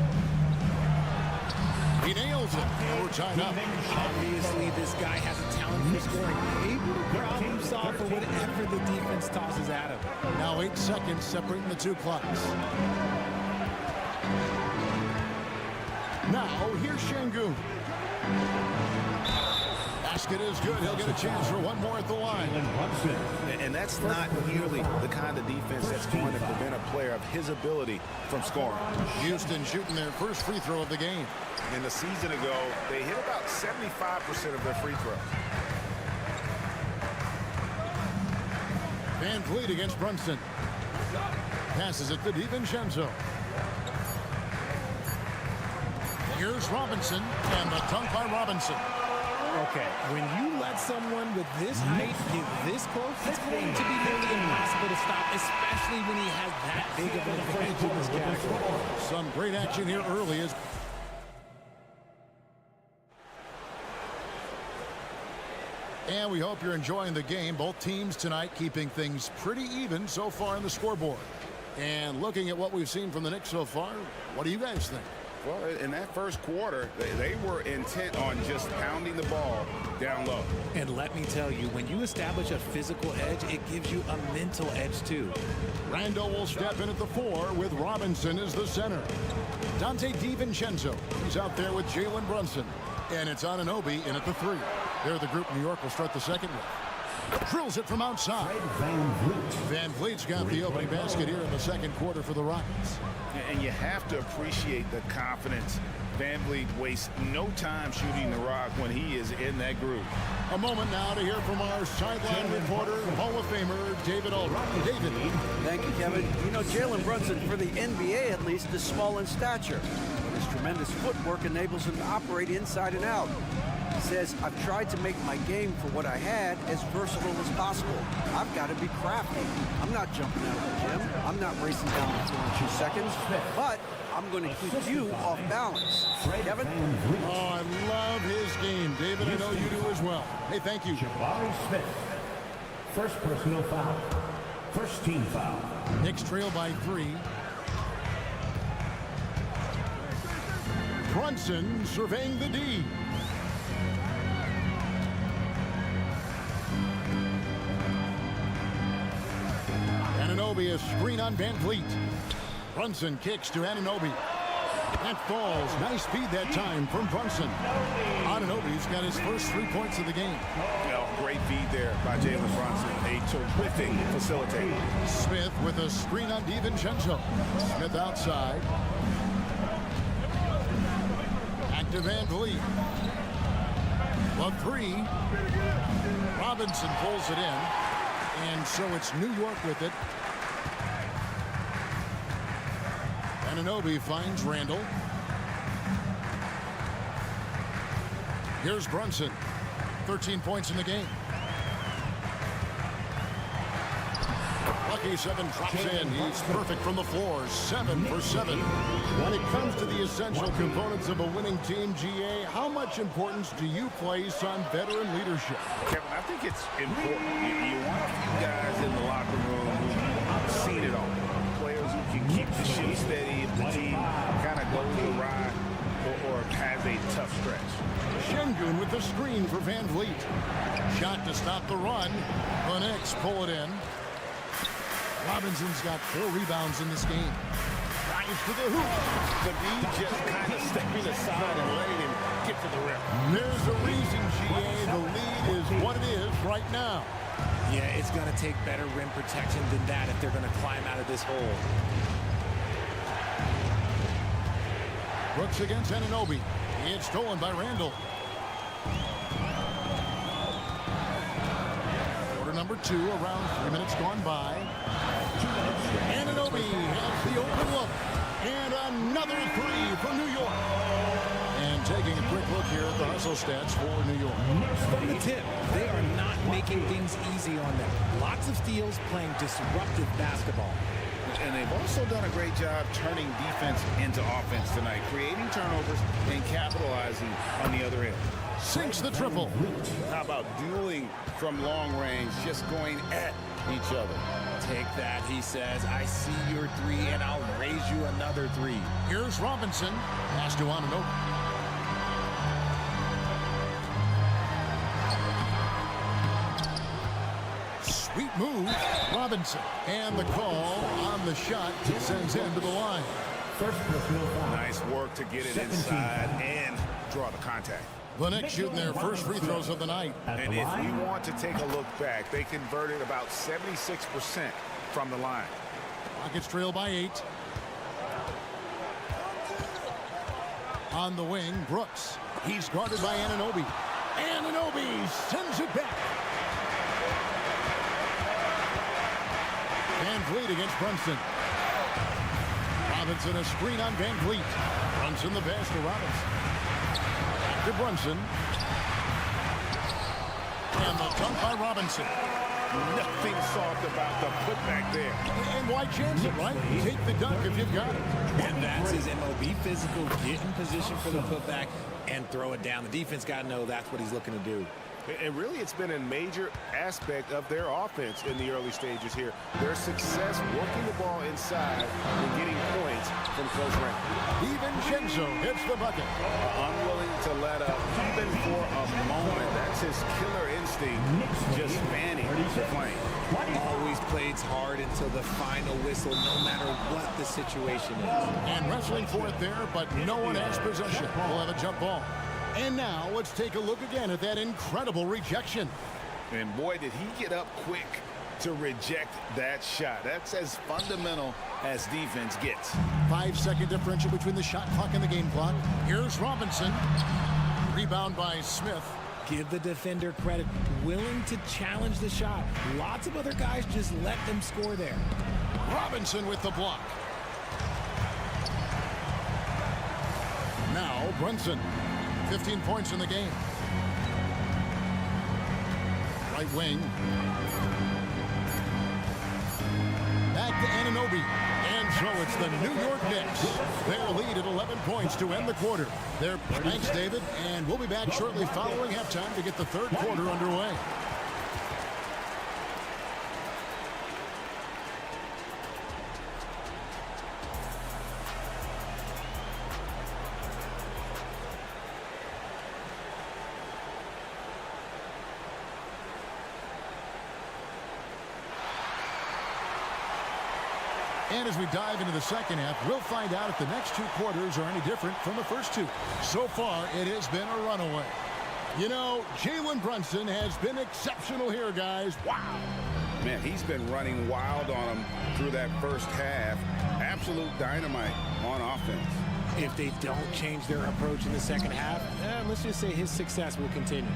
He nails it. We're tied up. Obviously, this guy has a talent for scoring. Able to problem solve for whatever the defense tosses at him. Now 8 seconds separating the two clocks. Now, here's Şengün. Basket is good. He'll get a chance for one more at the line. And that's not nearly the kind of defense that's going to prevent a player of his ability from scoring. Houston shooting their first free throw of the game. In the season ago, they hit about 75% of their free throws. Van Vliet against Brunson. Passes it to DiVincenzo. Here's Robinson, and the dunk by Robinson. Okay, when you let someone with this height get this close, it's going to be nearly impossible to stop, especially when he has that big of an advantage in this category. Some great action here early as and we hope you're enjoying the game. Both teams tonight keeping things pretty even so far on the scoreboard. And looking at what we've seen from the Knicks so far, what do you guys think? Well, in that first quarter, they were intent on just pounding the ball down low. And let me tell you, when you establish a physical edge, it gives you a mental edge too. Randall will step in at the 4 with Robinson as the center. Dante DiVincenzo, he's out there with Jalen Brunson. And it's Anunoby in at the 3. They're the group New York will start the second with. Drills it from outside. Van Vliet's got the opening basket here in the second quarter for the Rockets. And you have to appreciate the confidence. Van Vliet wastes no time shooting the rock when he is in that group. A moment now to hear from our sideline reporter, Hall of Famer David Aldridge. David. Thank you, Kevin. You know, Jalen Brunson, for the NBA at least, is small in stature. But his tremendous footwork enables him to operate inside and out. He says, I've tried to make my game for what I had as versatile as possible. I've got to be crafty. I'm not jumping out of the gym. I'm not racing down the floor in 2 seconds. But I'm going to keep you off balance. Kevin? Oh, I love his game. David, I know you do as well. Hey, thank you. Jabari Smith. First personal foul. First team foul. Knicks trail by 3. Brunson surveying the D. Anunoby, a screen on Van Vliet. Brunson kicks to Anunoby. That falls. Nice speed that time from Brunson. Anunoby's got his first 3 points of the game. Well, great feed there by Jalen Brunson. A terrific facilitator. Smith with a screen on DiVincenzo. Smith outside. Back to Van Vliet. The 3. Robinson pulls it in. And so it's New York with it. Anunoby finds Randall. Here's Brunson. 13 points in the game. Lucky 7 drops in. He's perfect from the floor. 7 for 7. When it comes to the essential components of a winning team, GA, how much importance do you place on veteran leadership? Kevin, I think it's important. You want a few guys in the locker room who've seen it all. Players who can keep the ship steady if the team kind of goes awry. or has a tough stretch. Şengün with the screen for Van Vliet. Shot to stop the run. The Knicks pull it in. Robinson's got 4 rebounds in this game. Drives to the hoop. The D just kind of stepping aside and letting him get to the rim. There's a reason, GA. The lead is what it is right now. Yeah, it's going to take better rim protection than that if they're going to climb out of this hole. Brooks against Anunoby. It's stolen by Randall. Quarter number 2, around 3 minutes gone by. Anunoby has the open look. And another 3 for New York. And taking a quick look here at the hustle stats for New York. From the tip, they are not making things easy on them. Lots of steals, playing disruptive basketball. And they've also done a great job turning defense into offense tonight, creating turnovers and capitalizing on the other end. Sinks the triple. How about dueling from long range, just going at each other? Take that, he says. I see your 3, and I'll raise you another 3. Here's Robinson. Pass to Anunoby. Sweet move, Robinson. And the call on the shot sends him to the line. Nice work to get it inside and draw the contact. The Knicks shooting their first free throws of the night. And if we want to take a look back, they converted about 76% from the line. Rockets trail by 8. On the wing, Brooks. He's guarded by Anunoby. Anunoby sends it back. Van Vliet against Brunson. Robinson a screen on Van Vliet. Brunson the pass to Robinson. Back to Brunson. And the dunk by Robinson. Nothing soft about the putback there. And why chance it, right? Take the dunk if you've got it. And that's his MOB physical. Get in position for the putback and throw it down. The defense got to know that's what he's looking to do. And really, it's been a major aspect of their offense in the early stages here. Their success working the ball inside and getting points from close range. DiVincenzo hits the bucket. Unwilling to let up even for a moment. That's his killer instinct. Just fanning the plane. Always plays hard until the final whistle, no matter what the situation is. And wrestling for it there, but no one has possession. We'll have a jump ball. And now let's take a look again at that incredible rejection. And boy, did he get up quick to reject that shot. That's as fundamental as defense gets. 5-second differential between the shot clock and the game clock. Here's Robinson. Rebound by Smith. Give the defender credit. Willing to challenge the shot. Lots of other guys just let them score there. Robinson with the block. Now Brunson. 15 points in the game. Right wing. Back to Anunoby. And so it's the New York Knicks. Their lead at 11 points to end the quarter. Thanks, David. And we'll be back shortly following halftime to get the third quarter underway. And as we dive into the second half, we'll find out if the next 2 quarters are any different from the first 2. So far, it has been a runaway. You know, Jalen Brunson has been exceptional here, guys. Wow. Man, he's been running wild on him through that first half. Absolute dynamite on offense. If they don't change their approach in the second half, let's just say his success will continue.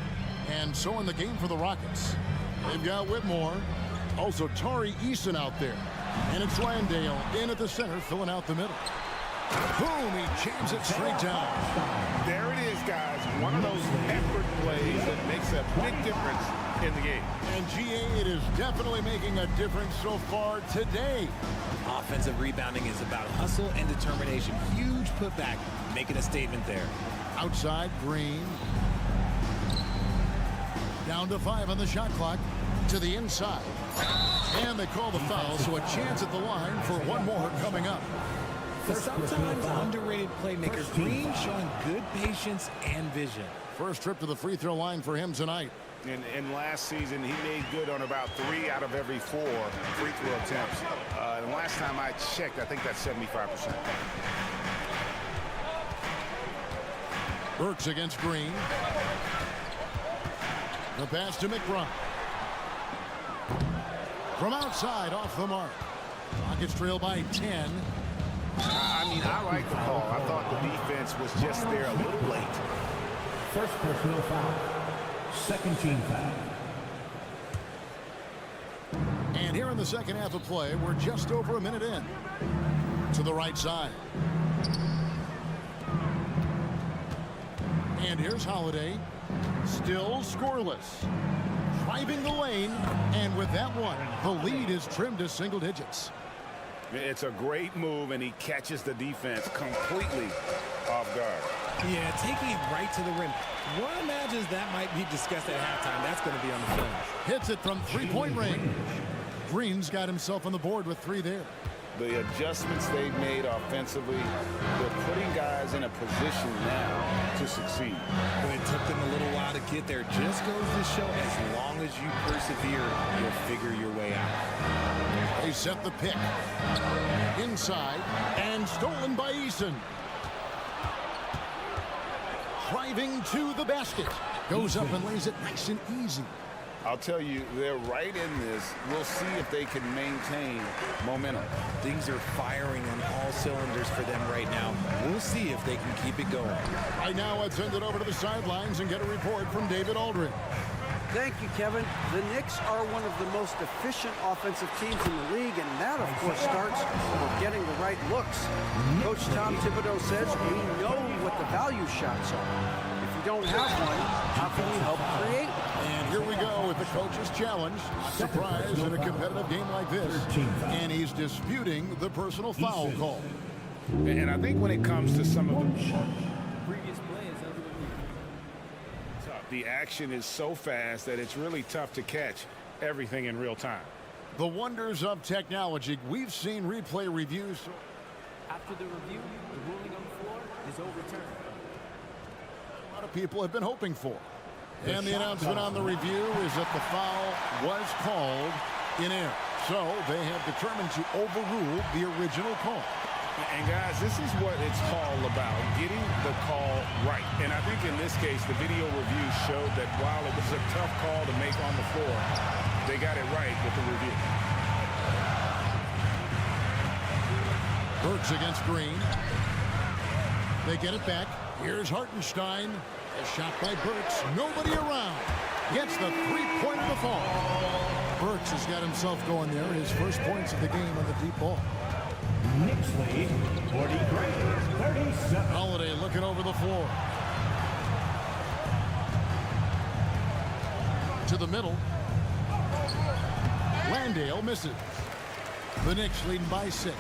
And so in the game for the Rockets, they've got Whitmore. Also, Tari Eason out there. And it's Landale in at the center, filling out the middle. Boom, he jams it straight down. There it is, guys. One of those effort plays that makes a big difference in the game. And GA, it is definitely making a difference so far today. Offensive rebounding is about hustle and determination. Huge putback, making a statement there. Outside, Green. Down to 5 on the shot clock. To the inside. And they call the foul, so a chance at the line for one more coming up. The sometimes underrated playmaker, Green, showing good patience and vision. First trip to the free throw line for him tonight. And last season, he made good on about 3 out of every 4 free throw attempts. And last time I checked, I think that's 75%. Burks against Green. The pass to McBride. From outside, off the mark. Rockets trail by 10. I mean, I like the call. I thought the defense was just there a little late. First personal foul. Second team foul. And here in the second half of play, we're just over a minute in. To the right side. And here's Holiday. Still scoreless. Driving the lane. And with that one, the lead is trimmed to single digits. It's a great move, and he catches the defense completely off guard. Yeah, taking it right to the rim. One imagines that might be discussed at halftime. That's going to be on the film. Hits it from three-point range. Green's got himself on the board with 3 there. The adjustments they've made offensively, they're putting guys in a position now to succeed. When it took them a little while to get there, just goes to show as long as you persevere, you'll figure your way out. They set the pick. Inside, and stolen by Eason. Driving to the basket. Goes up and lays it nice and easy. I'll tell you, they're right in this. We'll see if they can maintain momentum. Things are firing on all cylinders for them right now. We'll see if they can keep it going. Right now, let's send it over to the sidelines and get a report from David Aldridge. Thank you, Kevin. The Knicks are one of the most efficient offensive teams in the league, and that, of course, starts with getting the right looks. Coach Tom Thibodeau says we know what the value shots are. If we don't have one, how can we help create one? And here we go with the coach's challenge. Surprise in a competitive game like this. And he's disputing the personal foul call. And I think when it comes to some of the the action is so fast that it's really tough to catch everything in real time. The wonders of technology. We've seen replay reviews. After the review, the ruling on the floor is overturned. A lot of people have been hoping for. And the announcement on the review is that the foul was called in error. So they have determined to overrule the original call. And guys, this is what it's all about, getting the call right. And I think in this case, the video review showed that while it was a tough call to make on the floor, they got it right with the review. Burks against Green. They get it back. Here's Hartenstein. A shot by Burks. Nobody around. Gets the three-point of the fall. Burks has got himself going there. His first points of the game on the deep ball. Knicks lead 43-37. Holiday looking over the floor. To the middle. Landale misses. The Knicks leading by 6.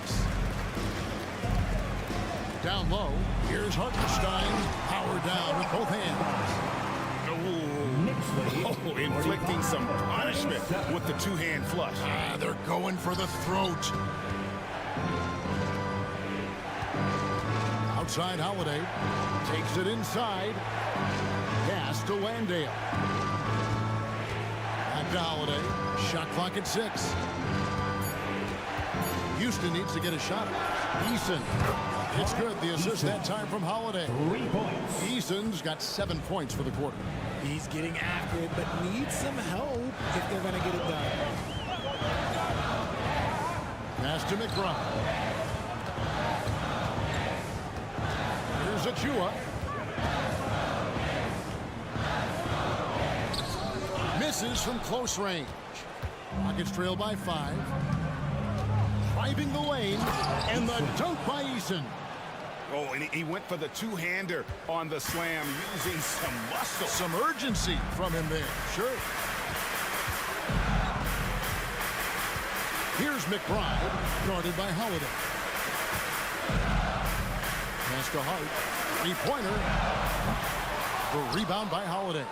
Down low. Here's Hartenstein. Power down with both hands. Oh, inflicting some punishment with the two-hand flush. They're going for the throat. Outside Holiday. Takes it inside. Pass to Landale. Back to Holiday. Shot clock at 6. Houston needs to get a shot. Eason. It's good. The assist that time from Holiday. 3 points. Eason's got 7 points for the quarter. He's getting after it, but needs some help if they're going to get it done. Pass to McBride. Here's Achua. Misses from close range. Rockets trail by 5. Driving the lane, and the dunk by Eason. Oh, and he went for the two-hander on the slam, using some muscle. Some urgency from him there. Sure. Here's McBride, guarded by Holiday. Pass to Hart. Three-pointer. The rebound by Holiday.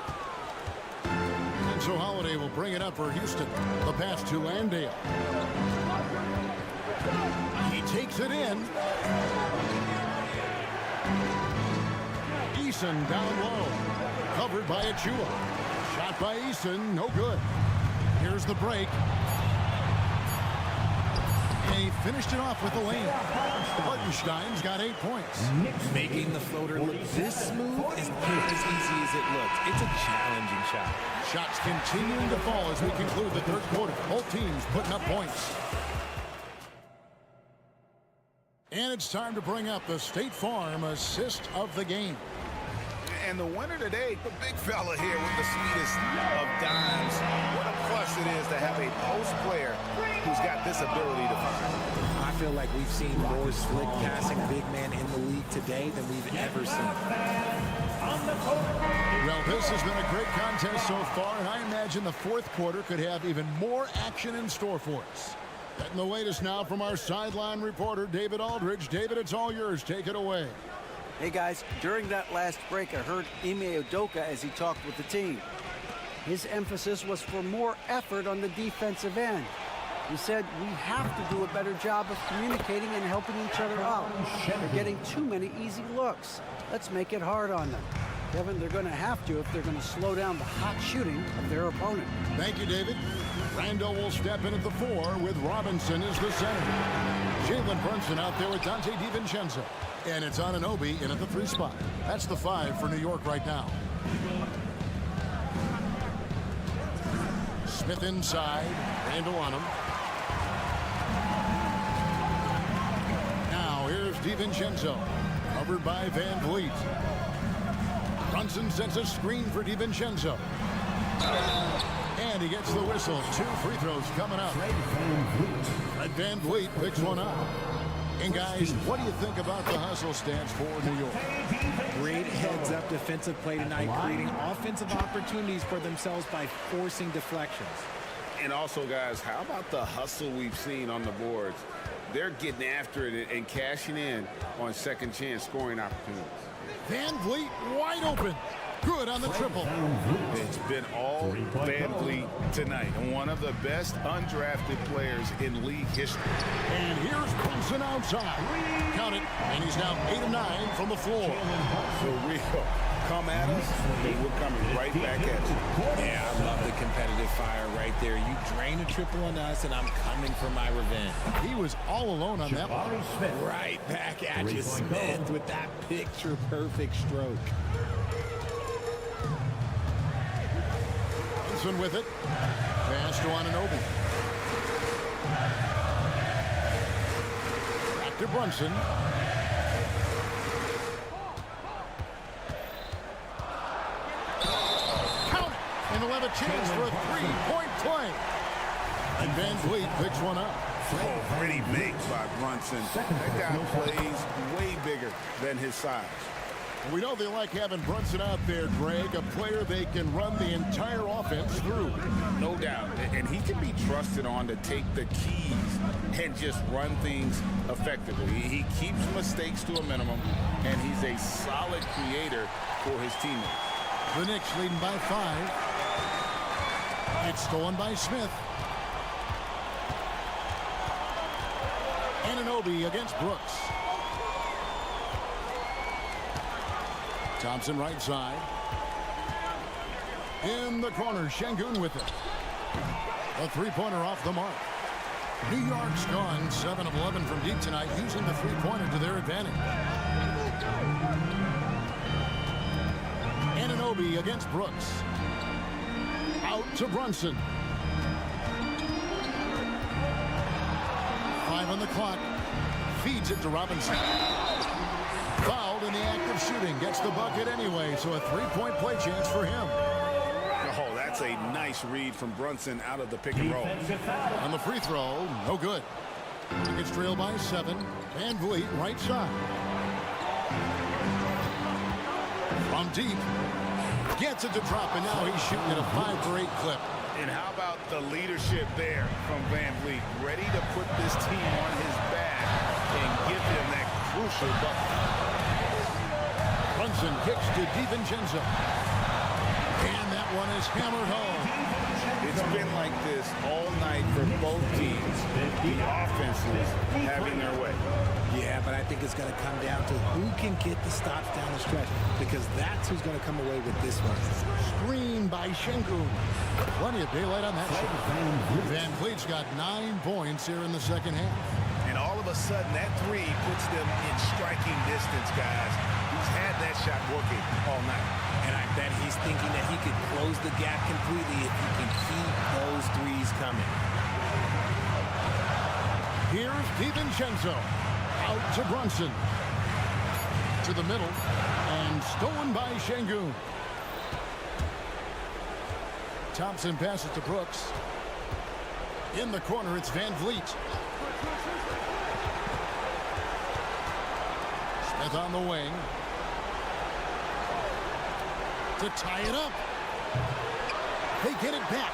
And so Holiday will bring it up for Houston. The pass to Landale. He Takes it in. Eason down low. Covered by Achua. Shot by Eason, no good. Here's the break. They finished it off with the lane. Hartenstein's got 8 points. Making the floater look this smooth is not as easy as it looks. It's a challenging shot. Shots continuing to fall as we conclude the third quarter. Both teams putting up points. And it's time to bring up the State Farm assist of the game. And the winner today, the big fella here with the sweetest of dimes. What a plus it is to have a post player who's got this ability to find. I feel like we've seen more slick passing big man in the league today than we've ever seen. Well, this has been a great contest so far, and I imagine the fourth quarter could have even more action in store for us. Getting the latest now from our sideline reporter, David Aldridge. David, it's all yours. Take it away. Hey guys, during that last break, I heard Ime Udoka as he talked with the team. His emphasis was for more effort on the defensive end. He said we have to do a better job of communicating and helping each other out. They're getting too many easy looks. Let's make it hard on them. Kevin, they're going to have to if they're going to slow down the hot shooting of their opponent. Thank you, David. Randall will step in at the 4 with Robinson as the center. Jalen Brunson out there with Dante DiVincenzo. And it's Anunoby in at the 3 spot. That's the 5 for New York right now. Smith inside. Randall on him. Now here's DiVincenzo. Covered by Van Vliet. Brunson sets a screen for DiVincenzo. And he gets the whistle. 2 free throws coming up. Fred Van Vliet picks one up. And guys, what do you think about the hustle stance for New York? Great heads-up defensive play tonight, creating offensive opportunities for themselves by forcing deflections. And also, guys, how about the hustle we've seen on the boards? They're getting after it and cashing in on second chance scoring opportunities. Van Vliet wide open. Good on the triple. It's been all Van Vliet tonight. One of the best undrafted players in league history. And here's Brunson outside. Count it. And he's now 8 of 9 from the floor. For real. Come at us, and we're coming right back at you. Yeah, I love the competitive fire right there. You drain a triple on us, and I'm coming for my revenge. He was all alone on that one. Right back at you, Smith, with that picture-perfect stroke. Brunson with it. Pass to Anunoby. Back to Brunson. And he'll have a chance for a 3-point play. And Van Vliet picks one up. Oh, pretty big by Brunson. That guy plays way bigger than his size. We know they like having Brunson out there, Greg, a player they can run the entire offense through. No doubt. And he can be trusted on to take the keys and just run things effectively. He keeps mistakes to a minimum, and he's a solid creator for his teammates. The Knicks leading by 5. It's stolen by Smith. Anunoby against Brooks. Thompson right side. In the corner, Şengün with it. A 3-pointer off the mark. New York's gone 7 of 11 from deep tonight, using the 3-pointer to their advantage. Anunoby against Brooks. Out to Brunson. 5 on the clock. Feeds it to Robinson. Fouled in the act of shooting. Gets the bucket anyway, so a 3-point play chance for him. Oh, that's a nice read from Brunson out of the pick and roll. On the free throw, no good. It's trailed by 7. Van Vliet right side. From deep. Gets it to drop, and now he's shooting at a 5-for-8 clip. And how about the leadership there from Van Vliet? Ready to put this team on his back and give him that crucial bucket. Brunson kicks to DiVincenzo. And that one is hammered home. It's been like this all night for both teams. The offenses having their way. Yeah, but I think it's going to come down to who can get the stops down the stretch, because that's who's going to come away with this one. Screen by Şengün. Plenty of daylight on that shot. Van Vliet's got 9 points here in the second half. And all of a sudden, that three puts them in striking distance, guys. He's had that shot working all night. And I bet he's thinking that he could close the gap completely if he can keep those threes coming. Here's DiVincenzo. Out to Brunson. To the middle. And stolen by Şengün. Thompson passes to Brooks. In the corner, it's Van Vliet. Smith on the wing. To tie it up. They get it back.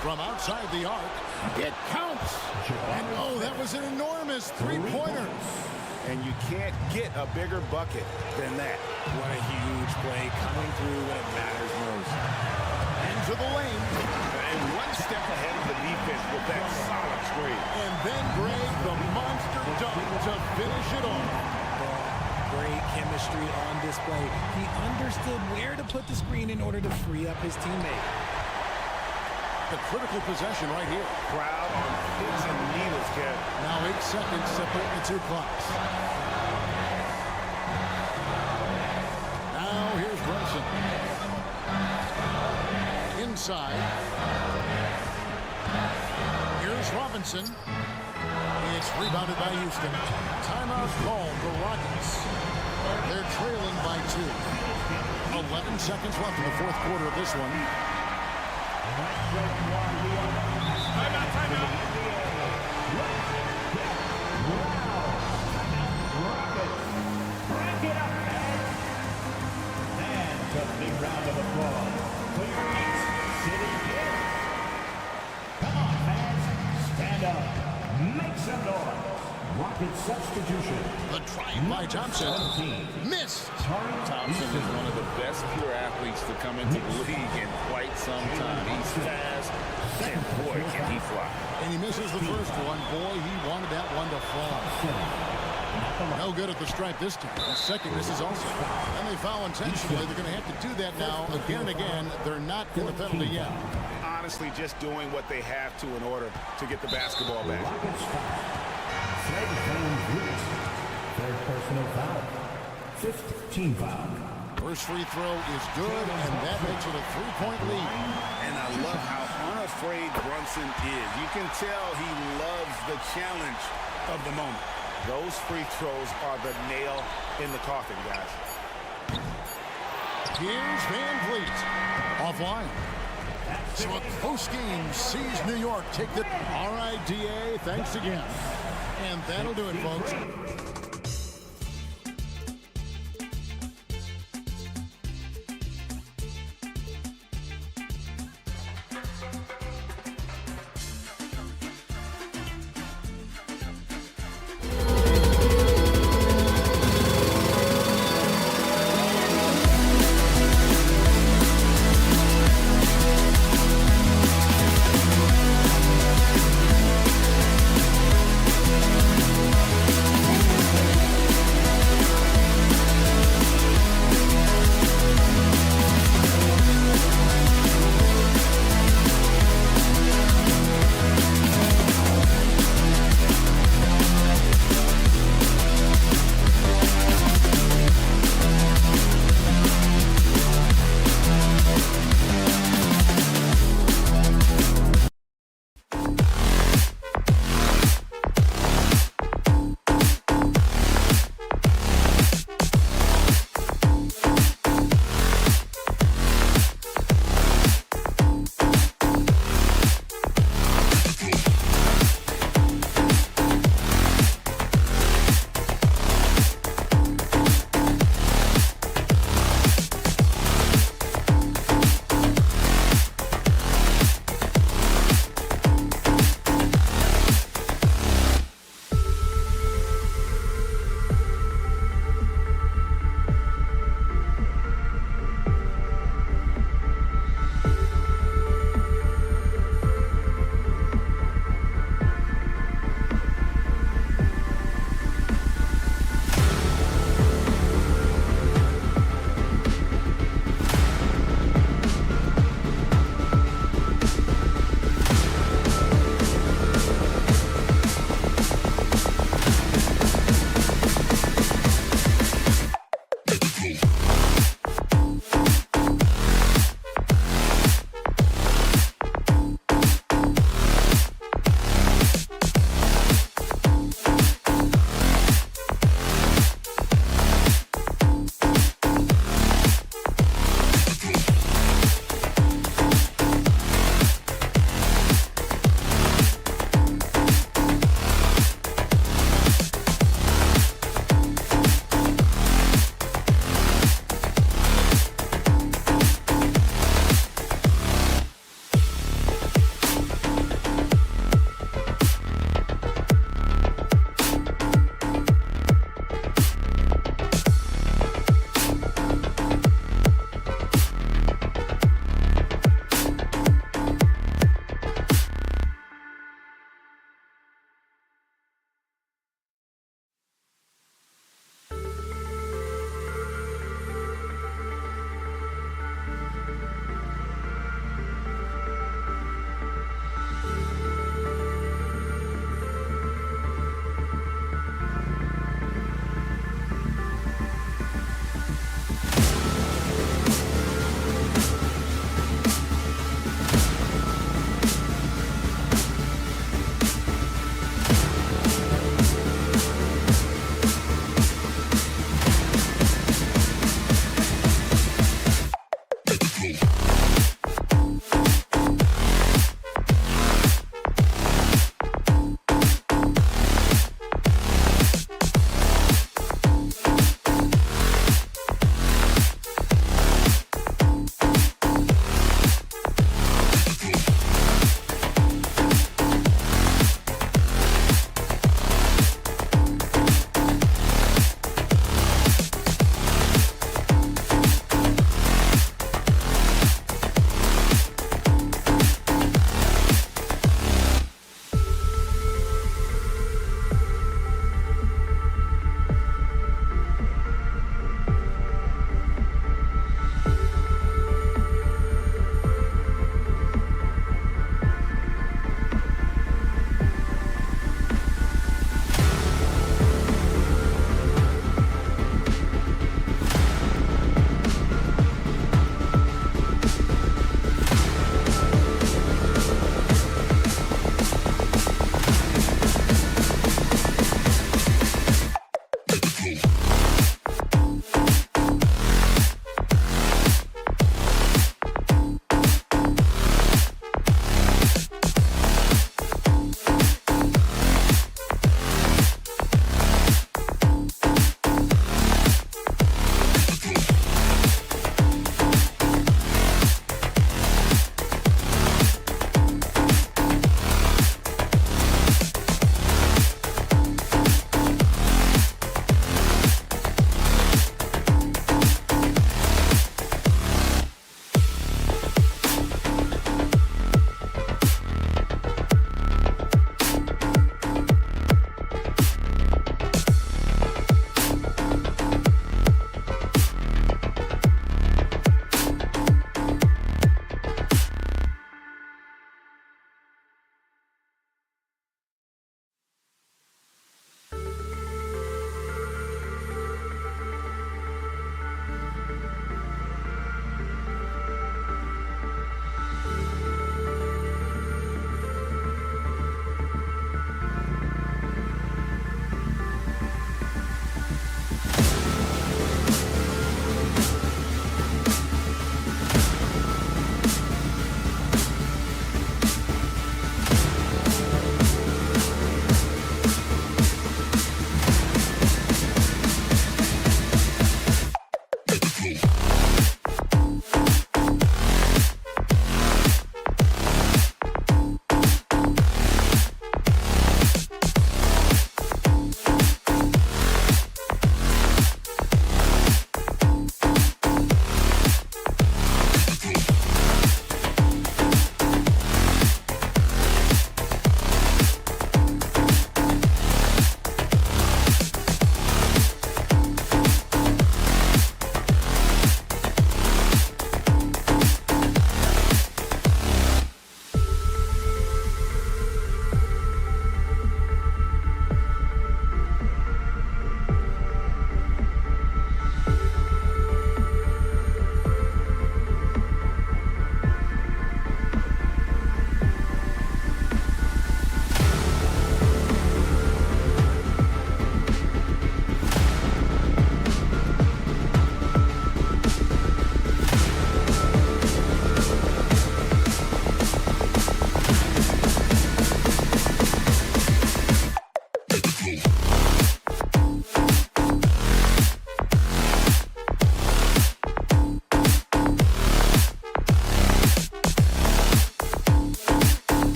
From outside the arc. It counts. And oh, that was an enormous three-pointer. And you can't get a bigger bucket than that. What a huge play coming through when it matters most. Into the lane. And one step ahead of the defense with that solid screen. And then Greg, the monster dunk to finish it off. Great chemistry on display. He understood where to put the screen in order to free up his teammate. The critical possession right here. Crowd on pins and needles, Kev. Now 8 seconds separate the two clocks. Now here's Brunson. Inside. Here's Robinson. It's rebounded by Houston. Timeout called the Rockets. They're trailing by 2. 11 seconds left in the fourth quarter of this one. And a big round of applause for your Knicks City Kid. Come on, fans, stand up, make some noise. Rocket substitution. The drive by Thompson. Missed. Thompson is one of the best pure athletes to come into the league in quite some time. He's fast, and boy, can he fly. And he misses the first one. Boy, he wanted that one to fall. No good at the stripe this time. The second misses also. And they foul intentionally. They're going to have to do that now again and again. They're not in the penalty yet. Honestly, just doing what they have to in order to get the basketball back. Fred Van Vliet, third personal foul, 5th team foul. First free throw is good, and that makes it a 3-point lead. And I love how unafraid Brunson is. You can tell he loves the challenge of the moment. Those free throws are the nail in the coffin, guys. Here's Van Vliet. Offline. So a close game sees New York take the RIDA. Thanks again. And that'll do it, folks.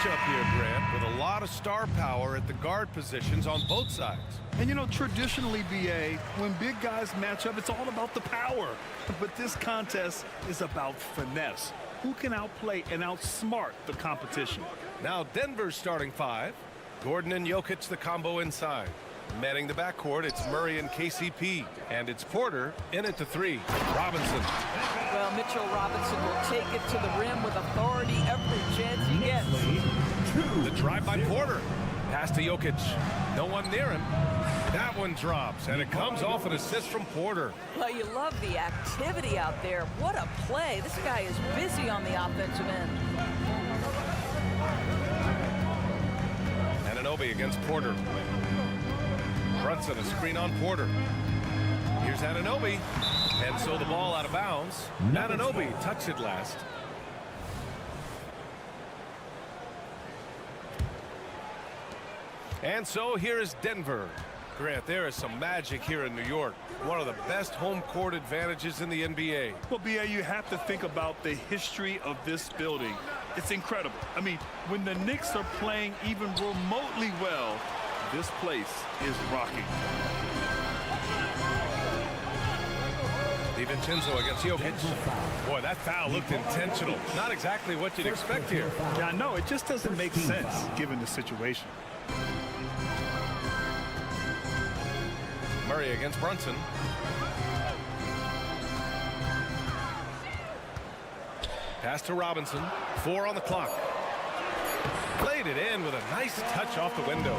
Matchup here, Grant, with a lot of star power at the guard positions on both sides. And you know, traditionally, BA, when big guys match up, it's all about the power. But this contest is about finesse. Who can outplay and outsmart the competition? Now Denver's starting five. Gordon and Jokic, the combo inside. Manning the backcourt, it's Murray and KCP. And it's Porter in at the three. Robinson. Well, Mitchell Robinson will take it to the rim with authority every chance he gets. The drive by Porter. Pass to Jokic. No one near him. That one drops, and it comes off an assist from Porter. Well, you love the activity out there. What a play. This guy is busy on the offensive end. Anunoby against Porter. Brunson, a screen on Porter. Here's Anunoby. And so the ball out of bounds. Anunoby touched it last. And so here is Denver. Grant, there is some magic here in New York. One of the best home court advantages in the NBA. Well, BA, you have to think about the history of this building. It's incredible. I mean, when the Knicks are playing even remotely well, this place is rocking. DiVincenzo against Jokic. Boy, that foul looked intentional. Not exactly what you'd expect here. Yeah, no, it just doesn't make sense given the situation. Murray against Brunson. Pass to Robinson. 4 on the clock. Played it in with a nice touch off the window.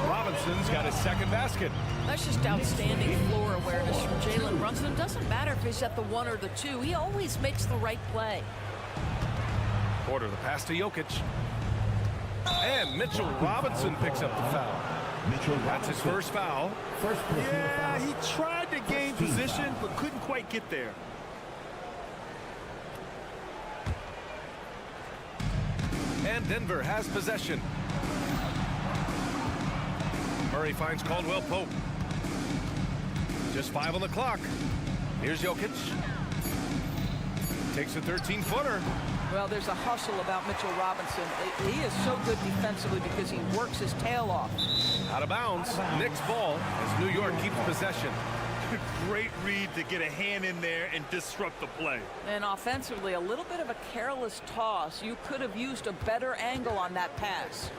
Robinson's got his second basket. That's just outstanding floor awareness from Jalen Brunson. It doesn't matter if he's at the 1 or the 2. He always makes the right play. Porter, the pass to Jokic. And Mitchell Robinson picks up the foul. That's his first foul. Yeah, he tried to gain position, but couldn't quite get there. And Denver has possession. Murray finds Caldwell Pope. Just 5 on the clock. Here's Jokic. Takes a 13-footer. Well, there's a hustle about Mitchell Robinson. He is so good defensively because he works his tail off. Out of bounds. Knicks ball as New York keeps possession. Great read to get a hand in there and disrupt the play. And offensively, a little bit of a careless toss. You could have used a better angle on that pass.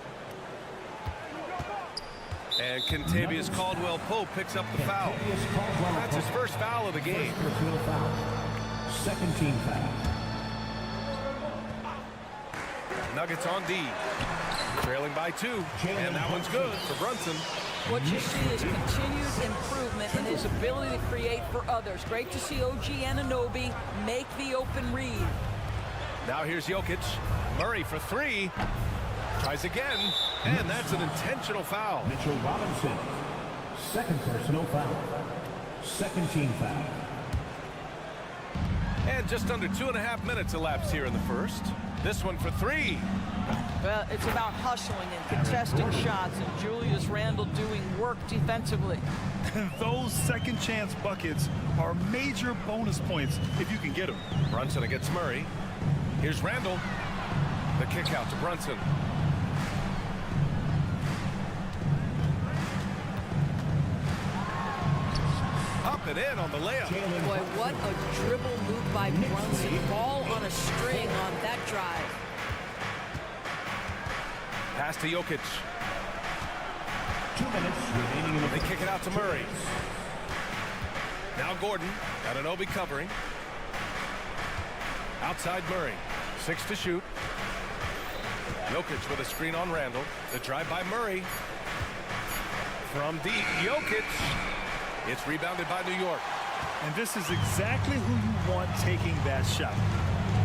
And Kentavious Caldwell-Pope picks up the foul. That's his first foul of the game. Second team foul. Nuggets on D. Trailing by 2. And that one's good for Brunson. What you see is continued improvement in his ability to create for others. Great to see OG Anunoby make the open read. Now here's Jokic. Murray for 3. Tries again. And that's an intentional foul. Mitchell Robinson. Second personal foul. Second team foul. And just under 2.5 minutes elapsed here in the first. This one for 3. Well, it's about hustling and contesting shots, and Julius Randle doing work defensively. Those second chance buckets are major bonus points if you can get them. Brunson against Murray. Here's Randle. The kick out to Brunson. Up and in on the layup. Boy, what a dribble move by Brunson. Ball on a string on that drive. Pass to Jokic. 2 minutes remaining in the They kick it out to Murray. Now Gordon. Anunoby covering. Outside Murray. 6 to shoot. Jokic with a screen on Randle. The drive by Murray. From deep, Jokic. It's rebounded by New York. And this is exactly who you want taking that shot.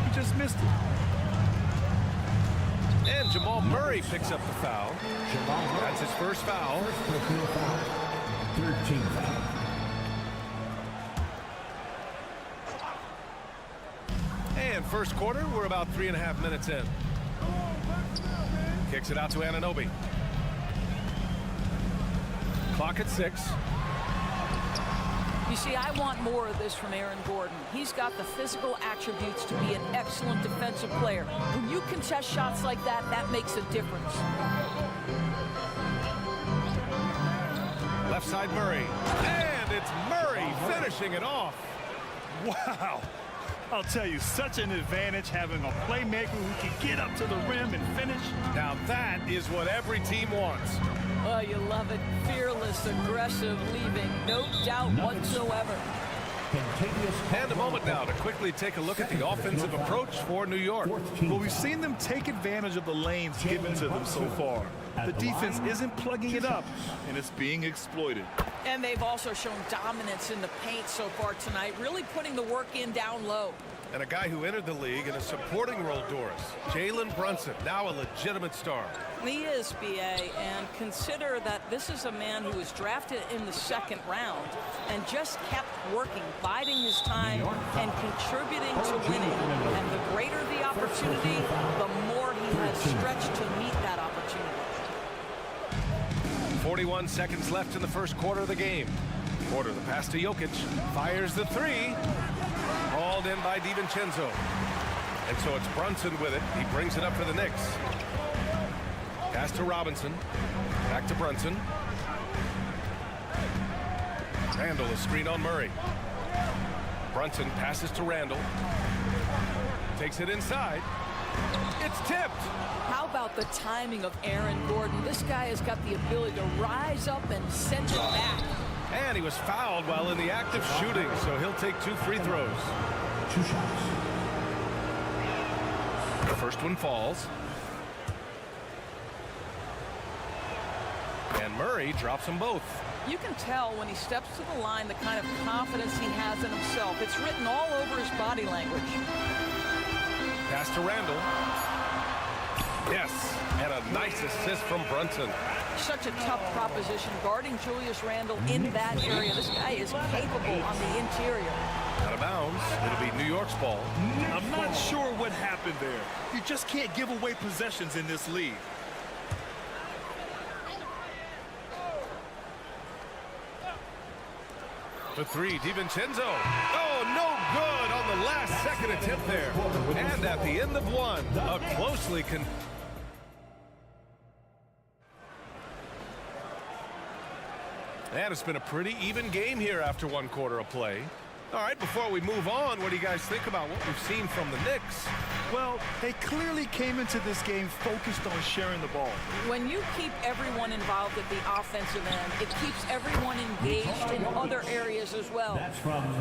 He just missed it. And Jamal Murray picks up the foul. That's his first foul. Third team foul. And first quarter, we're about 3.5 minutes in. Kicks it out to Anunoby. Clock at 6. You see, I want more of this from Aaron Gordon. He's got the physical attributes to be an excellent defensive player. When you contest shots like that, that makes a difference. Left side Murray. And it's Murray finishing it off. Wow. I'll tell you, such an advantage having a playmaker who can get up to the rim and finish. Now that is what every team wants. Oh, you love it. Fearless, aggressive, leaving. No doubt whatsoever. And a moment now to quickly take a look at the offensive approach for New York. Well, we've seen them take advantage of the lanes given to them so far. The defense isn't plugging it up, and it's being exploited. And they've also shown dominance in the paint so far tonight, really putting the work in down low. And a guy who entered the league in a supporting role, Doris. Jalen Brunson, now a legitimate star. He is, B.A., and consider that this is a man who was drafted in the 2nd round and just kept working, biding his time and contributing to winning. And the greater the opportunity, the more he has stretched to meet that opportunity. 41 seconds left in the first quarter of the game. Porter, the pass to Jokic, fires the 3. Hauled in by DiVincenzo. And so it's Brunson with it. He brings it up for the Knicks. Pass to Robinson. Back to Brunson. Randle, a screen on Murray. Brunson passes to Randall. Takes it inside. It's tipped. How about the timing of Aaron Gordon? This guy has got the ability to rise up and send it back. And he was fouled while in the act of shooting, so he'll take 2 free throws. 2 shots. The first one falls. And Murray drops them both. You can tell when he steps to the line the kind of confidence he has in himself. It's written all over his body language. Pass to Randall. Yes, and a nice assist from Brunson. Such a tough proposition guarding Julius Randle in that area. This guy is capable on the interior. Out of bounds. It'll be New York's ball. I'm not sure what happened there. You just can't give away possessions in this league. For 3, DiVincenzo. Oh, no good on the last second attempt there. And at the end of 1, a closely And it's been a pretty even game here after 1 quarter of play. All right, before we move on, what do you guys think about what we've seen from the Knicks? Well, they clearly came into this game focused on sharing the ball. When you keep everyone involved at the offensive end, it keeps everyone engaged in other areas as well.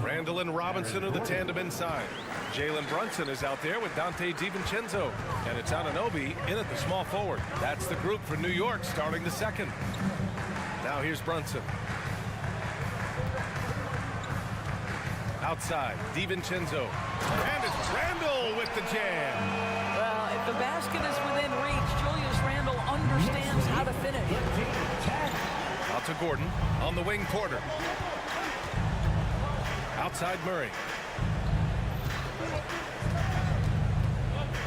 Randall and Robinson are the tandem inside. Jalen Brunson is out there with Donte DiVincenzo. And it's Anunoby in at the small forward. That's the group for New York starting the second. Now here's Brunson. Outside, DiVincenzo. And it's Randall with the jam. Well, if the basket is within reach, Julius Randle understands how to finish. Out to Gordon. On the wing, Porter. Outside, Murray.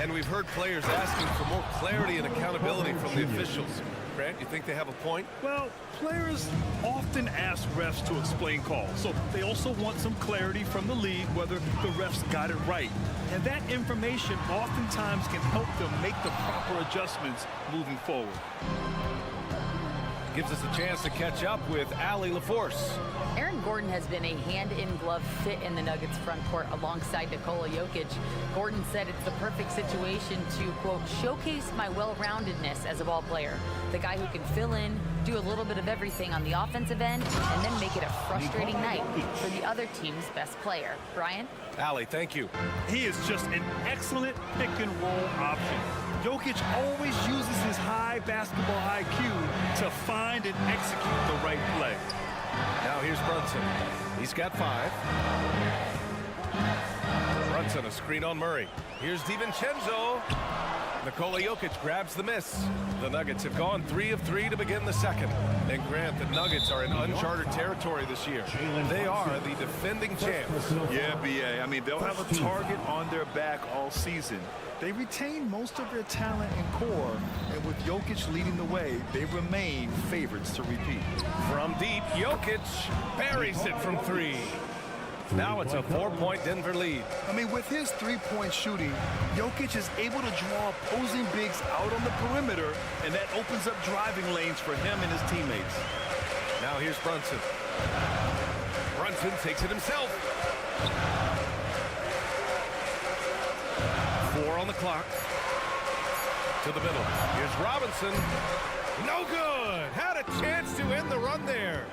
And we've heard players asking for more clarity and accountability from the officials. Grant, you think they have a point? Well, players often ask refs to explain calls, so they also want some clarity from the league whether the refs got it right. And that information oftentimes can help them make the proper adjustments moving forward. Gives us a chance to catch up with Allie LaForce. Aaron Gordon has been a hand-in-glove fit in the Nuggets front court alongside Nikola Jokic. Gordon said it's the perfect situation to, quote, showcase my well-roundedness as a ball player. The guy who can fill in, do a little bit of everything on the offensive end, and then make it a frustrating night for the other team's best player. Brian? Allie, thank you. He is just an excellent pick-and-roll option. Jokic always uses his high basketball IQ to find and execute the right play. Now here's Brunson. He's got 5. Brunson, a screen on Murray. Here's DiVincenzo. Nikola Jokic grabs the miss. The Nuggets have gone 3 of 3 to begin the second. And Grant, the Nuggets are in uncharted territory this year. They are the defending champs. Yeah, BA. I mean, they'll have a target on their back all season. They retain most of their talent and core, and with Jokic leading the way, they remain favorites to repeat. From deep, Jokic buries it from 3. Now it's a 4-point Denver lead. I mean, with his three-point shooting, Jokic is able to draw opposing bigs out on the perimeter, and that opens up driving lanes for him and his teammates. Now here's Brunson. Brunson takes it himself. 4 on the clock. To the middle. Here's Robinson. No good. Had a chance to end the run there.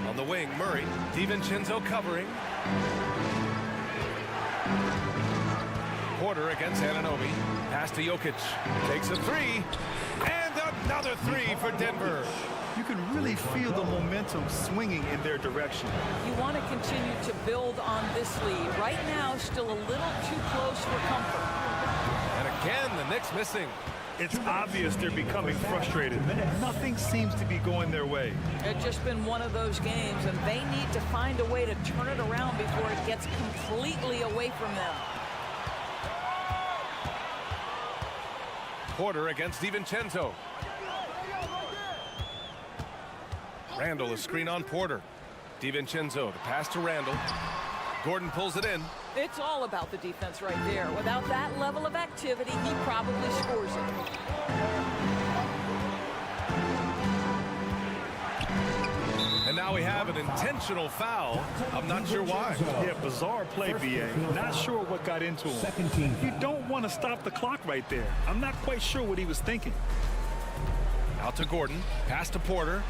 On the wing, Murray. DiVincenzo covering. Porter against Anunoby. Pass to Jokic. Takes a 3. And another 3 for Denver. You can really feel the momentum swinging in their direction. You want to continue to build on this lead. Right now, still a little too close for comfort. And again, the Knicks missing. It's obvious they're becoming frustrated. Nothing seems to be going their way. It's just been one of those games, and they need to find a way to turn it around before it gets completely away from them. Porter against DiVincenzo. Randall, a screen on Porter. DiVincenzo, the pass to Randall. Gordon pulls it in. It's all about the defense right there. Without that level of activity, he probably scores it. And now we have an intentional foul. I'm not sure why. Yeah, bizarre play, BA. Not sure what got into him. You don't want to stop the clock right there. I'm not quite sure what he was thinking. Out to Gordon. Pass to Porter.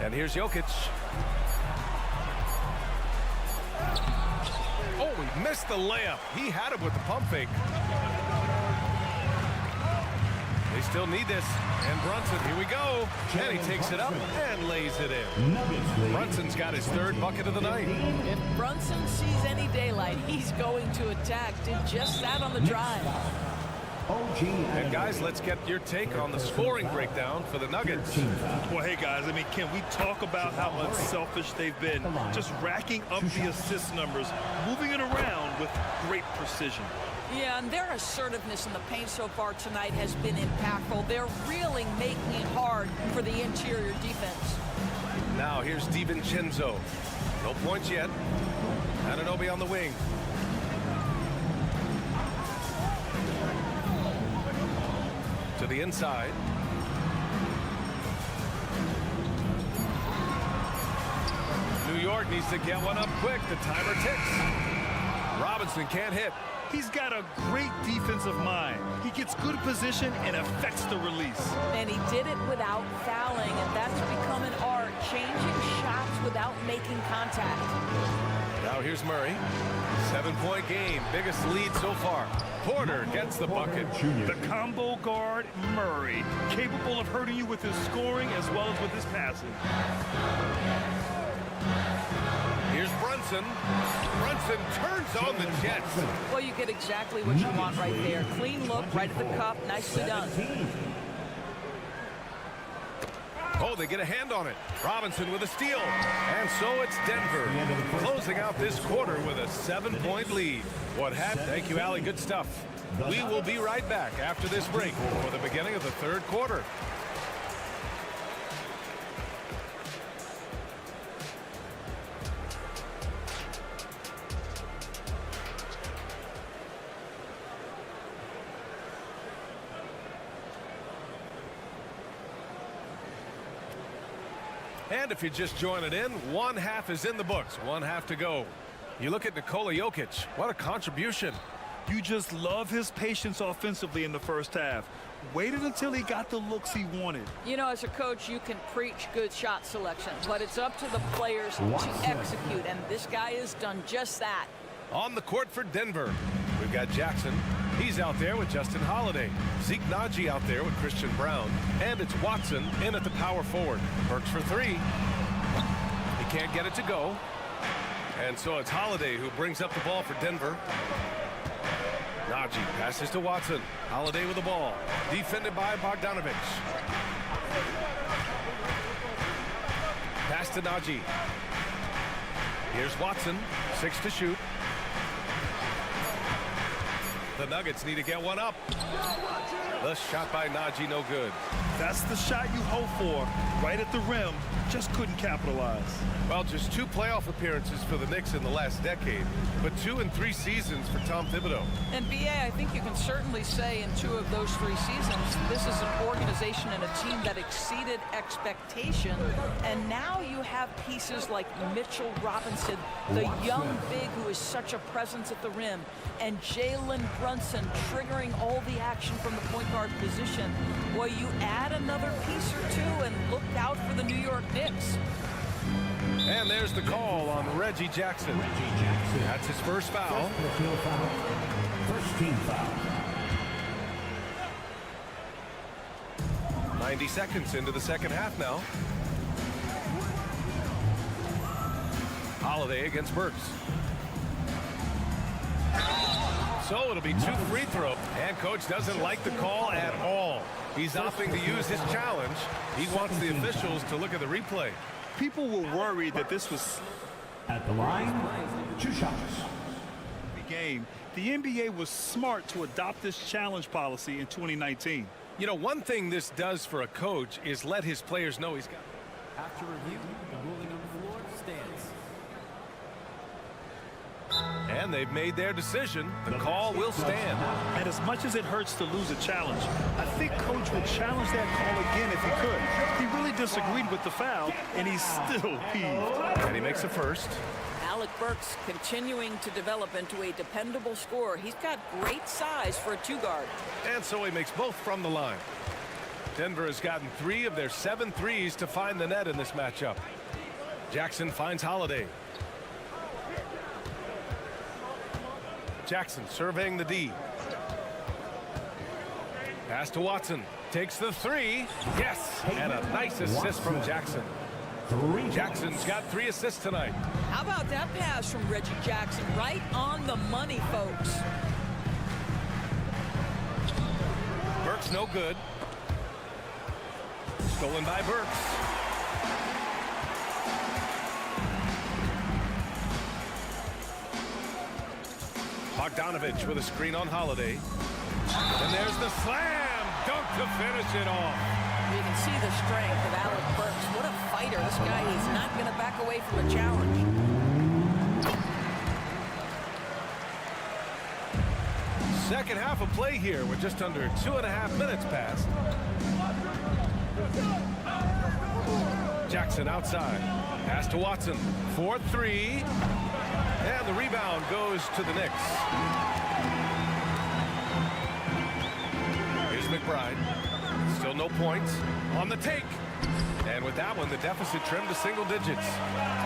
And here's Jokic. Oh, he missed the layup. He had it with the pump fake. They still need this. And Brunson, here we go. And he takes it up and lays it in. Brunson's got his third bucket of the night. If Brunson sees any daylight, he's going to attack. Did just that on the drive. And guys, let's get your take on the scoring breakdown for the Nuggets. Well, hey guys, I mean, can we talk about how unselfish they've been? Just racking up the assist numbers, moving it around with great precision. Yeah, and their assertiveness in the paint so far tonight has been impactful. They're really making it hard for the interior defense. Now here's DiVincenzo. No points yet. Anunoby on the wing. To the inside. New York needs to get one up quick. The timer ticks. Robinson can't hit. He's got a great defensive mind. He gets good position and affects the release. And he did it without fouling, and that's become an art, changing shots without making contact. Now here's Murray. 7-point game, biggest lead so far. Porter gets the bucket. The combo guard, Murray, capable of hurting you with his scoring as well as with his passing. Here's Brunson. Brunson turns on the Jets. Well, you get exactly what you want right there. Clean look, right at the cup, nicely done. Oh, they get a hand on it. Robinson with a steal. And so it's Denver closing out this quarter with a 7-point lead. Thank you, Allie. Good stuff. We will be right back after this break for the beginning of the third quarter. And if you're just joining in, one half is in the books, one half to go. You look at Nikola Jokic, what a contribution. You just love his patience offensively in the first half. Waited until he got the looks he wanted. You know, as a coach, you can preach good shot selection, but it's up to the players to execute, and this guy has done just that. On the court for Denver, we've got Jackson. He's out there with Justin Holiday. Zeke Naji out there with Christian Brown. And it's Watson in at the power forward. Burks for three. He can't get it to go. And so it's Holiday who brings up the ball for Denver. Naji passes to Watson. Holiday with the ball. Defended by Bogdanovich. Pass to Naji. Here's Watson. 6 to shoot. The Nuggets need to get one up. The shot by Naji, no good. That's the shot you hope for. Right at the rim, just couldn't capitalize. Well, just 2 playoff appearances for the Knicks in the last decade, but 2 in 3 seasons for Tom Thibodeau. And BA, I think you can certainly say in 2 of those 3 seasons, this is an organization and a team that exceeded expectation. And now you have pieces like Mitchell Robinson, the young big who is such a presence at the rim, and Jalen Brunson triggering all the action from the point guard position. Well, you add another piece or 2 and look out for the New York Knicks. And there's the call on Reggie Jackson. That's his first foul. First team foul. 90 seconds into the second half now. Holiday against Burks. So it'll be 2 free throws. And coach doesn't like the call at all. He's opting to use his challenge. He wants the officials to look at the replay. People were worried that this was At the line, 2 shots. the game. The NBA was smart to adopt this challenge policy in 2019. You know, one thing this does for a coach is let his players know he's got. After review, the ruling on the floor stands. And they've made their decision. The call will stand. And as much as it hurts to lose a challenge, I think coach will challenge that call again disagreed with the foul, and he's still peeved. And he makes a first. Alec Burks continuing to develop into a dependable scorer. He's got great size for a two-guard. And so he makes both from the line. Denver has gotten 3 of their 7 threes to find the net in this matchup. Jackson finds Holiday. Jackson surveying the D. Pass to Watson. Takes the 3. Yes! And a nice assist from Jackson. Jackson's got 3 assists tonight. How about that pass from Reggie Jackson? Right on the money, folks. Burks no good. Stolen by Burks. Bogdanovich with a screen on Holiday. And there's the slam dunk to finish it off. You can see the strength of Alec Burks. What a fighter. This guy is not going to back away from a challenge. Second half of play here with just under 2.5 minutes passed. Jackson outside. Pass to Watson. 4-3. And the rebound goes to the Knicks. Here's McBride. Still no points. On the take. And with that one, the deficit trimmed to single digits.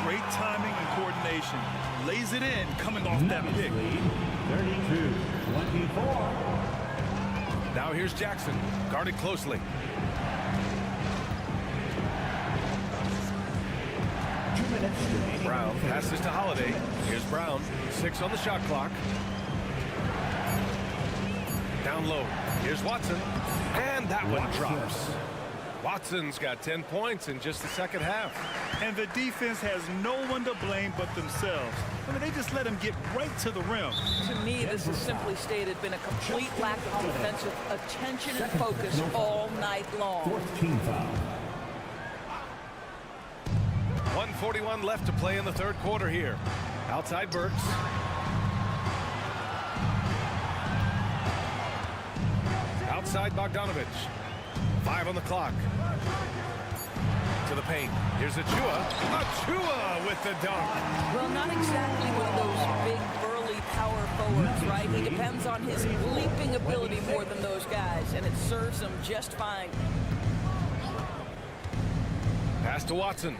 Great timing and coordination. Lays it in, coming off that pick. 32-24. Now here's Jackson. Guarded closely. Brown passes to Holiday. Here's Brown. 6 on the shot clock. Down low. Here's Watson. And that one drops. Watson's got 10 points in just the second half. And the defense has no one to blame but themselves. I mean, they just let him get right to the rim. To me, this has simply stated been a complete lack of defensive attention and focus all night long. 14 foul. 1:41 left to play in the third quarter here. Outside Burks. Outside Bogdanovich. 5 on the clock. To the paint. Here's Achua. Achua with the dunk. Well, not exactly one of those big, burly power forwards, right? He depends on his leaping ability more than those guys, and it serves him just fine. Pass to Watson.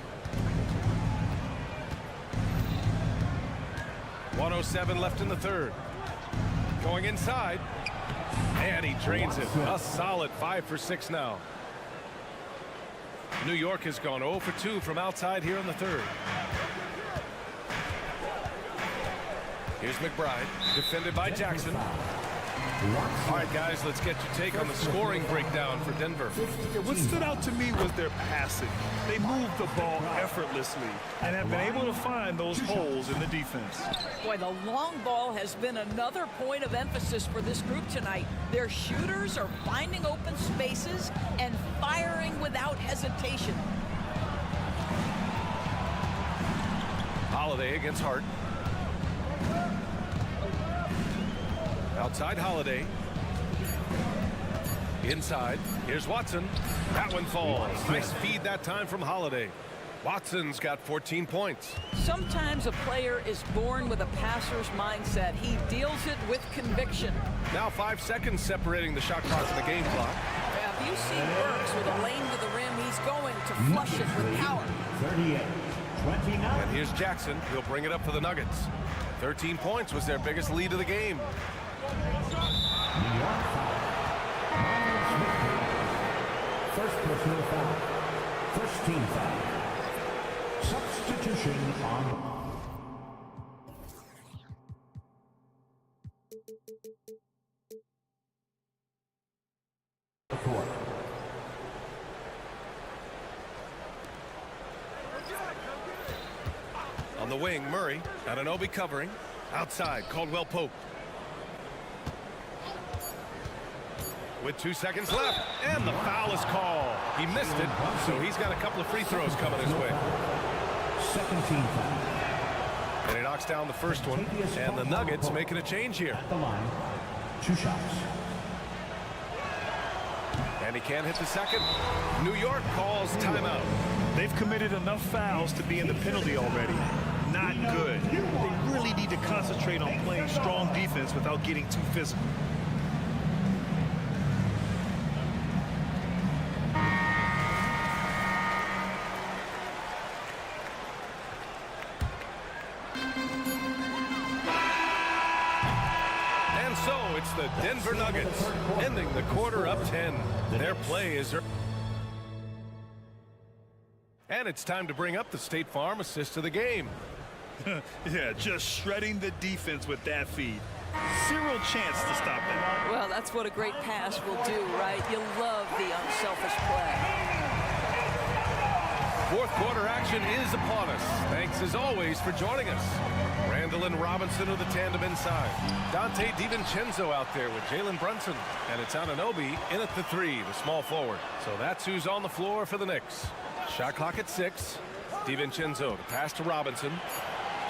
1:07 left in the third. Going inside. And he drains it. A solid 5 for 6 now. New York has gone 0 for 2 from outside here in the third. Here's McBride, defended by Jackson. All right, guys, let's get your take on the scoring breakdown for Denver. What stood out to me was their passing. They moved the ball effortlessly and have been able to find those holes in the defense. Boy, the long ball has been another point of emphasis for this group tonight. Their shooters are finding open spaces and firing without hesitation. Holiday against Hart. Outside Holiday. Inside. Here's Watson. That one falls. Nice feed that time from Holiday. Watson's got 14 points. Sometimes a player is born with a passer's mindset. He deals it with conviction. Now 5 seconds separating the shot clock and the game clock. Now, if you see Burks with a lane to the rim, he's going to flush it with power. 38-29. And here's Jackson. He'll bring it up for the Nuggets. 13 points was their biggest lead of the game. First personal foul. First team foul. Substitution on. Court. On the wing, Murray. Anunoby covering. Outside, Caldwell Pope. With 2 seconds left, and the foul is called. He missed it, so he's got a couple of free throws coming his way. Second team foul. And he knocks down the first one, and the Nuggets making a change here. At the line, 2 shots. And he can't hit the second. New York calls timeout. They've committed enough fouls to be in the penalty already. Not good. They really need to concentrate on playing strong defense without getting too physical. And so it's the Denver Nuggets ending the quarter up 10. Their play is... And it's time to bring up the State Farm assist of the game. Yeah, just shredding the defense with that feed. Zero chance to stop that. Well, that's what a great pass will do, right? You love the unselfish play. Fourth quarter action is upon us. Thanks as always for joining us. Randall and Robinson of the tandem inside. Dante DiVincenzo out there with Jalen Brunson. And it's Anunoby in at the 3, the small forward. So that's who's on the floor for the Knicks. Shot clock at 6. DiVincenzo to pass to Robinson.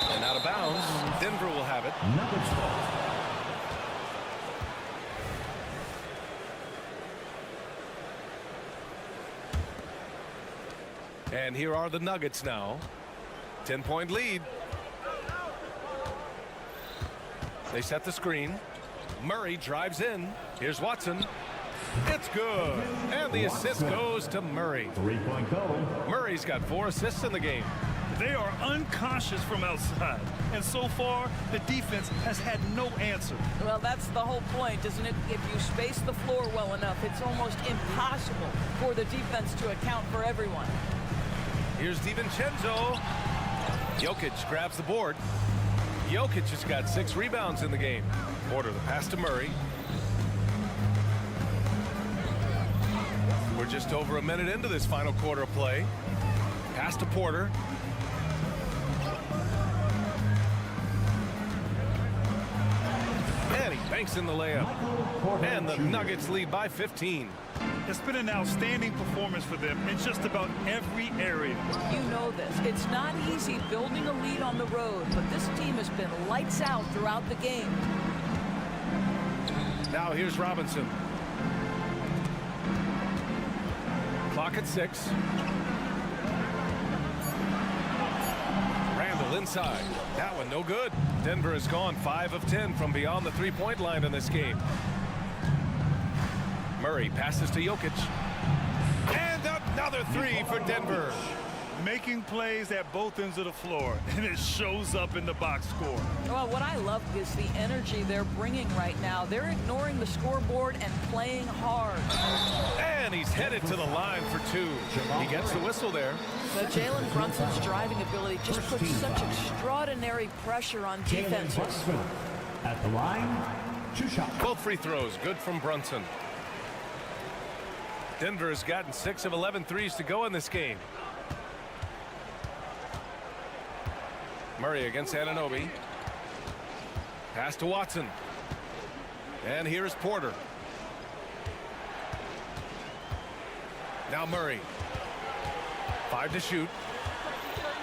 And out of bounds. Denver will have it. And here are the Nuggets now. 10-point lead. They set the screen. Murray drives in. Here's Watson. It's good. And the assist goes to Murray. 3-point goal. Murray's got 4 assists in the game. They are unconscious from outside. And so far, the defense has had no answer. Well, that's the whole point, isn't it? If you space the floor well enough, it's almost impossible for the defense to account for everyone. Here's DiVincenzo. Jokic grabs the board. Jokic has got 6 rebounds in the game. Porter the pass to Murray. We're just over a minute into this final quarter of play. Pass to Porter. And he banks in the layup. And the Nuggets lead by 15. It's been an outstanding performance for them in just about every area. You know this. It's not easy building a lead on the road, but this team has been lights out throughout the game. Now here's Robinson. Clock at 6. Randall inside. That one no good. Denver has gone 5 of 10 from beyond the 3-point line in this game. Murray passes to Jokic. And another 3 for Denver. Making plays at both ends of the floor, and it shows up in the box score. Well, what I love is the energy they're bringing right now. They're ignoring the scoreboard and playing hard. And he's headed to the line for 2. He gets the whistle there. So Jalen Brunson's driving ability just puts such extraordinary pressure on defenses. At the line, 2 shots. Both free throws good from Brunson. Denver has gotten 6 of 11 threes to go in this game. Murray against Anunoby. Pass to Watson. And here's Porter. Now Murray. 5 to shoot.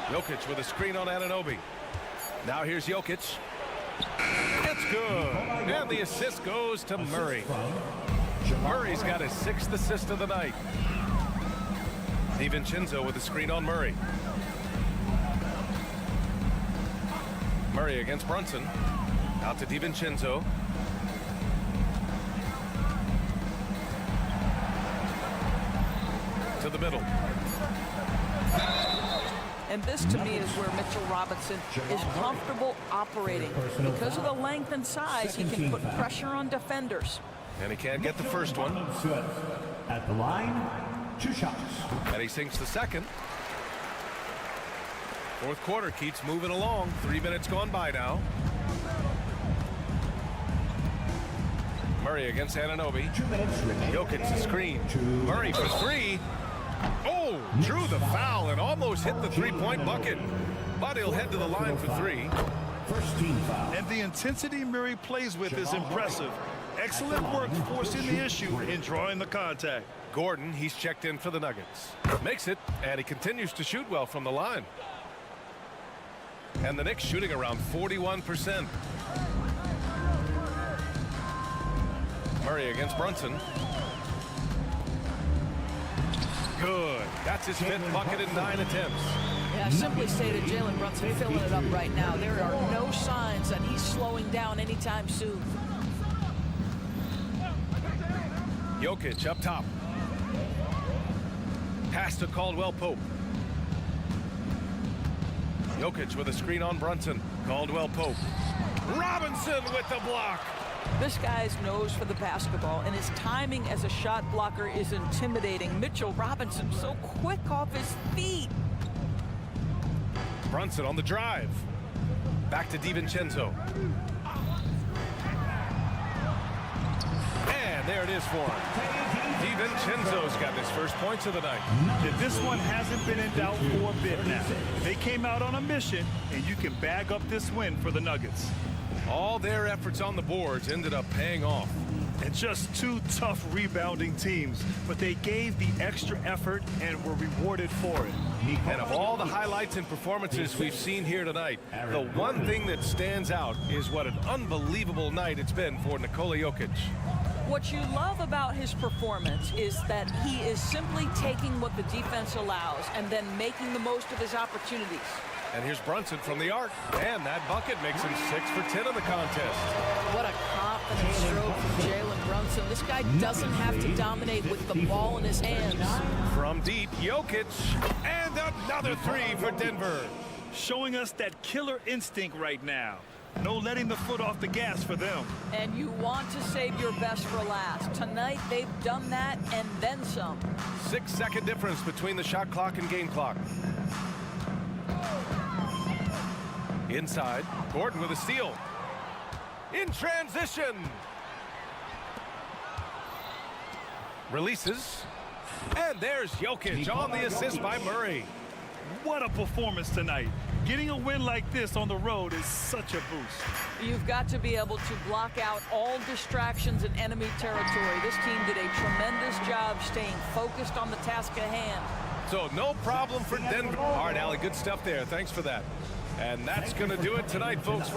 Jokic with a screen on Anunoby. Now here's Jokic. It's good. And the assist goes to Murray. Murray's got his 6th assist of the night. DiVincenzo with a screen on Murray. Murray against Brunson. Out to DiVincenzo. To the middle. And this, to me, is where Mitchell Robinson is comfortable operating. Because of the length and size, he can put pressure on defenders. And he can't get the first one. At the line, 2 shots. And he sinks the second. Fourth quarter keeps moving along. 3 minutes gone by now. Murray against Anunoby. 2 minutes remaining. Jokic the screen. Murray for 3. Oh, drew the foul and almost hit the 3-point bucket. But he'll head to the line for 3. First team foul. And the intensity Murray plays with is impressive. Excellent work forcing the issue and drawing the contact. Gordon, he's checked in for the Nuggets. Makes it, and he continues to shoot well from the line. And the Knicks shooting around 41%. Murray against Brunson. Good. That's his 5th bucket in 9 attempts. Yeah, simply stated, Jalen Brunson filling it up right now. There are no signs that he's slowing down anytime soon. Jokic up top. Pass to Caldwell Pope. Jokic with a screen on Brunson. Caldwell Pope. Robinson with the block. This guy's nose for the basketball, and his timing as a shot blocker is intimidating. Mitchell Robinson so quick off his feet. Brunson on the drive. Back to DiVincenzo. And there it is for him. DiVincenzo's got his first points of the night. And this one hasn't been in doubt for a bit now. They came out on a mission, and you can bag up this win for the Nuggets. All their efforts on the boards ended up paying off. And just two tough rebounding teams, but they gave the extra effort and were rewarded for it. And of all the highlights and performances we've seen here tonight, the one thing that stands out is what an unbelievable night it's been for Nikola Jokic. What you love about his performance is that he is simply taking what the defense allows and then making the most of his opportunities. And here's Brunson from the arc. And that bucket makes him 6 for 10 in the contest. What a confident stroke from Jalen Brunson. This guy doesn't have to dominate with the ball in his hands. From deep, Jokic. And another 3 for Denver. Showing us that killer instinct right now. No letting the foot off the gas for them. And you want to save your best for last. Tonight, they've done that and then some. 6-second difference between the shot clock and game clock. Inside, Gordon with a steal. In transition. Releases. And there's Jokic on the assist by Murray. What a performance tonight. Getting a win like this on the road is such a boost. You've got to be able to block out all distractions in enemy territory. This team did a tremendous job staying focused on the task at hand. So no problem for Denver. All right, Allie, good stuff there. Thanks for that. And that's going to do it tonight, folks.